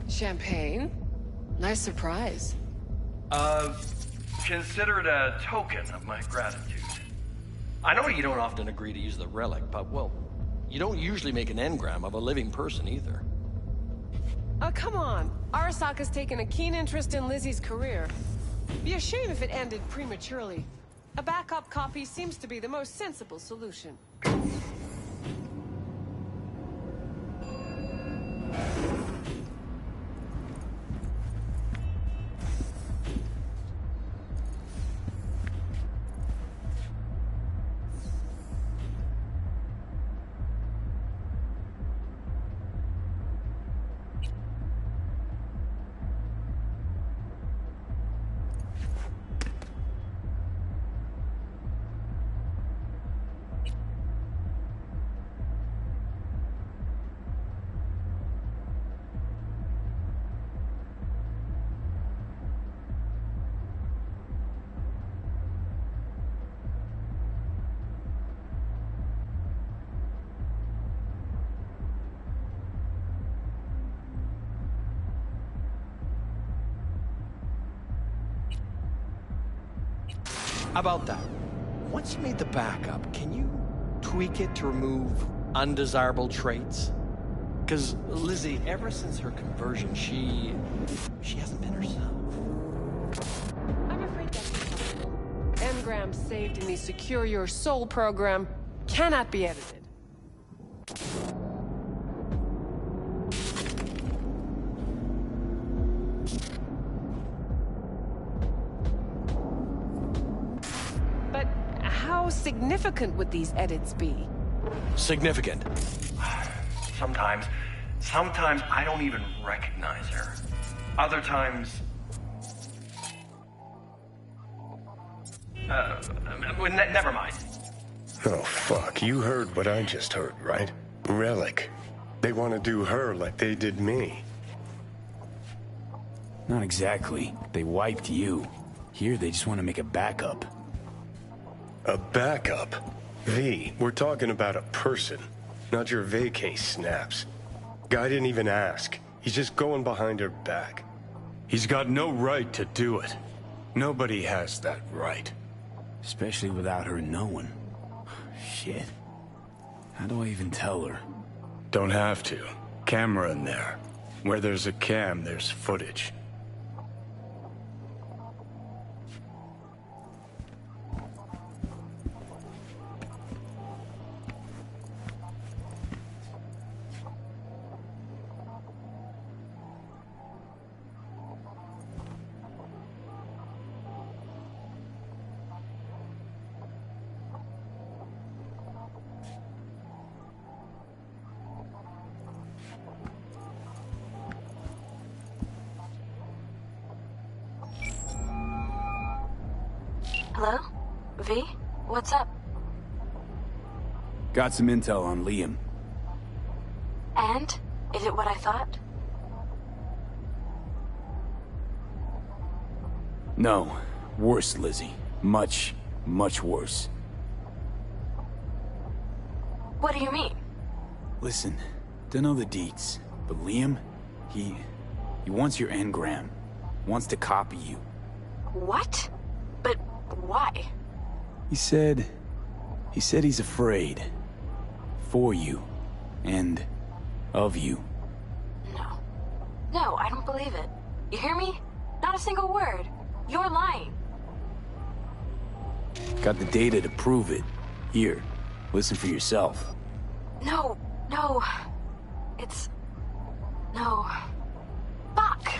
[SPEAKER 19] Champagne? Nice surprise.
[SPEAKER 24] Consider it a token of my gratitude.
[SPEAKER 4] I know you don't often agree to use the relic, but, well, you don't usually make an engram of a living person either.
[SPEAKER 19] Oh, come on. Arasaka's taken a keen interest in Lizzie's career. Be a shame if it ended prematurely. A backup copy seems to be the most sensible solution.
[SPEAKER 3] About that, once you made the backup, can you tweak it to remove undesirable traits? Because Lizzie, ever since her conversion, she hasn't been herself.
[SPEAKER 19] I'm afraid that's impossible. Engrams saved in the Secure Your Soul program cannot be edited. But how significant would these edits be?
[SPEAKER 3] Significant.
[SPEAKER 24] Sometimes I don't even recognize her. Other times... never mind.
[SPEAKER 5] Oh, fuck. You heard what I just heard, right? Relic. They want to do her like they did me.
[SPEAKER 6] Not exactly. They wiped you. Here, they just want to make a backup.
[SPEAKER 5] A backup? V, we're talking about a person, not your vacay snaps. Guy didn't even ask. He's just going behind her back. He's got no right to do it. Nobody has that right.
[SPEAKER 6] Especially without her knowing. Shit. How do I even tell her?
[SPEAKER 5] Don't have to. Camera in there. Where there's a cam, there's footage.
[SPEAKER 7] Hello? V? What's up?
[SPEAKER 6] Got some intel on Liam.
[SPEAKER 7] And? Is it what I thought?
[SPEAKER 6] No. Worse, Lizzie. Much, much worse.
[SPEAKER 7] What do you mean?
[SPEAKER 6] Listen, don't know the deets, but Liam, he wants your engram. Wants to copy you.
[SPEAKER 7] What? But why?
[SPEAKER 6] He said he's afraid. For you. And of you.
[SPEAKER 7] No. No, I don't believe it. You hear me? Not a single word. You're lying.
[SPEAKER 6] Got the data to prove it. Here, listen for yourself.
[SPEAKER 7] No. No. It's... No. Fuck!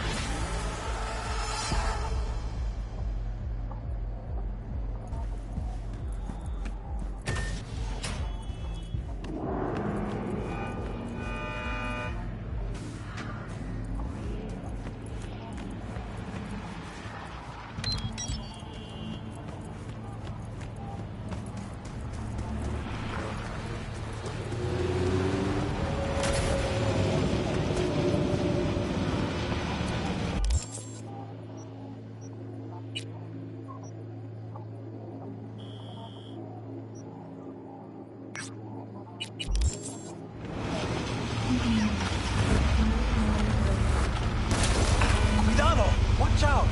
[SPEAKER 3] Cuidado! Watch out!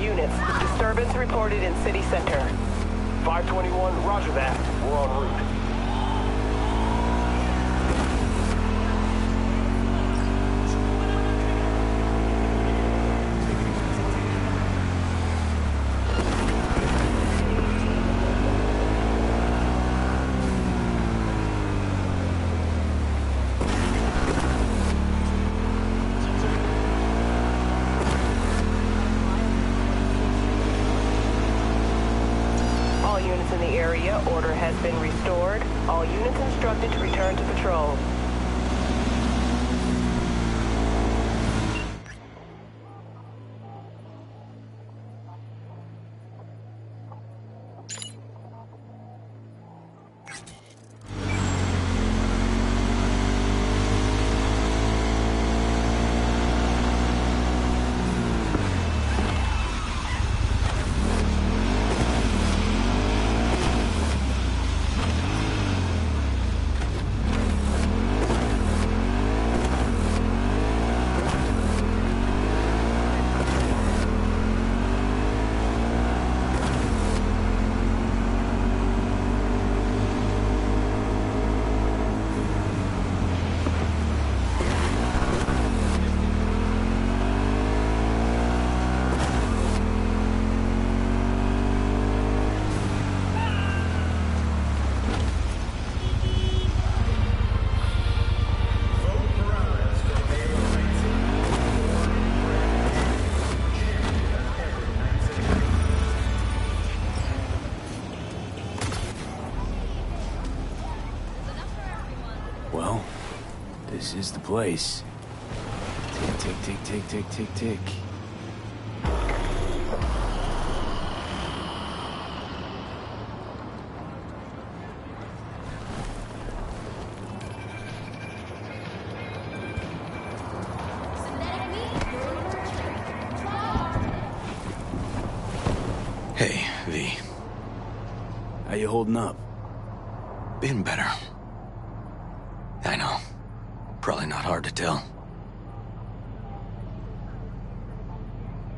[SPEAKER 16] units. Disturbance reported in city center.
[SPEAKER 13] 521, roger that. We're en route.
[SPEAKER 16] units in the area. Order has been restored. All units instructed to return to patrol.
[SPEAKER 6] Well, this is the place. Tick, tick, tick, tick, tick, tick, tick.
[SPEAKER 4] Hey, V.
[SPEAKER 6] How you holding up?
[SPEAKER 4] Been better. I know. Probably not hard to tell.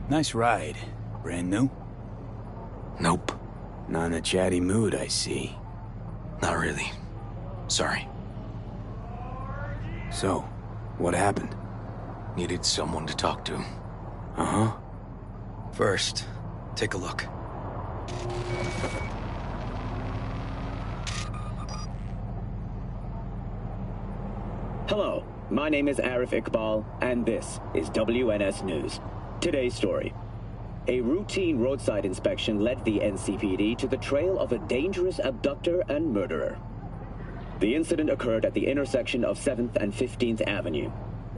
[SPEAKER 6] Nice ride. Brand new?
[SPEAKER 4] Nope.
[SPEAKER 6] Not in a chatty mood, I see.
[SPEAKER 4] Not really. Sorry.
[SPEAKER 6] So, what happened?
[SPEAKER 4] Needed someone to talk to.
[SPEAKER 6] Uh-huh.
[SPEAKER 4] First, take a look.
[SPEAKER 1] Hello, my name is Arif Iqbal, and this is WNS News. Today's story. A routine roadside inspection led the NCPD to the trail of a dangerous abductor and murderer. The incident occurred at the intersection of 7th and 15th Avenue.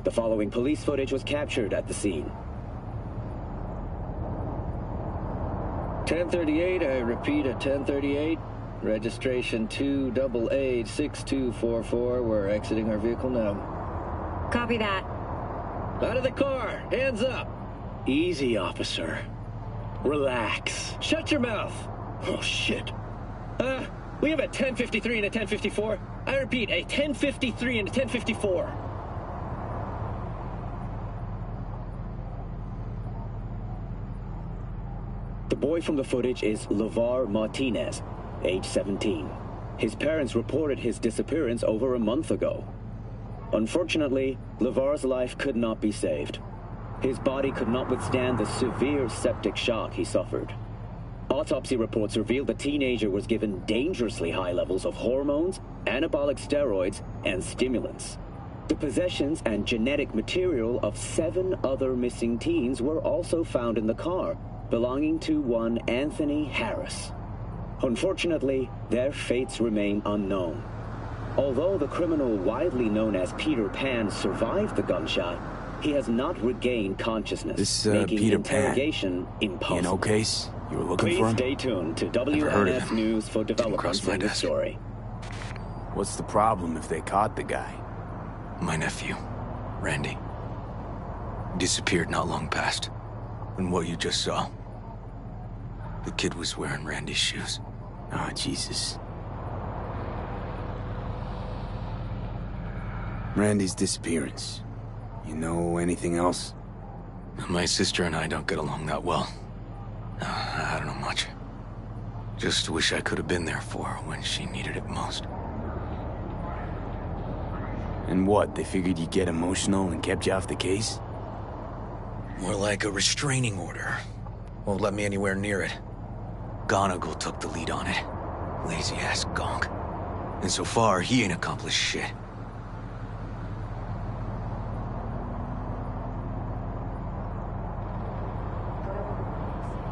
[SPEAKER 1] The following police footage was captured at the scene.
[SPEAKER 11] 1038, I repeat at 1038. Registration 2886244. We're exiting our vehicle now.
[SPEAKER 16] Copy that.
[SPEAKER 11] Out of the car! Hands up! Easy, officer. Relax. Shut your mouth! Oh, shit. We have a 1053 and a 1054. I repeat, a 1053 and a 1054.
[SPEAKER 1] The boy from the footage is LeVar Martinez, age 17. His parents reported his disappearance over a month ago. Unfortunately, LeVar's life could not be saved. His body could not withstand the severe septic shock he suffered. Autopsy reports revealed the teenager was given dangerously high levels of hormones, anabolic steroids, and stimulants. The possessions and genetic material of 7 other missing teens were also found in the car, belonging to one Anthony Harris. Unfortunately, their fates remain unknown. Although the criminal widely known as Peter Pan survived the gunshot, he has not regained consciousness,
[SPEAKER 6] This,
[SPEAKER 1] making
[SPEAKER 6] Peter
[SPEAKER 1] interrogation
[SPEAKER 6] Pan.
[SPEAKER 1] impossible.
[SPEAKER 6] You know, Case? You were looking
[SPEAKER 1] Please
[SPEAKER 6] for him?
[SPEAKER 1] stay tuned to
[SPEAKER 6] heard of
[SPEAKER 1] WNS
[SPEAKER 6] him.
[SPEAKER 1] News for developments in the story.
[SPEAKER 6] What's the problem if they caught the guy?
[SPEAKER 4] My nephew, Randy. Disappeared not long past. And what you just saw. The kid was wearing Randy's shoes.
[SPEAKER 6] Ah, Jesus. Randy's disappearance. You know anything else?
[SPEAKER 4] My sister and I don't get along that well. I don't know much. Just wish I could have been there for her when she needed it most.
[SPEAKER 6] And what, they figured you'd get emotional and kept you off the case?
[SPEAKER 4] More like a restraining order. Won't let me anywhere near it. Gonagle took the lead on it. Lazy-ass gonk. And so far, he ain't accomplished shit.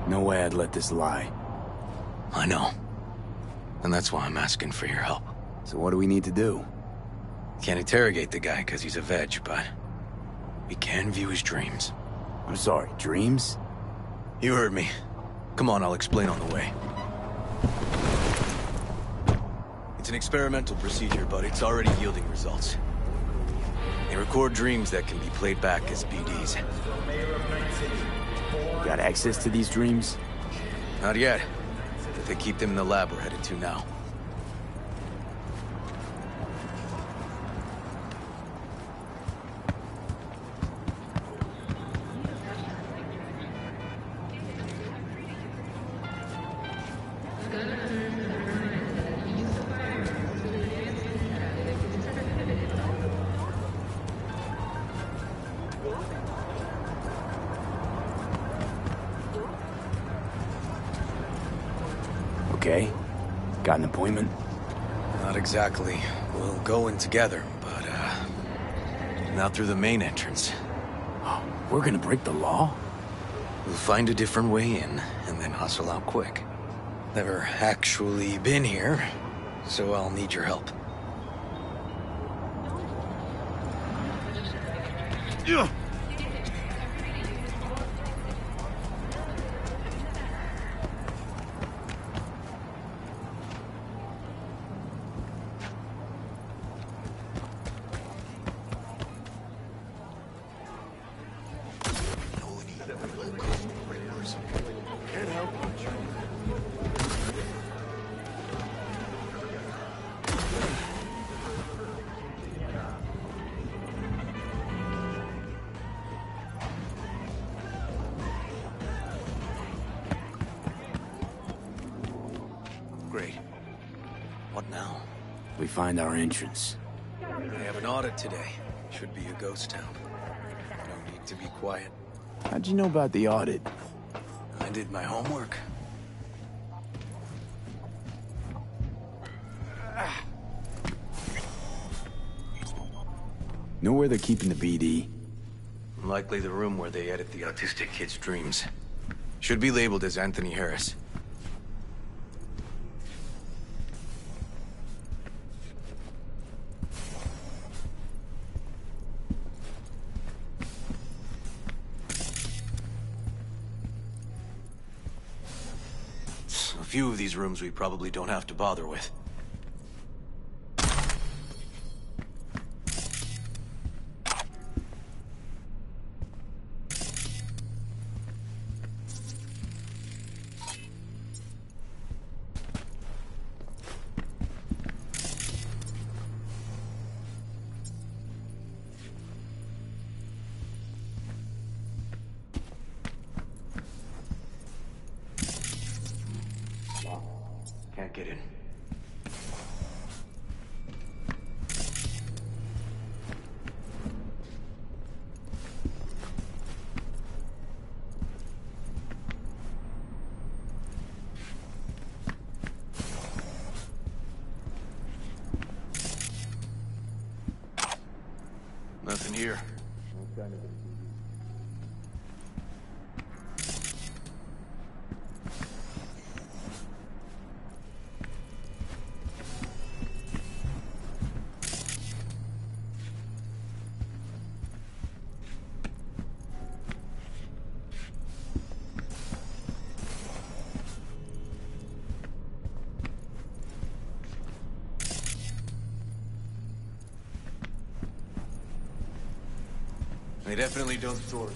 [SPEAKER 6] No way I'd let this lie.
[SPEAKER 4] I know. And that's why I'm asking for your help.
[SPEAKER 6] So what do we need to do?
[SPEAKER 4] Can't interrogate the guy because he's a veg, but we can view his dreams.
[SPEAKER 6] I'm sorry, dreams?
[SPEAKER 4] You heard me. Come on, I'll explain on the way. It's an experimental procedure, but it's already yielding results. They record dreams that can be played back as BDs.
[SPEAKER 6] Got access to these dreams?
[SPEAKER 4] Not yet. But they keep them in the lab we're headed to now.
[SPEAKER 6] Okay. Got an appointment?
[SPEAKER 4] Not exactly. We'll go in together, but, not through the main entrance.
[SPEAKER 6] We're gonna break the law?
[SPEAKER 4] We'll find a different way in, and then hustle out quick. Never actually been here, so I'll need your help.
[SPEAKER 6] Yeah.
[SPEAKER 4] Great. What now?
[SPEAKER 6] We find our entrance.
[SPEAKER 4] I have an audit today. Should be a ghost town. No need to be quiet.
[SPEAKER 6] How'd you know about the audit?
[SPEAKER 4] I did my homework.
[SPEAKER 6] Know where they're keeping the BD?
[SPEAKER 4] Likely the room where they edit the autistic kid's dreams. Should be labeled as Anthony Harris. A few of these rooms we probably don't have to bother with. Can't get in. Nothing here. They definitely don't store it.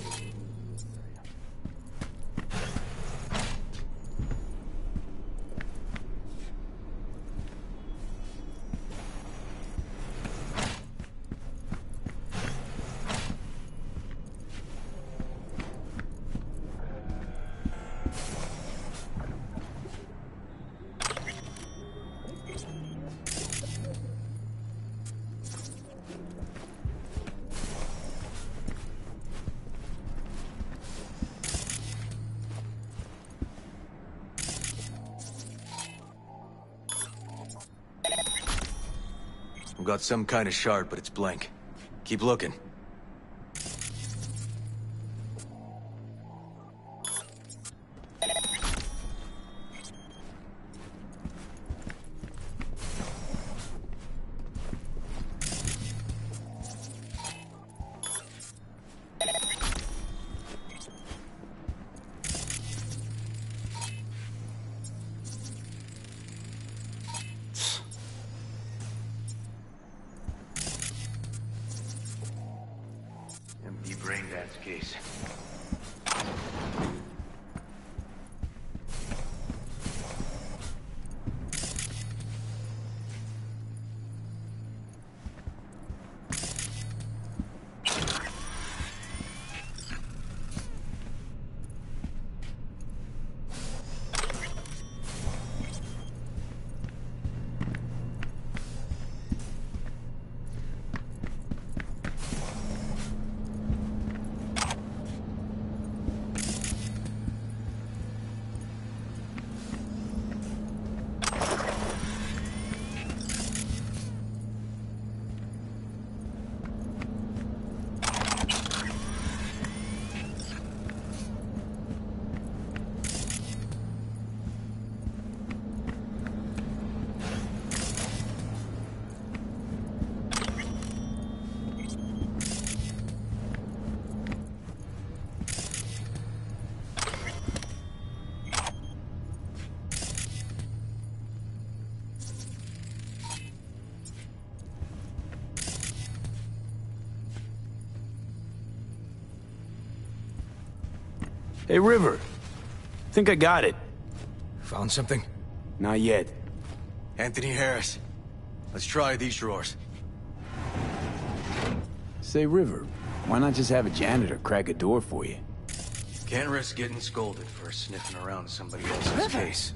[SPEAKER 4] We've got some kind of shard, but it's blank. Keep looking.
[SPEAKER 24] brain dance case.
[SPEAKER 6] Hey, River. Think I got it.
[SPEAKER 9] Found something?
[SPEAKER 6] Not yet.
[SPEAKER 9] Anthony Harris. Let's try these drawers.
[SPEAKER 6] Say, River, why not just have a janitor crack a door for you?
[SPEAKER 9] Can't risk getting scolded for sniffing around somebody else's
[SPEAKER 14] River.
[SPEAKER 9] case.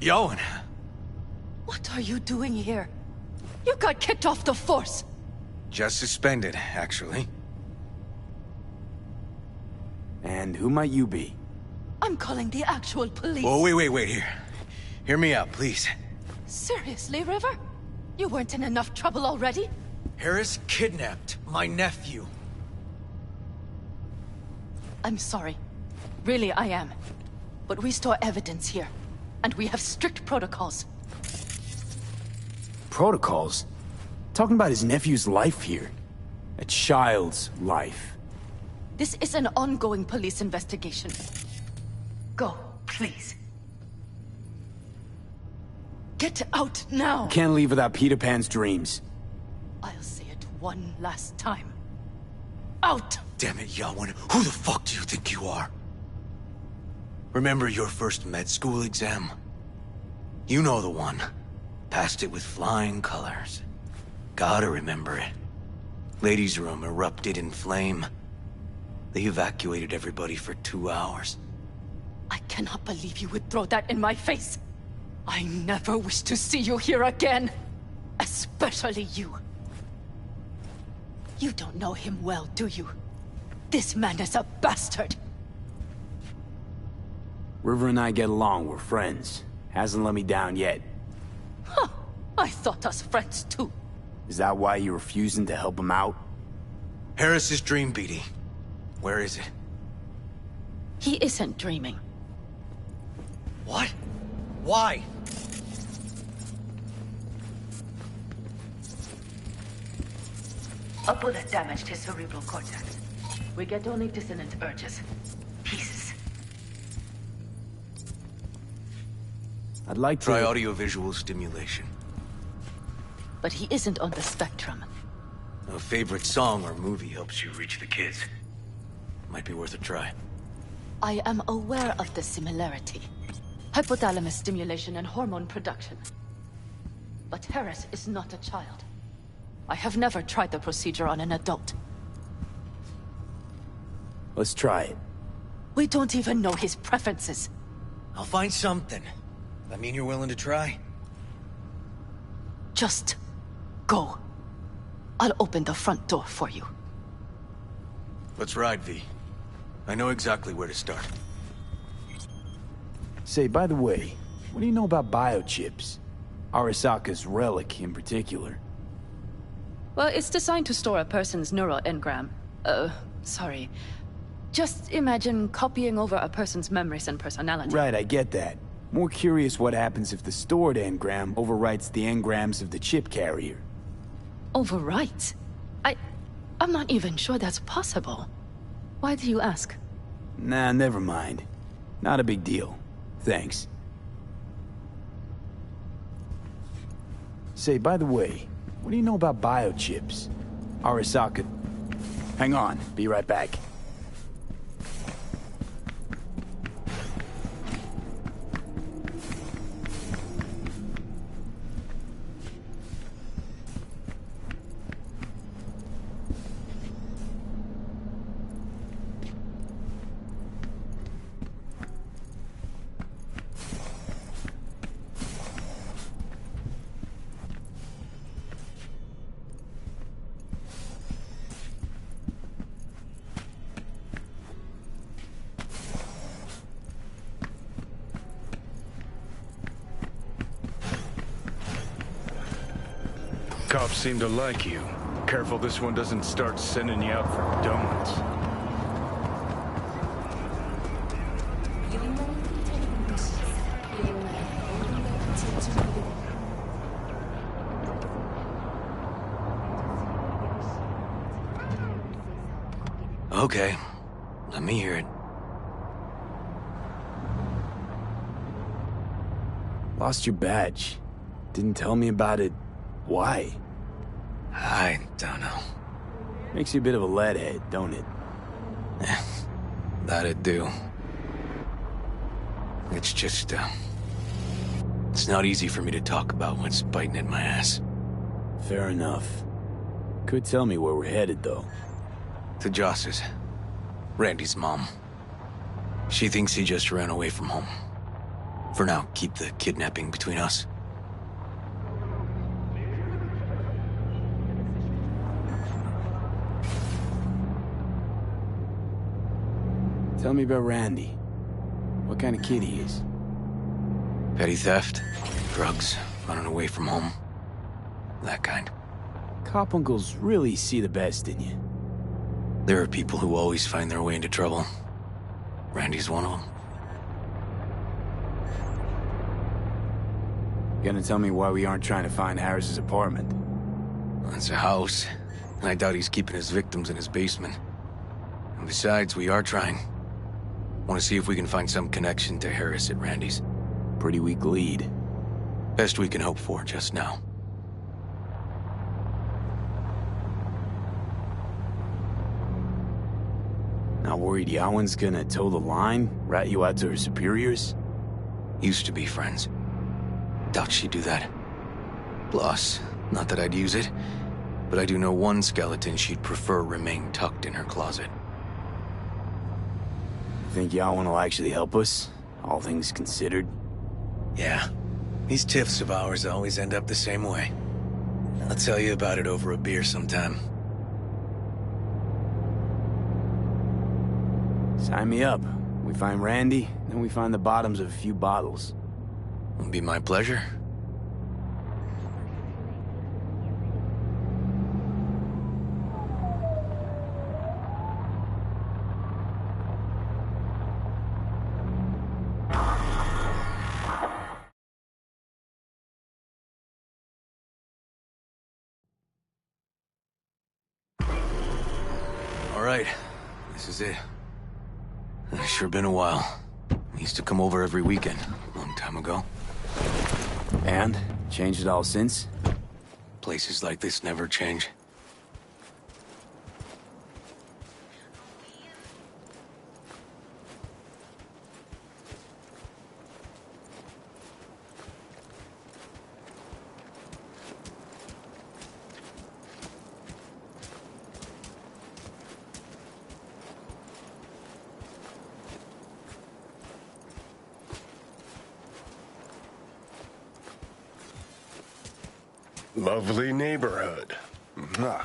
[SPEAKER 9] Yoan!
[SPEAKER 14] What are you doing here? You got kicked off the force!
[SPEAKER 9] Just suspended, actually.
[SPEAKER 6] And who might you be?
[SPEAKER 14] I'm calling the actual police.
[SPEAKER 9] Whoa, wait, here. Hear me out, please.
[SPEAKER 14] Seriously, River? You weren't in enough trouble already?
[SPEAKER 9] Harris kidnapped my nephew.
[SPEAKER 14] I'm sorry. Really, I am. But we store evidence here. And we have strict protocols.
[SPEAKER 6] Protocols? Talking about his nephew's life here. A child's life.
[SPEAKER 14] This is an ongoing police investigation. Go, please. Get out now!
[SPEAKER 6] Can't leave without Peter Pan's dreams.
[SPEAKER 14] I'll say it one last time. Out!
[SPEAKER 9] Damn it, Yoan. Who the fuck do you think you are? Remember your first med school exam? You know the one. Passed it with flying colors. Gotta remember it. Ladies' room erupted in flame. They evacuated everybody for 2 hours.
[SPEAKER 14] I cannot believe you would throw that in my face. I never wish to see you here again. Especially you. You don't know him well, do you? This man is a bastard.
[SPEAKER 6] River and I get along, we're friends. Hasn't let me down yet.
[SPEAKER 14] Huh. I thought us friends too.
[SPEAKER 6] Is that why you're refusing to help him out?
[SPEAKER 9] Harris's dream, BD. Where is it?
[SPEAKER 14] He isn't dreaming.
[SPEAKER 9] What? Why?
[SPEAKER 15] A bullet damaged his cerebral cortex.
[SPEAKER 14] We get only dissonant urges.
[SPEAKER 15] Pieces.
[SPEAKER 6] I'd like to...
[SPEAKER 9] Try audiovisual stimulation.
[SPEAKER 14] But he isn't on the spectrum.
[SPEAKER 9] A favorite song or movie helps you reach the kids. Might be worth a try.
[SPEAKER 14] I am aware of the similarity. Hypothalamus stimulation and hormone production. But Harris is not a child. I have never tried the procedure on an adult.
[SPEAKER 6] Let's try it.
[SPEAKER 14] We don't even know his preferences.
[SPEAKER 9] I'll find something. That mean you're willing to try?
[SPEAKER 14] Just go. I'll open the front door for you.
[SPEAKER 9] Let's ride, V. I know exactly where to start.
[SPEAKER 6] Say, by the way, what do you know about biochips? Arasaka's relic in particular.
[SPEAKER 14] Well, it's designed to store a person's neural engram. Sorry. Just imagine copying over a person's memories and personality.
[SPEAKER 6] Right, I get that. More curious what happens if the stored engram overwrites the engrams of the chip carrier.
[SPEAKER 14] Overwrites? I'm not even sure that's possible. Why do you ask?
[SPEAKER 6] Nah, never mind. Not a big deal. Thanks. Say, by the way, what do you know about biochips? Arasaka... Hang on, be right back.
[SPEAKER 5] Cops seem to like you. Careful this one doesn't start sending you out for donuts.
[SPEAKER 9] Okay, let me hear it.
[SPEAKER 6] Lost your badge. Didn't tell me about it. Why?
[SPEAKER 9] I don't know.
[SPEAKER 6] Makes you a bit of a leadhead, don't it?
[SPEAKER 9] That it do. It's just, it's not easy for me to talk about what's biting at my ass.
[SPEAKER 6] Fair enough. Could tell me where we're headed, though.
[SPEAKER 9] To Joss's. Randy's mom. She thinks he just ran away from home. For now, keep the kidnapping between us.
[SPEAKER 6] Tell me about Randy. What kind of kid he is?
[SPEAKER 9] Petty theft, drugs, running away from home. That kind.
[SPEAKER 6] Cop uncles really see the best in you.
[SPEAKER 9] There are people who always find their way into trouble. Randy's one of them.
[SPEAKER 6] Gonna tell me why we aren't trying to find Harris's apartment?
[SPEAKER 9] It's a house, and I doubt he's keeping his victims in his basement. And besides, we are trying. Want to see if we can find some connection to Harris at Randy's.
[SPEAKER 6] Pretty weak lead.
[SPEAKER 9] Best we can hope for just now.
[SPEAKER 6] Not worried Yawen's gonna toe the line? Rat you out to her superiors?
[SPEAKER 9] Used to be friends. Doubt she'd do that. Plus, not that I'd use it, but I do know one skeleton she'd prefer remain tucked in her closet.
[SPEAKER 6] Think Yawen will actually help us? All things considered?
[SPEAKER 9] Yeah. These tiffs of ours always end up the same way. I'll tell you about it over a beer sometime.
[SPEAKER 6] Sign me up. We find Randy, then we find the bottoms of a few bottles.
[SPEAKER 9] It'll be my pleasure. All right, this is it. It's sure been a while. We used to come over every weekend, a long time ago.
[SPEAKER 6] And? Changed it all since?
[SPEAKER 9] Places like this never change.
[SPEAKER 5] Lovely neighborhood. Mwah.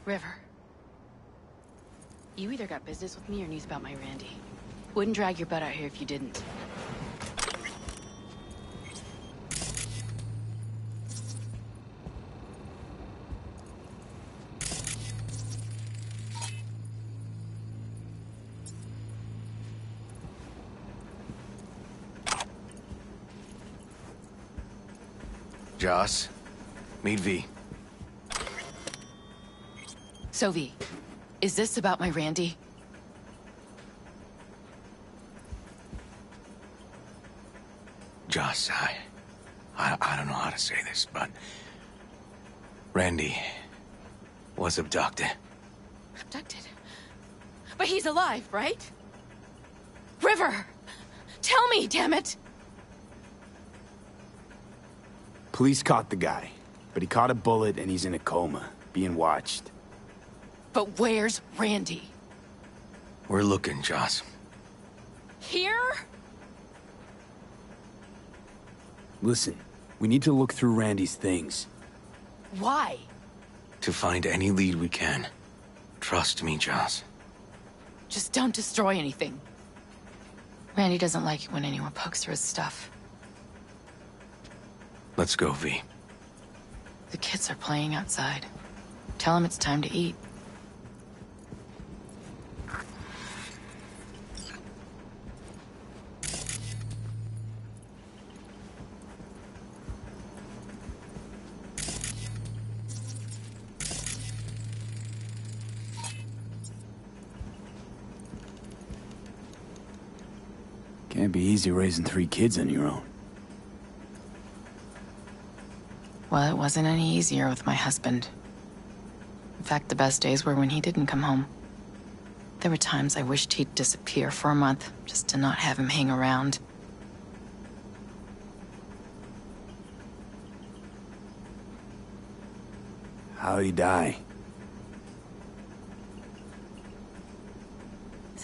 [SPEAKER 14] River. You either got business with me or news about my Randy. Wouldn't drag your butt out here if you didn't.
[SPEAKER 9] Joss, meet V.
[SPEAKER 14] So V, is this about my Randy?
[SPEAKER 9] Joss, I don't know how to say this, but Randy was abducted.
[SPEAKER 14] Abducted? But he's alive, right? River! Tell me, damn it!
[SPEAKER 6] Police caught the guy, but he caught a bullet and he's in a coma, being watched.
[SPEAKER 14] But where's Randy?
[SPEAKER 9] We're looking, Joss.
[SPEAKER 14] Here?
[SPEAKER 6] Listen, we need to look through Randy's things.
[SPEAKER 14] Why?
[SPEAKER 9] To find any lead we can. Trust me, Joss.
[SPEAKER 14] Just don't destroy anything. Randy doesn't like it when anyone pokes through his stuff.
[SPEAKER 9] Let's go, V.
[SPEAKER 14] The kids are playing outside. Tell them it's time to eat.
[SPEAKER 6] Can't be easy raising 3 kids on your own.
[SPEAKER 14] Well, it wasn't any easier with my husband. In fact, the best days were when he didn't come home. There were times I wished he'd disappear for a month, just to not have him hang around.
[SPEAKER 6] How'd he die?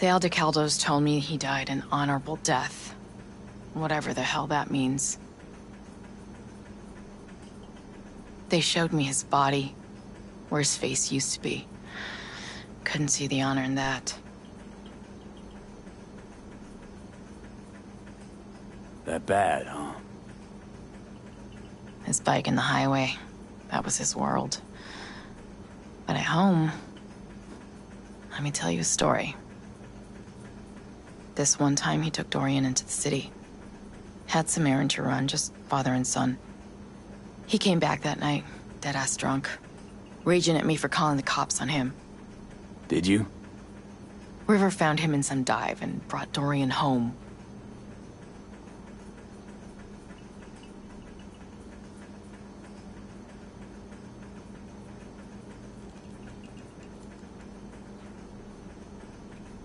[SPEAKER 14] The Aldecaldos told me he died an honorable death. Whatever the hell that means. They showed me his body, where his face used to be. Couldn't see the honor in that.
[SPEAKER 6] That bad, huh?
[SPEAKER 14] His bike in the highway, that was his world. But at home, let me tell you a story. This one time he took Dorian into the city. Had some errand to run, just father and son. He came back that night, dead-ass drunk. Raging at me for calling the cops on him.
[SPEAKER 6] Did you?
[SPEAKER 14] River found him in some dive and brought Dorian home.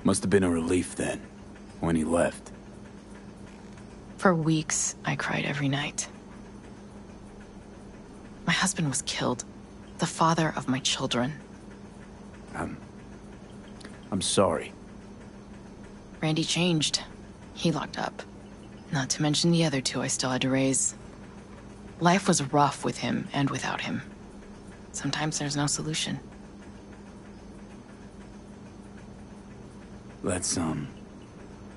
[SPEAKER 6] Must have been a relief then, when he left.
[SPEAKER 14] For weeks, I cried every night. My husband was killed. The father of my children.
[SPEAKER 6] I'm sorry.
[SPEAKER 14] Randy changed. He locked up. Not to mention the other 2 I still had to raise. Life was rough with him and without him. Sometimes there's no solution.
[SPEAKER 6] Let's,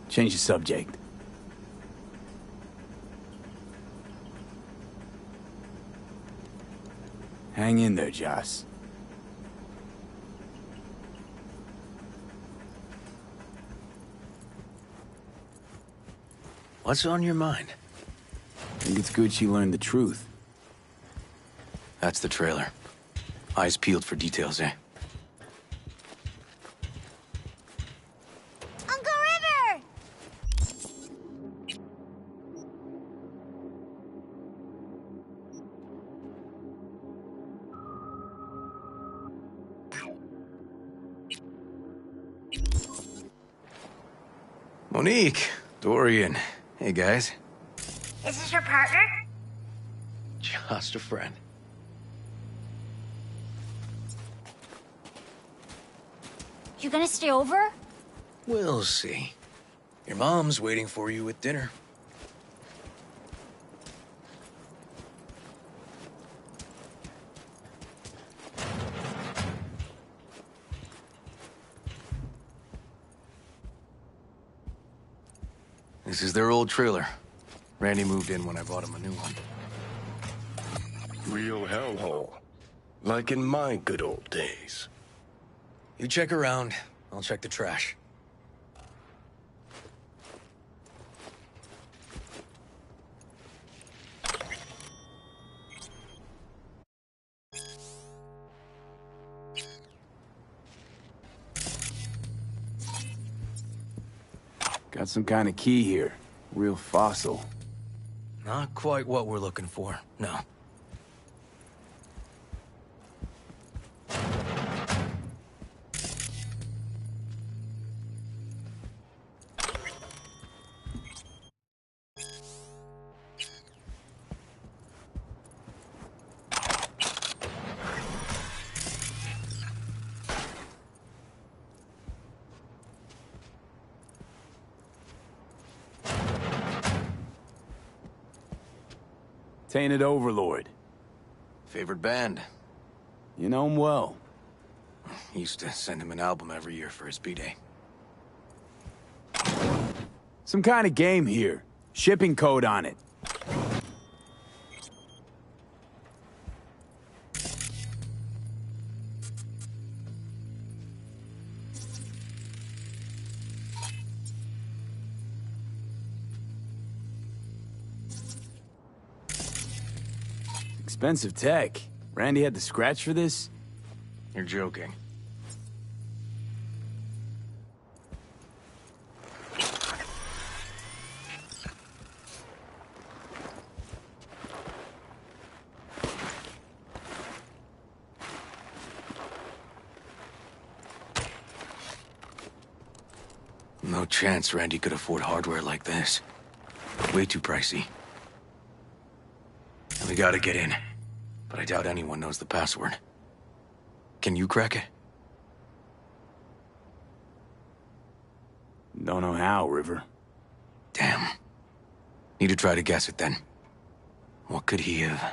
[SPEAKER 6] change the subject. Hang in there, Joss.
[SPEAKER 9] What's on your mind?
[SPEAKER 6] I think it's good she learned the truth.
[SPEAKER 9] That's the trailer. Eyes peeled for details, eh?
[SPEAKER 12] Uncle River!
[SPEAKER 9] Monique, Dorian. Hey, guys.
[SPEAKER 12] Is this your partner?
[SPEAKER 9] Just a friend.
[SPEAKER 12] You gonna stay over?
[SPEAKER 9] We'll see. Your mom's waiting for you with dinner. This is their old trailer. Randy moved in when I bought him a new one.
[SPEAKER 5] Real hellhole. Like in my good old days.
[SPEAKER 9] You check around, I'll check the trash.
[SPEAKER 6] Got some kind of key here. Real fossil.
[SPEAKER 9] Not quite what we're looking for, no.
[SPEAKER 6] Tainted Overlord.
[SPEAKER 9] Favorite band?
[SPEAKER 6] You know him well.
[SPEAKER 9] Used to send him an album every year for his B-Day.
[SPEAKER 6] Some kind of game here. Shipping code on it. Expensive tech. Randy had to scratch for this?
[SPEAKER 9] You're joking. No chance Randy could afford hardware like this. Way too pricey. We gotta get in. But I doubt anyone knows the password. Can you crack it?
[SPEAKER 6] Don't know how, River.
[SPEAKER 9] Damn. Need to try to guess it then. What could he have...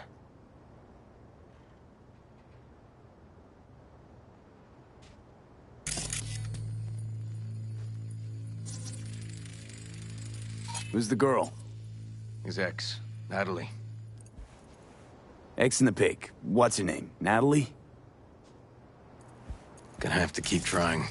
[SPEAKER 6] Who's the girl?
[SPEAKER 9] His ex, Natalie.
[SPEAKER 6] Ex in the pic. What's her name? Natalie?
[SPEAKER 9] Gonna have to keep trying.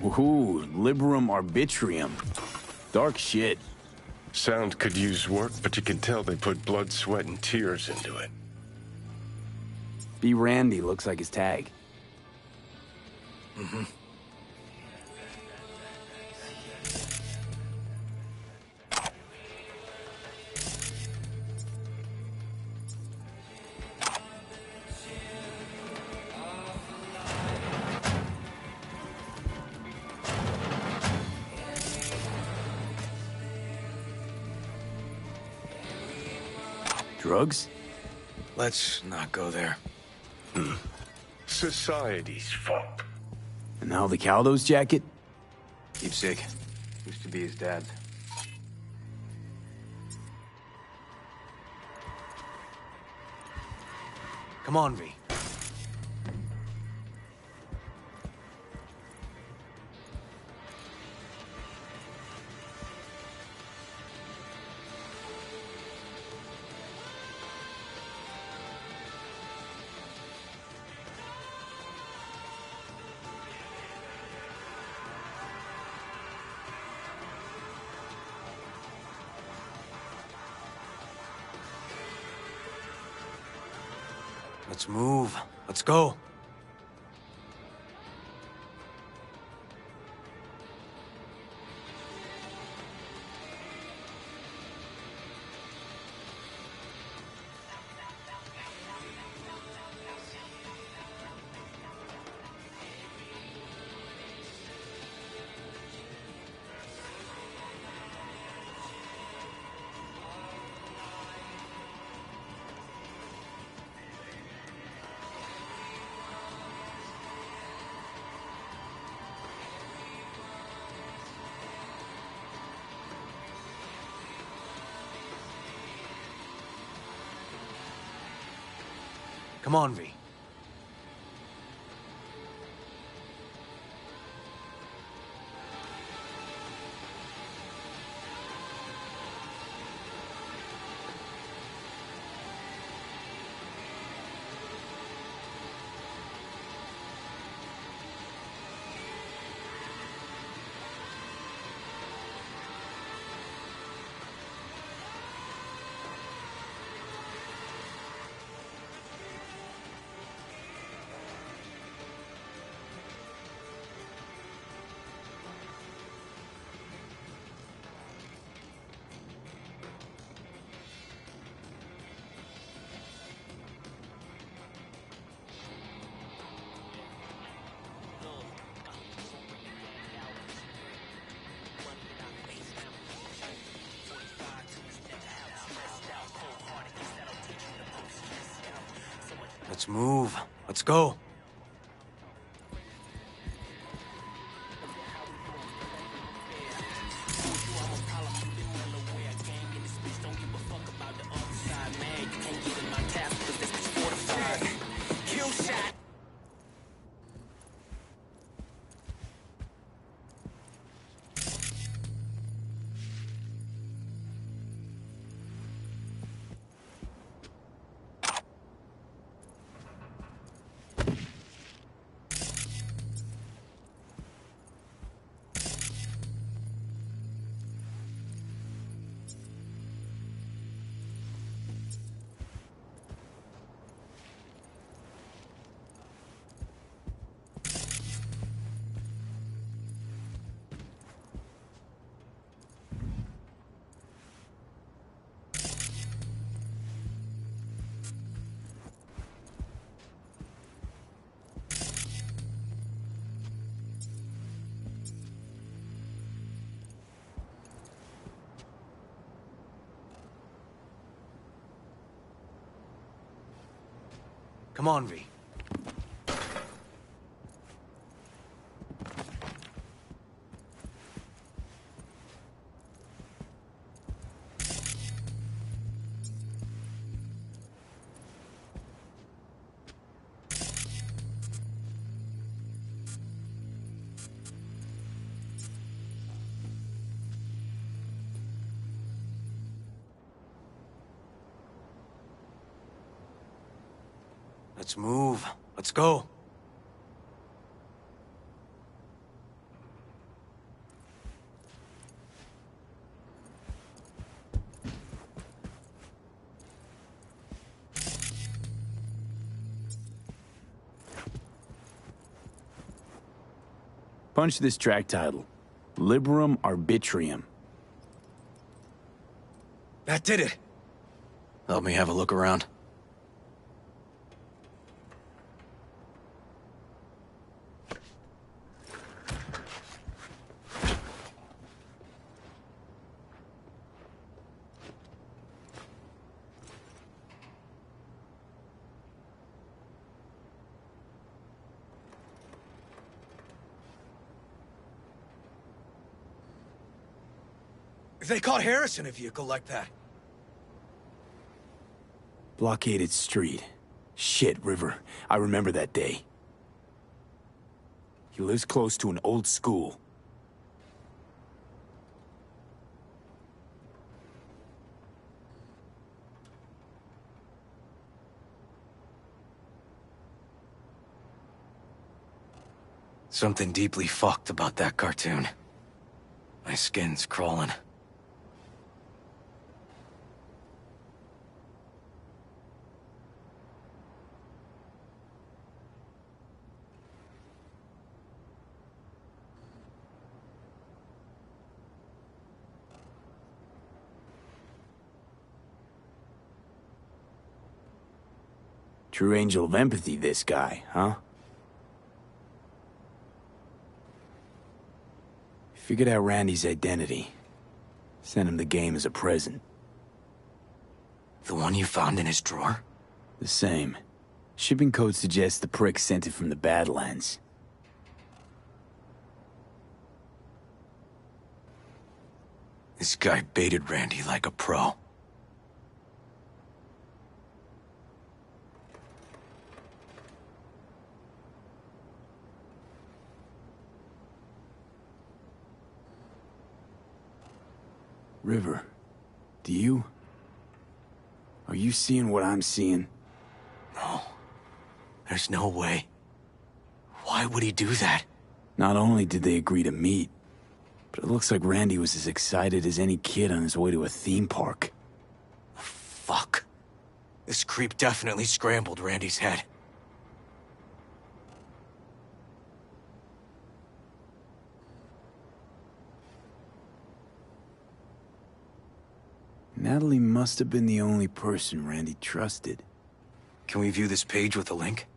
[SPEAKER 6] Ooh, Liberum Arbitrium. Dark shit.
[SPEAKER 5] Sound could use work, but you can tell they put blood, sweat, and tears into it.
[SPEAKER 6] B. Randy looks like his tag.
[SPEAKER 9] Mm-hmm.
[SPEAKER 6] Drugs?
[SPEAKER 9] Let's not go there.
[SPEAKER 5] Society's fucked.
[SPEAKER 6] And how the Caldo's jacket?
[SPEAKER 9] Keepsake. Used to be his dad's. Come on, V. Let's move. Let's go. Come on, V. Let's move. Let's go. Come on, V. Let's move. Let's go.
[SPEAKER 6] Punch this track title. Liberum Arbitrium.
[SPEAKER 9] That did it. Help me have a look around. They caught Harris in a vehicle like that.
[SPEAKER 6] Blockaded street. Shit, River. I remember that day. He lives close to an old school.
[SPEAKER 9] Something deeply fucked about that cartoon. My skin's crawling.
[SPEAKER 6] True angel of empathy, this guy, huh? Figured out Randy's identity. Sent him the game as a present.
[SPEAKER 9] The one you found in his drawer?
[SPEAKER 6] The same. Shipping code suggests the prick sent it from the Badlands.
[SPEAKER 9] This guy baited Randy like a pro.
[SPEAKER 6] River, do you? Are you seeing what I'm seeing?
[SPEAKER 9] No. There's no way. Why would he do that?
[SPEAKER 6] Not only did they agree to meet, but it looks like Randy was as excited as any kid on his way to a theme park.
[SPEAKER 9] Fuck. This creep definitely scrambled Randy's head.
[SPEAKER 6] Natalie must have been the only person Randy trusted.
[SPEAKER 9] Can we view this page with a link?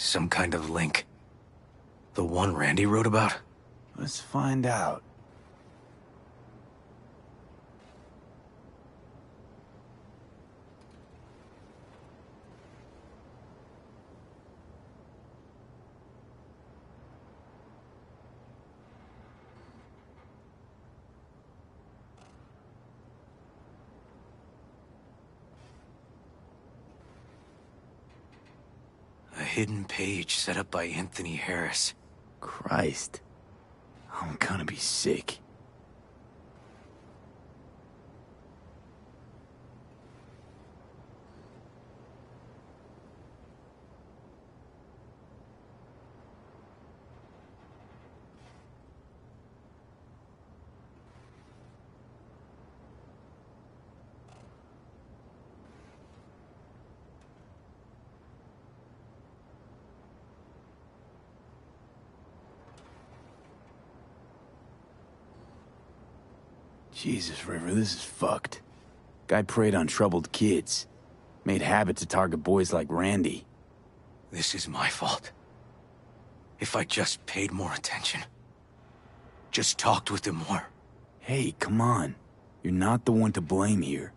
[SPEAKER 9] some kind of link? The one Randy wrote about?
[SPEAKER 6] Let's find out.
[SPEAKER 9] A hidden page set up by Anthony Harris.
[SPEAKER 6] Christ. I'm gonna be sick. Jesus, River, this is fucked. Guy preyed on troubled kids. Made habit to target boys like Randy.
[SPEAKER 9] This is my fault. If I just paid more attention. Just talked with him more.
[SPEAKER 6] Hey, come on. You're not the one to blame here.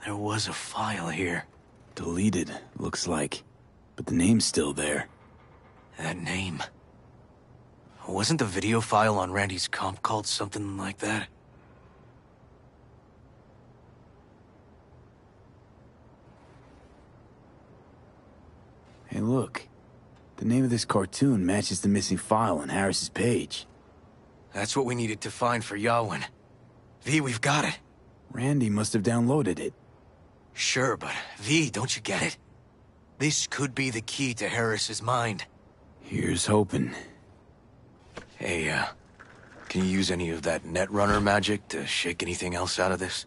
[SPEAKER 9] There was a file here.
[SPEAKER 6] Deleted, looks like. But the name's still there.
[SPEAKER 9] That name. Wasn't the video file on Randy's comp called something like that?
[SPEAKER 6] Hey, look. The name of this cartoon matches the missing file on Harris's page.
[SPEAKER 9] That's what we needed to find for Yawin. V, we've got it.
[SPEAKER 6] Randy must have downloaded it.
[SPEAKER 9] Sure, but V, don't you get it? This could be the key to Harris's mind.
[SPEAKER 6] Here's hoping.
[SPEAKER 9] Hey, can you use any of that Netrunner magic to shake anything else out of this?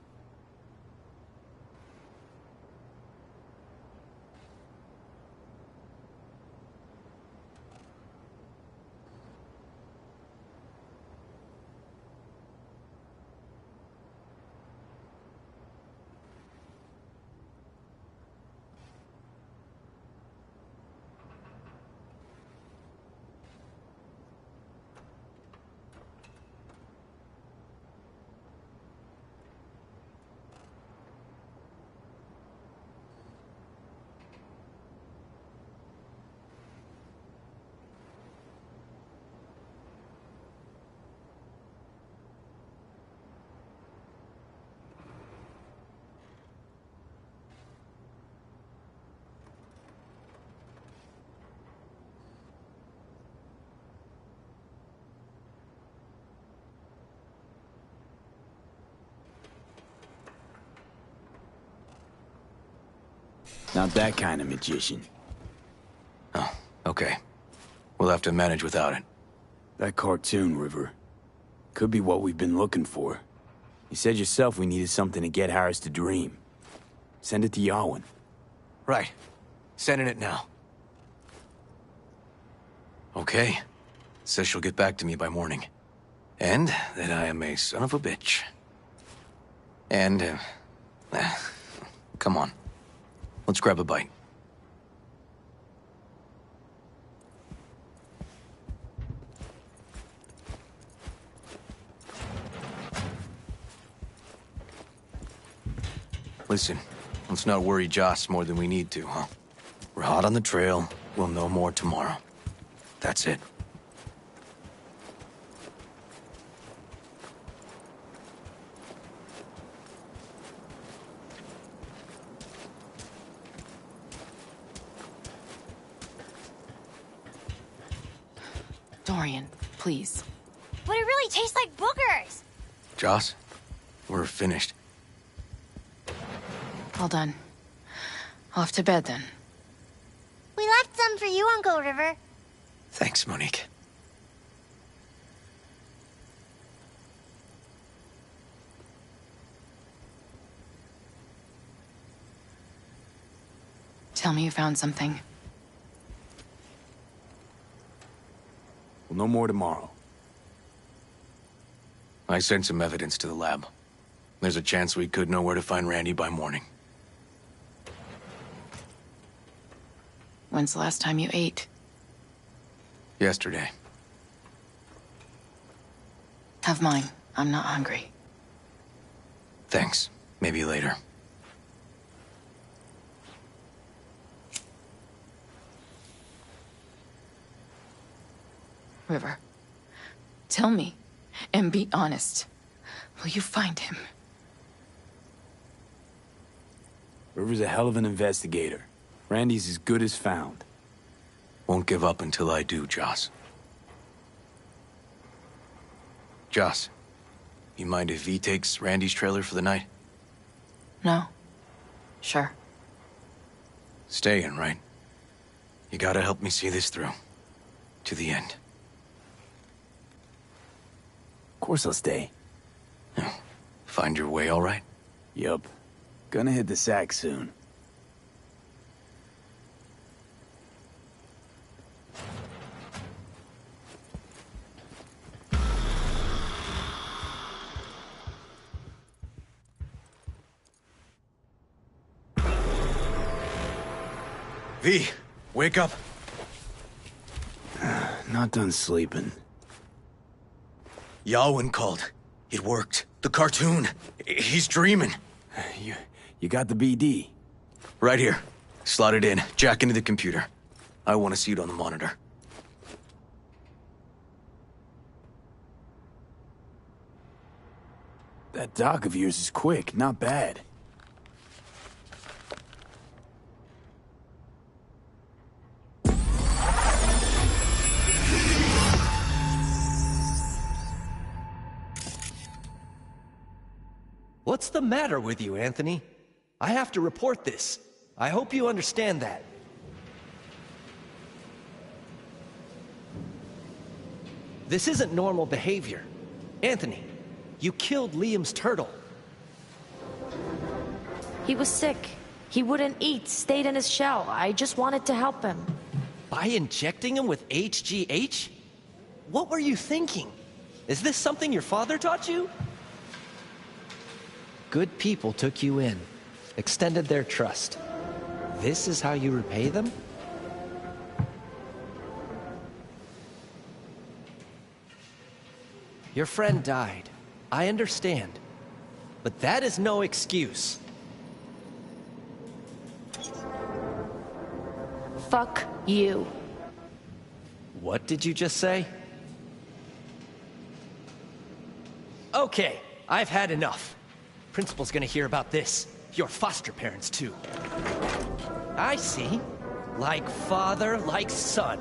[SPEAKER 6] Not that kind of magician.
[SPEAKER 9] Oh, okay. We'll have to manage without it.
[SPEAKER 6] That cartoon, River. Could be what we've been looking for. You said yourself we needed something to get Harris to dream. Send it to Yawin.
[SPEAKER 9] Right. Sending it now. Okay. Says she'll get back to me by morning. And that I am a son of a bitch. And, come on. Let's grab a bite. Listen, let's not worry Joss more than we need to, huh? We're hot on the trail. We'll know more tomorrow. That's it.
[SPEAKER 14] Dorian, please.
[SPEAKER 12] But it really tastes like boogers!
[SPEAKER 9] Joss, we're finished.
[SPEAKER 14] All done. Off to bed, then.
[SPEAKER 12] We left some for you, Uncle River.
[SPEAKER 9] Thanks, Monique.
[SPEAKER 14] Tell me you found something.
[SPEAKER 6] Well, no more tomorrow.
[SPEAKER 9] I sent some evidence to the lab. There's a chance we could know where to find Randy by morning.
[SPEAKER 14] When's the last time you ate?
[SPEAKER 9] Yesterday.
[SPEAKER 14] Have mine. I'm not hungry.
[SPEAKER 9] Thanks. Maybe later.
[SPEAKER 14] River, tell me, and be honest. Will you find him?
[SPEAKER 6] River's a hell of an investigator. Randy's as good as found.
[SPEAKER 9] Won't give up until I do, Joss. Joss, you mind if V takes Randy's trailer for the night?
[SPEAKER 14] No. Sure.
[SPEAKER 9] Staying, right? You gotta help me see this through. To the end.
[SPEAKER 6] Of course I'll stay.
[SPEAKER 9] Find your way all right?
[SPEAKER 6] Yup. Gonna hit the sack soon.
[SPEAKER 9] V, wake up.
[SPEAKER 6] Not done sleeping.
[SPEAKER 9] Yalwyn called. It worked. The cartoon. He's dreaming.
[SPEAKER 6] You got the BD?
[SPEAKER 9] Right here. Slot it in. Jack into the computer. I want to see it on the monitor.
[SPEAKER 6] That doc of yours is quick, not bad.
[SPEAKER 10] What's the matter with you, Anthony? I have to report this. I hope you understand that. This isn't normal behavior. Anthony, you killed Liam's turtle.
[SPEAKER 17] He was sick. He wouldn't eat, stayed in his shell. I just wanted to help him.
[SPEAKER 10] By injecting him with HGH? What were you thinking? Is this something your father taught you? Good people took you in, extended their trust. This is how you repay them? Your friend died. I understand. But that is no excuse.
[SPEAKER 17] Fuck you.
[SPEAKER 10] What did you just say? Okay, I've had enough. Principal's gonna hear about this. Your foster parents, too. I see. Like father, like son.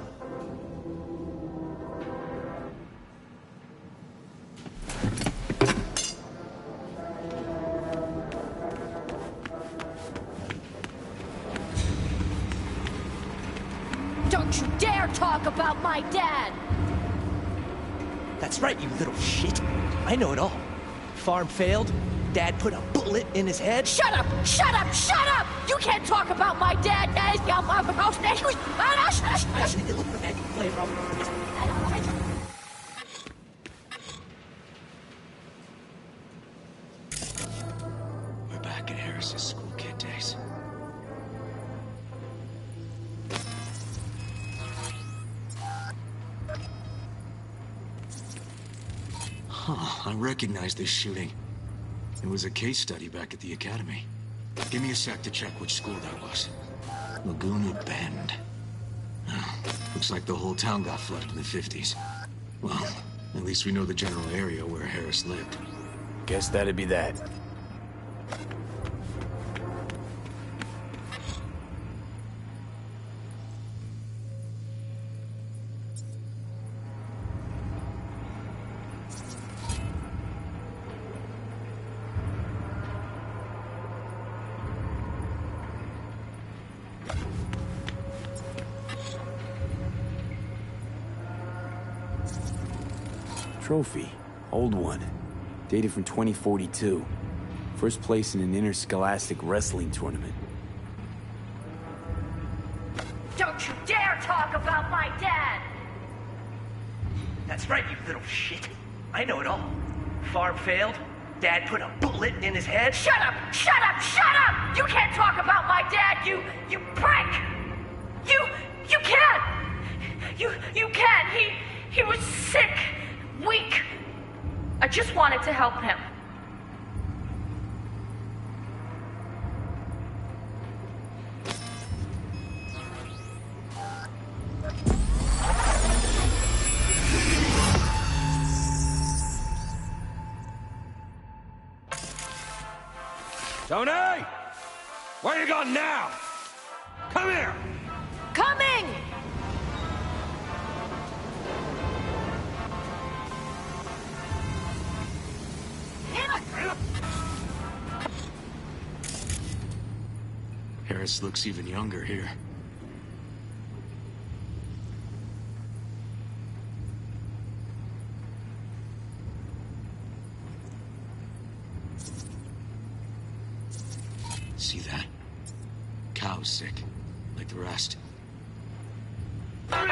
[SPEAKER 17] Don't you dare talk about my dad!
[SPEAKER 10] That's right, you little shit. I know it all. Farm failed. Dad put a bullet in his head.
[SPEAKER 17] Shut up! Shut up! Shut up! You can't talk about my dad!
[SPEAKER 9] We're back at Harris's school kid days. Huh, I recognize this shooting. It was a case study back at the academy. Give me a sec to check which school that was. Laguna Bend. Oh, looks like the whole town got flooded in the 50s. Well, at least we know the general area where Harris lived.
[SPEAKER 6] Guess that'd be that. Trophy. Old one. Dated from 2042. First place in an interscholastic wrestling tournament.
[SPEAKER 15] Don't you dare talk about my dad!
[SPEAKER 24] That's right, you little shit. I know it all. Farm failed. Dad put a bullet in his head.
[SPEAKER 15] Shut up! Shut up! Shut up! You can't talk about my dad, you prick! You can't! You can't! He was sick, weak. I just wanted to help him.
[SPEAKER 24] Tony! Where you going now? Come here!
[SPEAKER 17] Coming!
[SPEAKER 23] Harris looks even younger here. See that? Cow's sick, like the rest.
[SPEAKER 15] Coming!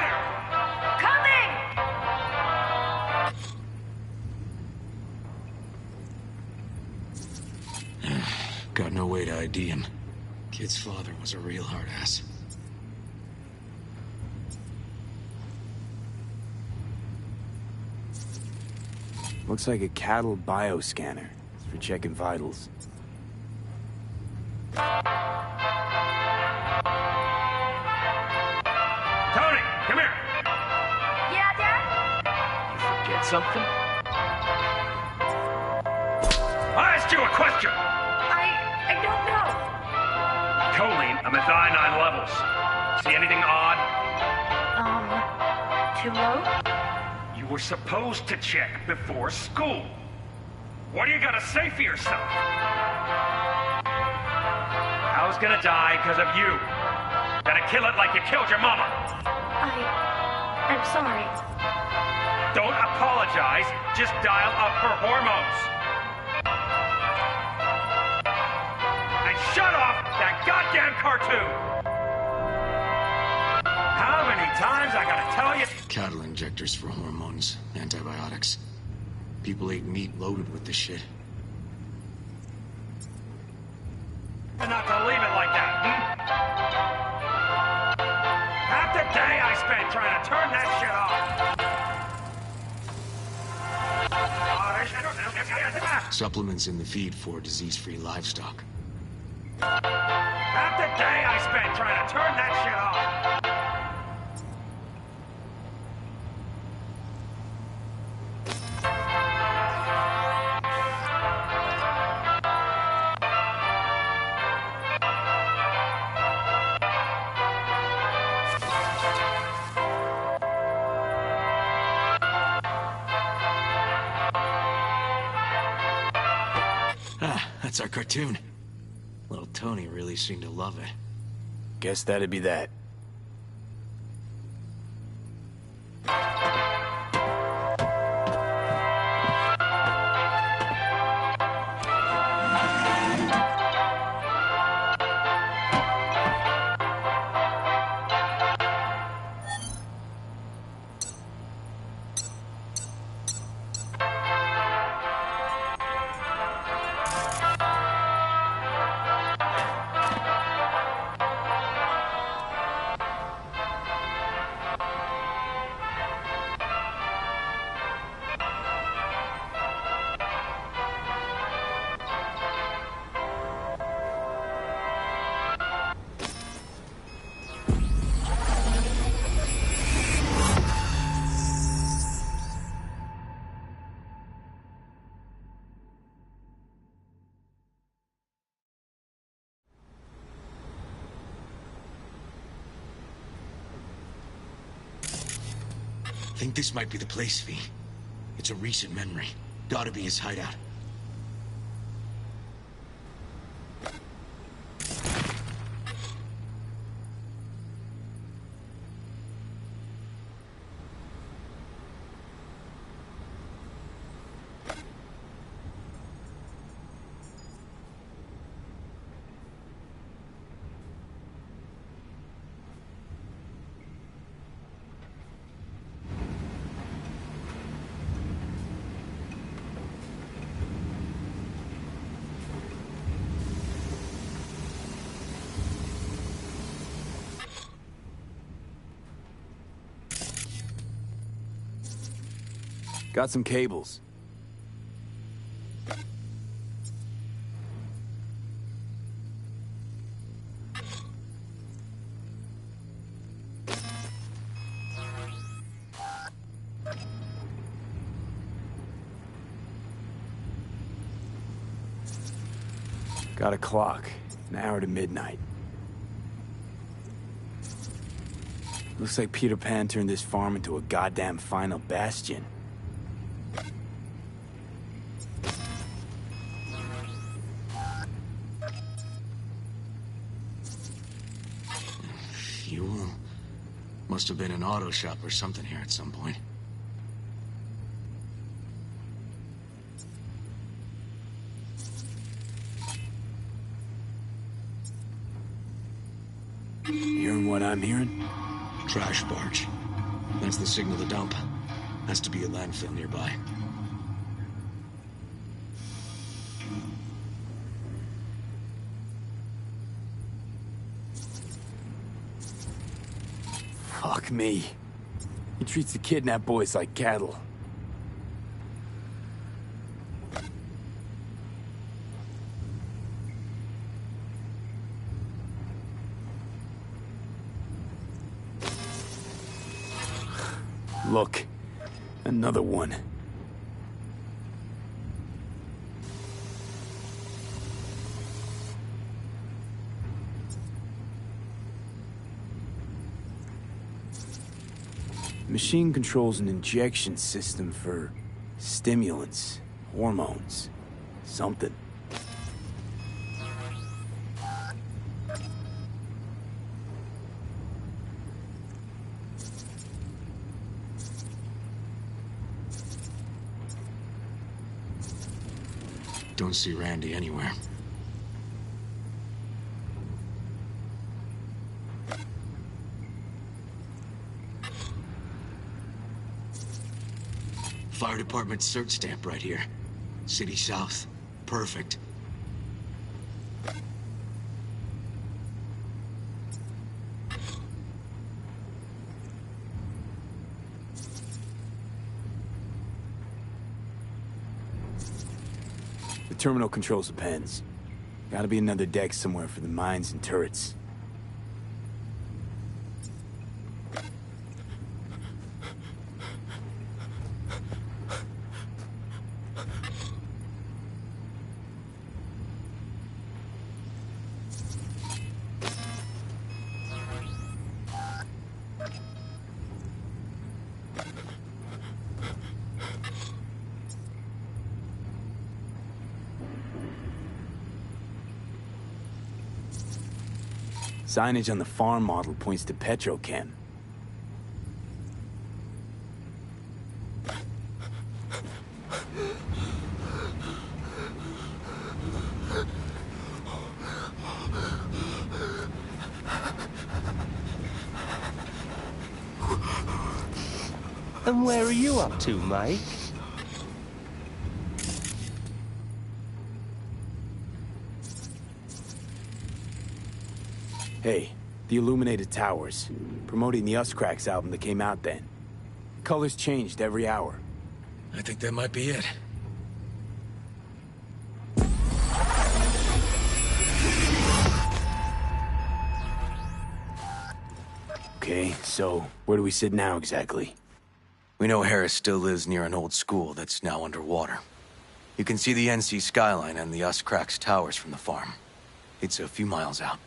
[SPEAKER 23] Got no way to ID him. Kid's father was a real hard ass.
[SPEAKER 6] Looks like a cattle bioscanner. It's for checking vitals.
[SPEAKER 24] Tony, come here!
[SPEAKER 15] Yeah, Dad?
[SPEAKER 24] Forget something? I asked you a question!
[SPEAKER 15] I don't know.
[SPEAKER 24] Choline and methionine levels. See anything odd?
[SPEAKER 15] Too low?
[SPEAKER 24] You were supposed to check before school. What do you gotta say for yourself? I was gonna die because of you. Gonna kill it like you killed your mama.
[SPEAKER 15] I'm sorry.
[SPEAKER 24] Don't apologize, just dial up her hormones. And shut off that goddamn cartoon! How many times I gotta tell you?
[SPEAKER 23] Cattle injectors for hormones, antibiotics. People ate meat loaded with this shit.
[SPEAKER 24] Not to leave it like that, Half the day I spent trying to turn that shit off.
[SPEAKER 23] Supplements in the feed for disease-free livestock.
[SPEAKER 24] Half the day I spent trying to turn that shit off.
[SPEAKER 23] That's our cartoon. Little Tony really seemed to love it.
[SPEAKER 6] Guess that'd be that.
[SPEAKER 23] I think this might be the place, V. It's a recent memory. Gotta be his hideout.
[SPEAKER 6] Got some cables. Got a clock. An hour to midnight. Looks like Peter Pan turned this farm into a goddamn final bastion.
[SPEAKER 9] Fuel. Must have been an auto shop or something here at some point.
[SPEAKER 6] Hearing what I'm hearing?
[SPEAKER 9] Trash barge. That's the signal to dump. Has to be a landfill nearby.
[SPEAKER 6] Fuck me. He treats the kidnapped boys like cattle. Look, another one. Machine controls an injection system for stimulants, hormones, something.
[SPEAKER 9] Don't see Randy anywhere. Fire department search stamp right here. City South. Perfect.
[SPEAKER 6] The terminal controls the pens. Gotta be another deck somewhere for the mines and turrets. Signage on the farm model points to Petrochem.
[SPEAKER 10] And where are you up to, Mike?
[SPEAKER 6] Hey, the Illuminated Towers. Promoting the Us Cracks album that came out then. Colors changed every hour.
[SPEAKER 9] I think that might be it.
[SPEAKER 6] Okay, so where do we sit now exactly?
[SPEAKER 9] We know Harris still lives near an old school that's now underwater. You can see the NC skyline and the Us Cracks towers from the farm. It's a few miles out.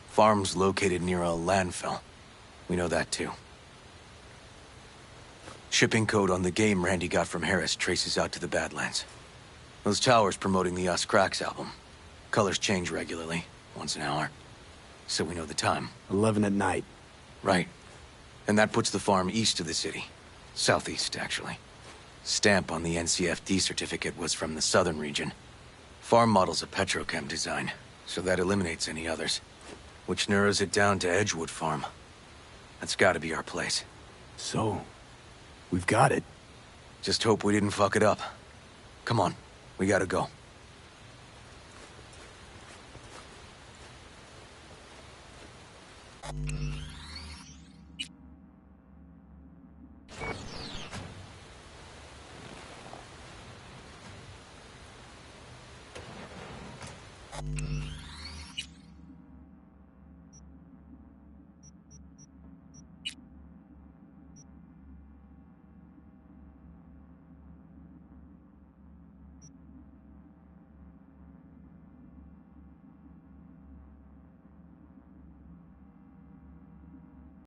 [SPEAKER 9] Farm's located near a landfill. We know that too. Shipping code on the game Randy got from Harris traces out to the Badlands. Those towers promoting the Us Cracks album. Colors change regularly, once an hour. So we know the time.
[SPEAKER 6] 11 at night.
[SPEAKER 9] Right. And that puts the farm east of the city. Southeast, actually. Stamp on the NCFD certificate was from the southern region. Farm model's a Petrochem design, so that eliminates any others. Which narrows it down to Edgewood Farm. That's gotta be our place.
[SPEAKER 6] So, we've got it.
[SPEAKER 9] Just hope we didn't fuck it up. Come on, we gotta go.